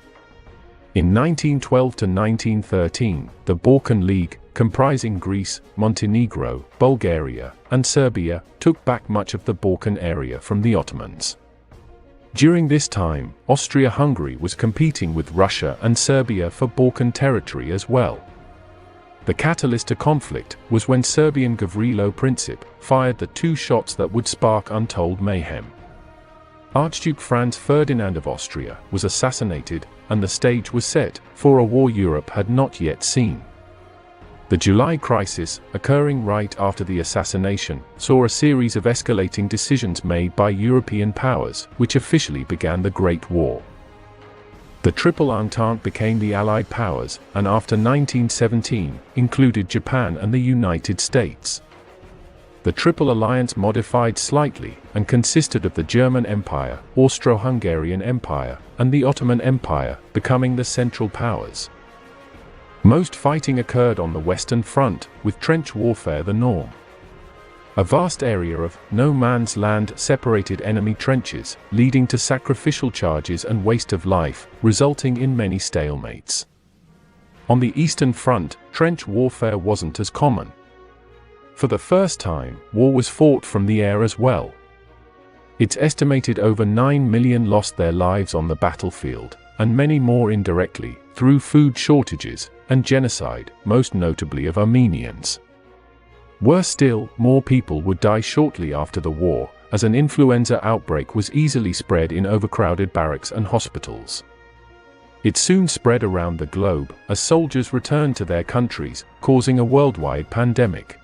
In 1912 to 1913, the Balkan League, comprising Greece, Montenegro, Bulgaria, and Serbia, took back much of the Balkan area from the Ottomans. During this time, Austria-Hungary was competing with Russia and Serbia for Balkan territory as well. The catalyst to conflict was when Serbian Gavrilo Princip fired the two shots that would spark untold mayhem. Archduke Franz Ferdinand of Austria was assassinated, and the stage was set for a war Europe had not yet seen. The July crisis, occurring right after the assassination, saw a series of escalating decisions made by European powers, which officially began the Great War. The Triple Entente became the Allied powers, and after 1917, included Japan and the United States. The Triple Alliance modified slightly, and consisted of the German Empire, Austro-Hungarian Empire, and the Ottoman Empire, becoming the Central Powers. Most fighting occurred on the Western Front, with trench warfare the norm. A vast area of no man's land separated enemy trenches, leading to sacrificial charges and waste of life, resulting in many stalemates. On the Eastern Front, trench warfare wasn't as common. For the first time, war was fought from the air as well. It's estimated over 9 million lost their lives on the battlefield, and many more indirectly, through food shortages and genocide, most notably of Armenians. Worse still, more people would die shortly after the war, as an influenza outbreak was easily spread in overcrowded barracks and hospitals. It soon spread around the globe, as soldiers returned to their countries, causing a worldwide pandemic.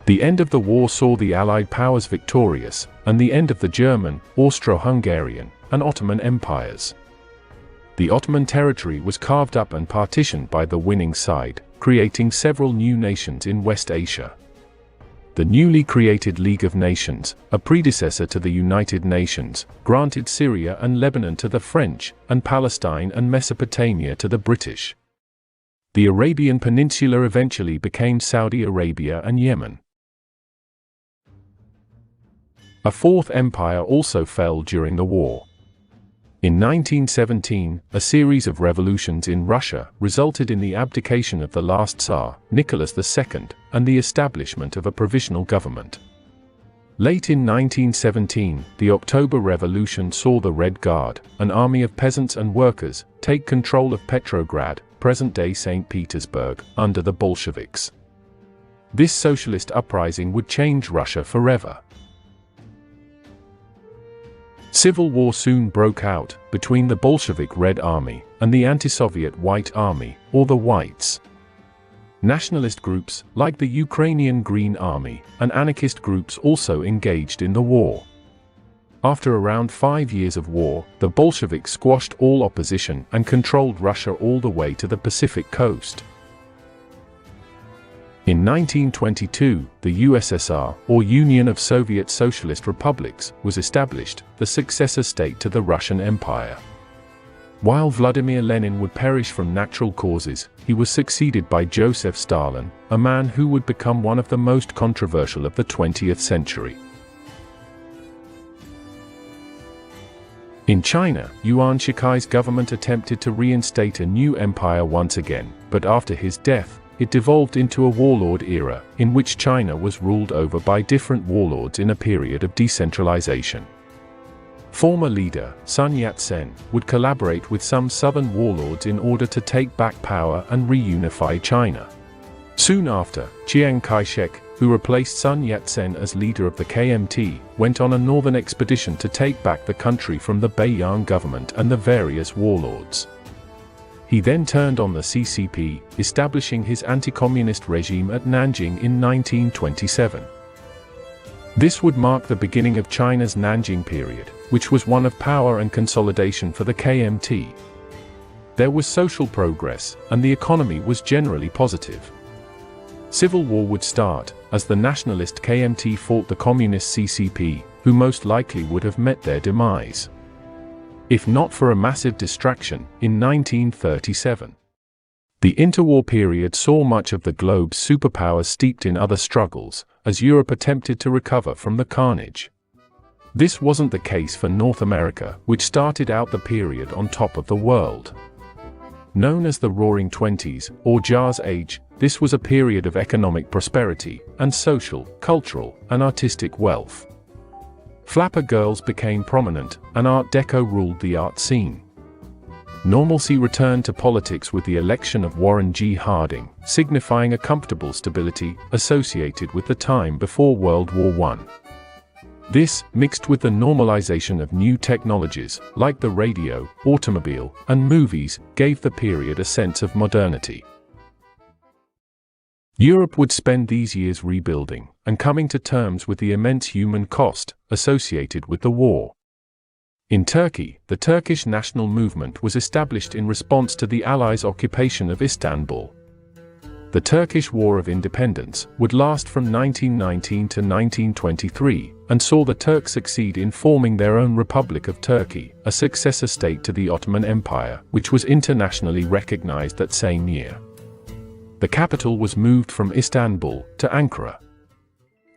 The end of the war saw the Allied powers victorious, and the end of the German, Austro-Hungarian, and Ottoman empires. The Ottoman territory was carved up and partitioned by the winning side, creating several new nations in West Asia. The newly created League of Nations, a predecessor to the United Nations, granted Syria and Lebanon to the French, and Palestine and Mesopotamia to the British. The Arabian Peninsula eventually became Saudi Arabia and Yemen. A fourth empire also fell during the war. In 1917, a series of revolutions in Russia resulted in the abdication of the last Tsar, Nicholas II, and the establishment of a provisional government. Late in 1917, the October Revolution saw the Red Guard, an army of peasants and workers, take control of Petrograd, present-day St. Petersburg, under the Bolsheviks. This socialist uprising would change Russia forever. Civil war soon broke out between the Bolshevik Red Army and the anti-Soviet White Army, or the Whites. Nationalist groups, like the Ukrainian Green Army, and anarchist groups also engaged in the war. After around 5 years of war, the Bolsheviks squashed all opposition and controlled Russia all the way to the Pacific coast. In 1922, the USSR, or Union of Soviet Socialist Republics, was established, the successor state to the Russian Empire. While Vladimir Lenin would perish from natural causes, he was succeeded by Joseph Stalin, a man who would become one of the most controversial of the 20th century. In China, Yuan Shikai's government attempted to reinstate a new empire once again, but after his death, it devolved into a warlord era, in which China was ruled over by different warlords in a period of decentralization. Former leader Sun Yat-sen would collaborate with some southern warlords in order to take back power and reunify China. Soon after, Chiang Kai-shek, who replaced Sun Yat-sen as leader of the KMT, went on a northern expedition to take back the country from the Beiyang government and the various warlords. He then turned on the CCP, establishing his anti-communist regime at Nanjing in 1927. This would mark the beginning of China's Nanjing period, which was one of power and consolidation for the KMT. There was social progress, and the economy was generally positive. Civil war would start, as the nationalist KMT fought the communist CCP, who most likely would have met their demise, if not for a massive distraction, in 1937. The interwar period saw much of the globe's superpowers steeped in other struggles, as Europe attempted to recover from the carnage. This wasn't the case for North America, which started out the period on top of the world. Known as the Roaring Twenties, or Jazz Age, this was a period of economic prosperity, and social, cultural, and artistic wealth. Flapper girls became prominent, and Art Deco ruled the art scene. Normalcy returned to politics with the election of Warren G. Harding, signifying a comfortable stability associated with the time before World War I. This, mixed with the normalization of new technologies, like the radio, automobile, and movies, gave the period a sense of modernity. Europe would spend these years rebuilding, and coming to terms with the immense human cost associated with the war. In Turkey, the Turkish national movement was established in response to the Allies' occupation of Istanbul. The Turkish War of Independence would last from 1919 to 1923, and saw the Turks succeed in forming their own Republic of Turkey, a successor state to the Ottoman Empire, which was internationally recognized that same year. The capital was moved from Istanbul to Ankara.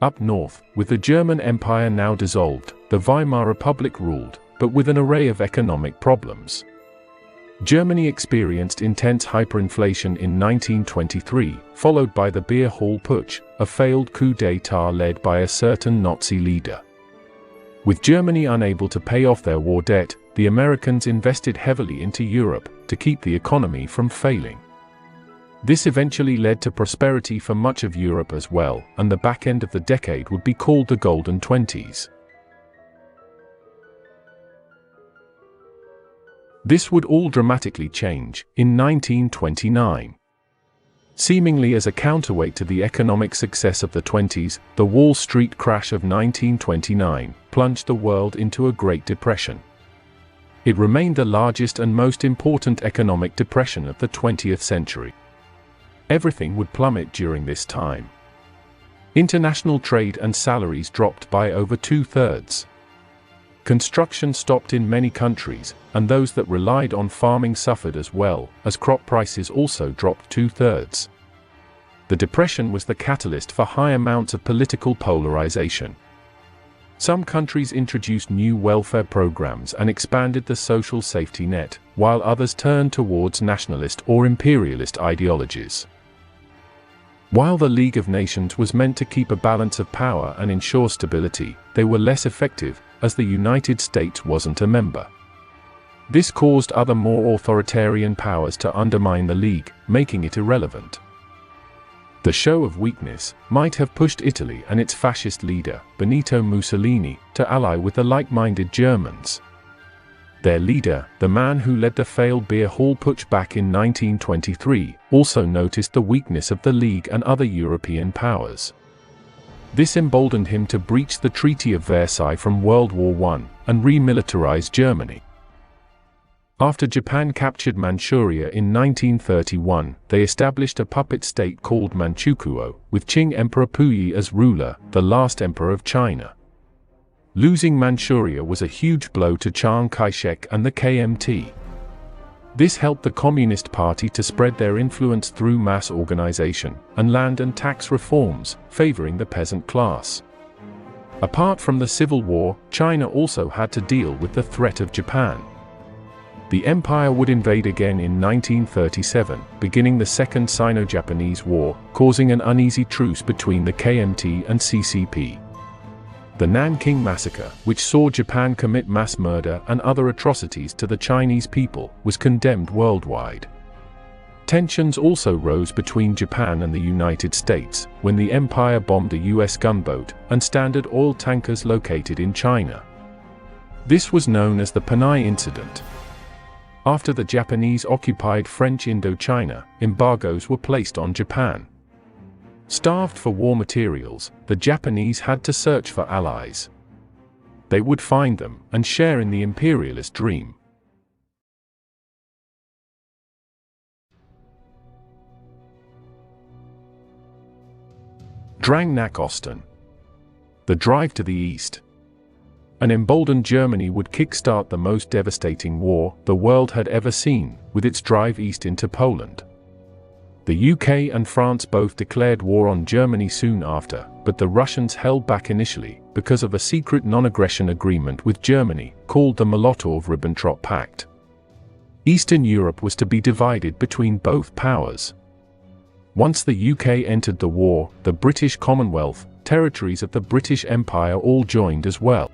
Up north, with the German Empire now dissolved, the Weimar Republic ruled, but with an array of economic problems. Germany experienced intense hyperinflation in 1923, followed by the Beer Hall Putsch, a failed coup d'état led by a certain Nazi leader. With Germany unable to pay off their war debt, the Americans invested heavily into Europe to keep the economy from failing. This eventually led to prosperity for much of Europe as well, and the back end of the decade would be called the Golden Twenties. This would all dramatically change in 1929. Seemingly as a counterweight to the economic success of the 20s, the Wall Street crash of 1929 plunged the world into a Great Depression. It remained the largest and most important economic depression of the 20th century. Everything would plummet during this time. International trade and salaries dropped by over 2/3. Construction stopped in many countries, and those that relied on farming suffered as well, as crop prices also dropped 2/3. The Depression was the catalyst for high amounts of political polarization. Some countries introduced new welfare programs and expanded the social safety net, while others turned towards nationalist or imperialist ideologies. While the League of Nations was meant to keep a balance of power and ensure stability, they were less effective, as the United States wasn't a member. This caused other more authoritarian powers to undermine the League, making it irrelevant. The show of weakness might have pushed Italy and its fascist leader, Benito Mussolini, to ally with the like-minded Germans. Their leader, the man who led the failed beer hall putsch back in 1923, also noticed the weakness of the League and other European powers. This emboldened him to breach the Treaty of Versailles from World War I and remilitarize Germany. After Japan captured Manchuria in 1931, they established a puppet state called Manchukuo, with Qing Emperor Puyi as ruler, the last emperor of China. Losing Manchuria was a huge blow to Chiang Kai-shek and the KMT. This helped the Communist Party to spread their influence through mass organization and land and tax reforms, favoring the peasant class. Apart from the Civil War, China also had to deal with the threat of Japan. The empire would invade again in 1937, beginning the Second Sino-Japanese War, causing an uneasy truce between the KMT and CCP. The Nanking Massacre, which saw Japan commit mass murder and other atrocities to the Chinese people, was condemned worldwide. Tensions also rose between Japan and the United States, when the empire bombed a US gunboat and Standard Oil tankers located in China. This was known as the Panay Incident. After the Japanese occupied French Indochina, embargoes were placed on Japan. Starved for war materials, the Japanese had to search for allies. They would find them and share in the imperialist dream. Drang nach Osten. The drive to the east. An emboldened Germany would kickstart the most devastating war the world had ever seen, with its drive east into Poland. The UK and France both declared war on Germany soon after, but the Russians held back initially because of a secret non-aggression agreement with Germany, called the Molotov-Ribbentrop Pact. Eastern Europe was to be divided between both powers. Once the UK entered the war, the British Commonwealth, territories of the British Empire all joined as well.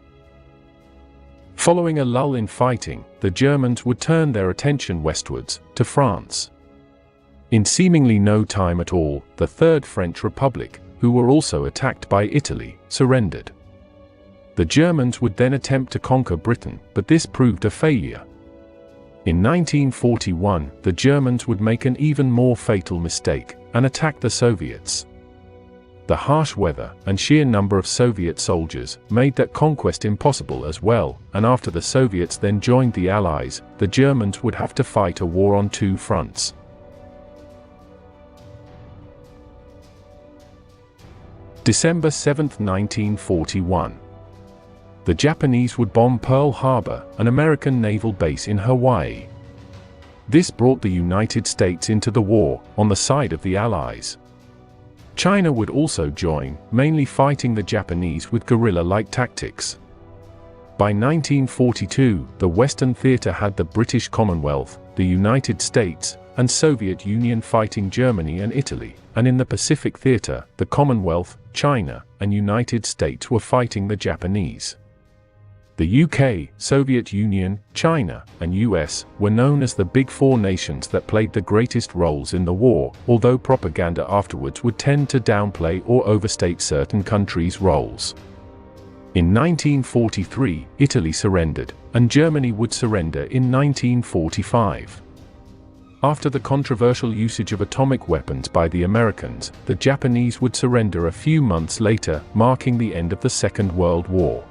Following a lull in fighting, the Germans would turn their attention westwards, to France. In seemingly no time at all, the Third French Republic, who were also attacked by Italy, surrendered. The Germans would then attempt to conquer Britain, but this proved a failure. In 1941, the Germans would make an even more fatal mistake, and attack the Soviets. The harsh weather and sheer number of Soviet soldiers made that conquest impossible as well, and after the Soviets then joined the Allies, the Germans would have to fight a war on two fronts. December 7, 1941. The Japanese would bomb Pearl Harbor, an American naval base in Hawaii. This brought the United States into the war, on the side of the Allies. China would also join, mainly fighting the Japanese with guerrilla-like tactics. By 1942, the Western Theater had the British Commonwealth, the United States, and Soviet Union fighting Germany and Italy, and in the Pacific Theater, the Commonwealth, China, and United States were fighting the Japanese. The UK, Soviet Union, China, and US were known as the Big Four nations that played the greatest roles in the war, although propaganda afterwards would tend to downplay or overstate certain countries' roles. In 1943, Italy surrendered, and Germany would surrender in 1945. After the controversial usage of atomic weapons by the Americans, the Japanese would surrender a few months later, marking the end of the Second World War.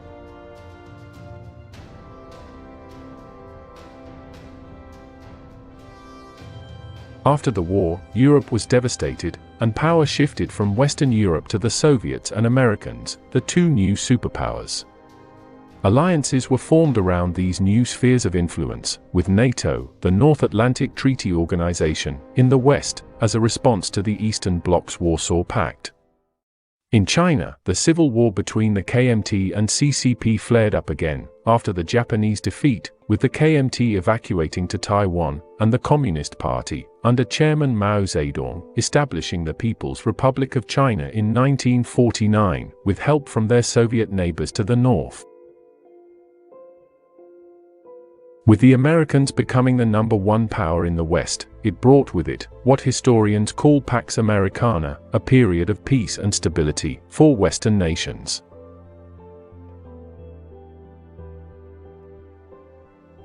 After the war, Europe was devastated, and power shifted from Western Europe to the Soviets and Americans, the two new superpowers. Alliances were formed around these new spheres of influence, with NATO, the North Atlantic Treaty Organization, in the West, as a response to the Eastern Bloc's Warsaw Pact. In China, the civil war between the KMT and CCP flared up again, after the Japanese defeat, with the KMT evacuating to Taiwan, and the Communist Party, under Chairman Mao Zedong, establishing the People's Republic of China in 1949, with help from their Soviet neighbors to the north. With the Americans becoming the #1 power in the West, it brought with it what historians call Pax Americana, a period of peace and stability for Western nations.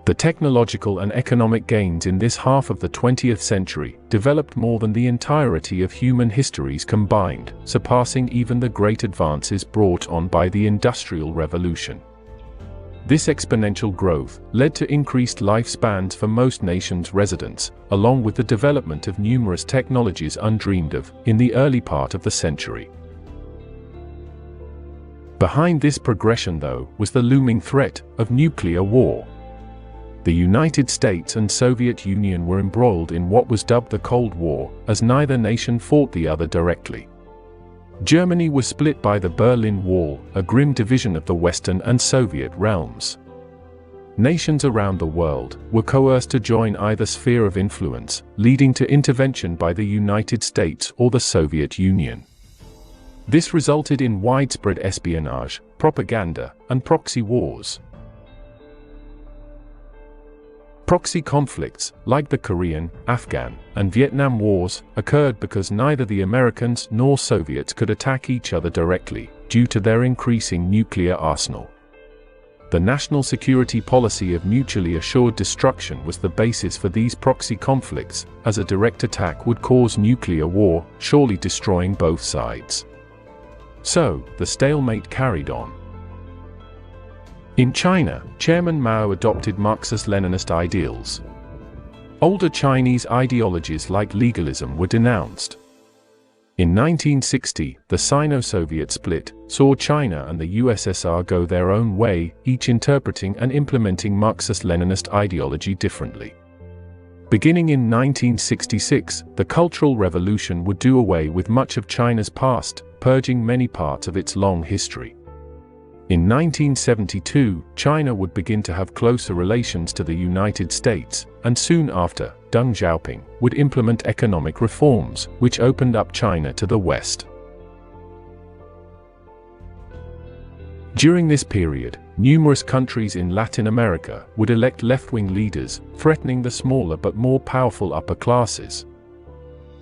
The technological and economic gains in this half of the 20th century developed more than the entirety of human histories combined, surpassing even the great advances brought on by the Industrial Revolution. This exponential growth led to increased lifespans for most nations' residents, along with the development of numerous technologies undreamed of in the early part of the century. Behind this progression, though, was the looming threat of nuclear war. The United States and Soviet Union were embroiled in what was dubbed the Cold War, as neither nation fought the other directly. Germany was split by the Berlin Wall, a grim division of the Western and Soviet realms. Nations around the world were coerced to join either sphere of influence, leading to intervention by the United States or the Soviet Union. This resulted in widespread espionage, propaganda, and proxy wars. Proxy conflicts, like the Korean, Afghan, and Vietnam Wars, occurred because neither the Americans nor Soviets could attack each other directly, due to their increasing nuclear arsenal. The national security policy of mutually assured destruction was the basis for these proxy conflicts, as a direct attack would cause nuclear war, surely destroying both sides. So, the stalemate carried on. In China, Chairman Mao adopted Marxist-Leninist ideals. Older Chinese ideologies like legalism were denounced. In 1960, the Sino-Soviet split saw China and the USSR go their own way, each interpreting and implementing Marxist-Leninist ideology differently. Beginning in 1966, the Cultural Revolution would do away with much of China's past, purging many parts of its long history. In 1972, China would begin to have closer relations to the United States, and soon after, Deng Xiaoping would implement economic reforms, which opened up China to the West. During this period, numerous countries in Latin America would elect left-wing leaders, threatening the smaller but more powerful upper classes.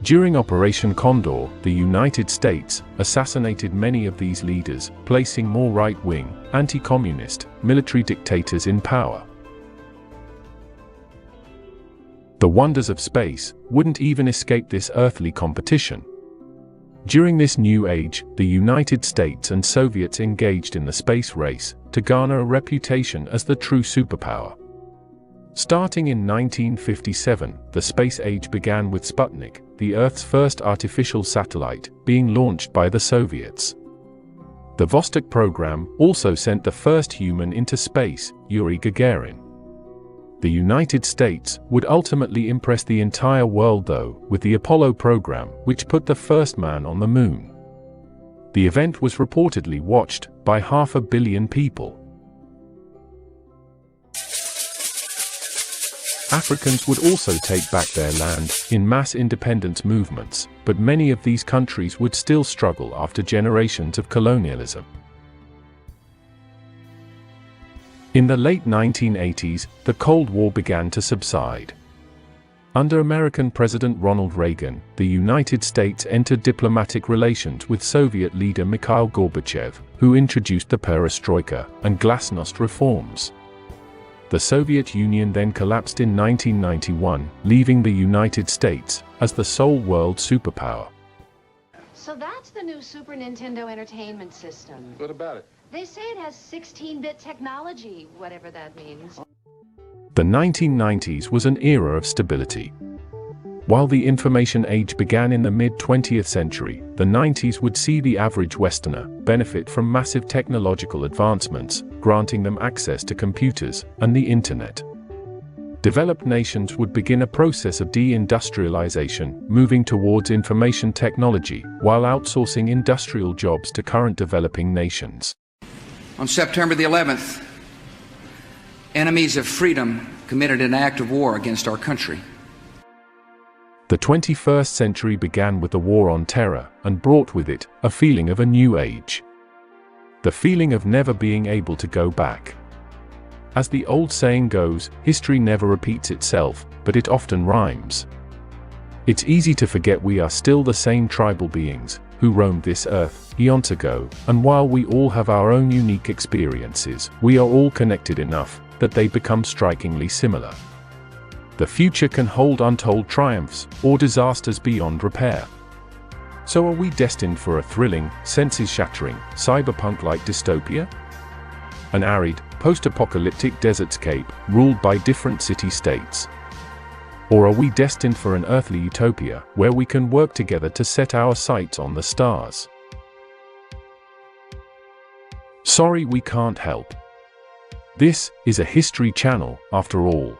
During Operation Condor, the United States assassinated many of these leaders, placing more right-wing, anti-communist, military dictators in power. The wonders of space wouldn't even escape this earthly competition. During this new age, the United States and Soviets engaged in the space race to garner a reputation as the true superpower. Starting in 1957, the space age began with Sputnik, the Earth's first artificial satellite, being launched by the Soviets. The Vostok program also sent the first human into space, Yuri Gagarin. The United States would ultimately impress the entire world, though, with the Apollo program, which put the first man on the moon. The event was reportedly watched by 500 million people. Africans would also take back their land in mass independence movements, but many of these countries would still struggle after generations of colonialism. In the late 1980s, the Cold War began to subside. Under American President Ronald Reagan, the United States entered diplomatic relations with Soviet leader Mikhail Gorbachev, who introduced the perestroika and glasnost reforms. The Soviet Union then collapsed in 1991, leaving the United States as the sole world superpower. So that's the new Super Nintendo Entertainment System. What about it? They say it has 16-bit technology, whatever that means. The 1990s was an era of stability. While the information age began in the mid-20th century, the 90s would see the average Westerner benefit from massive technological advancements, granting them access to computers and the internet. Developed nations would begin a process of deindustrialization, moving towards information technology, while outsourcing industrial jobs to current developing nations. On September the 11th, enemies of freedom committed an act of war against our country. The 21st century began with the War on Terror and brought with it a feeling of a new age. The feeling of never being able to go back. As the old saying goes, history never repeats itself, but it often rhymes. It's easy to forget we are still the same tribal beings who roamed this earth eons ago, and while we all have our own unique experiences, we are all connected enough that they become strikingly similar. The future can hold untold triumphs or disasters beyond repair. So are we destined for a thrilling, senses-shattering, cyberpunk-like dystopia? An arid, post-apocalyptic desertscape ruled by different city-states? Or are we destined for an earthly utopia where we can work together to set our sights on the stars? Sorry, we can't help. This is a History Channel, after all.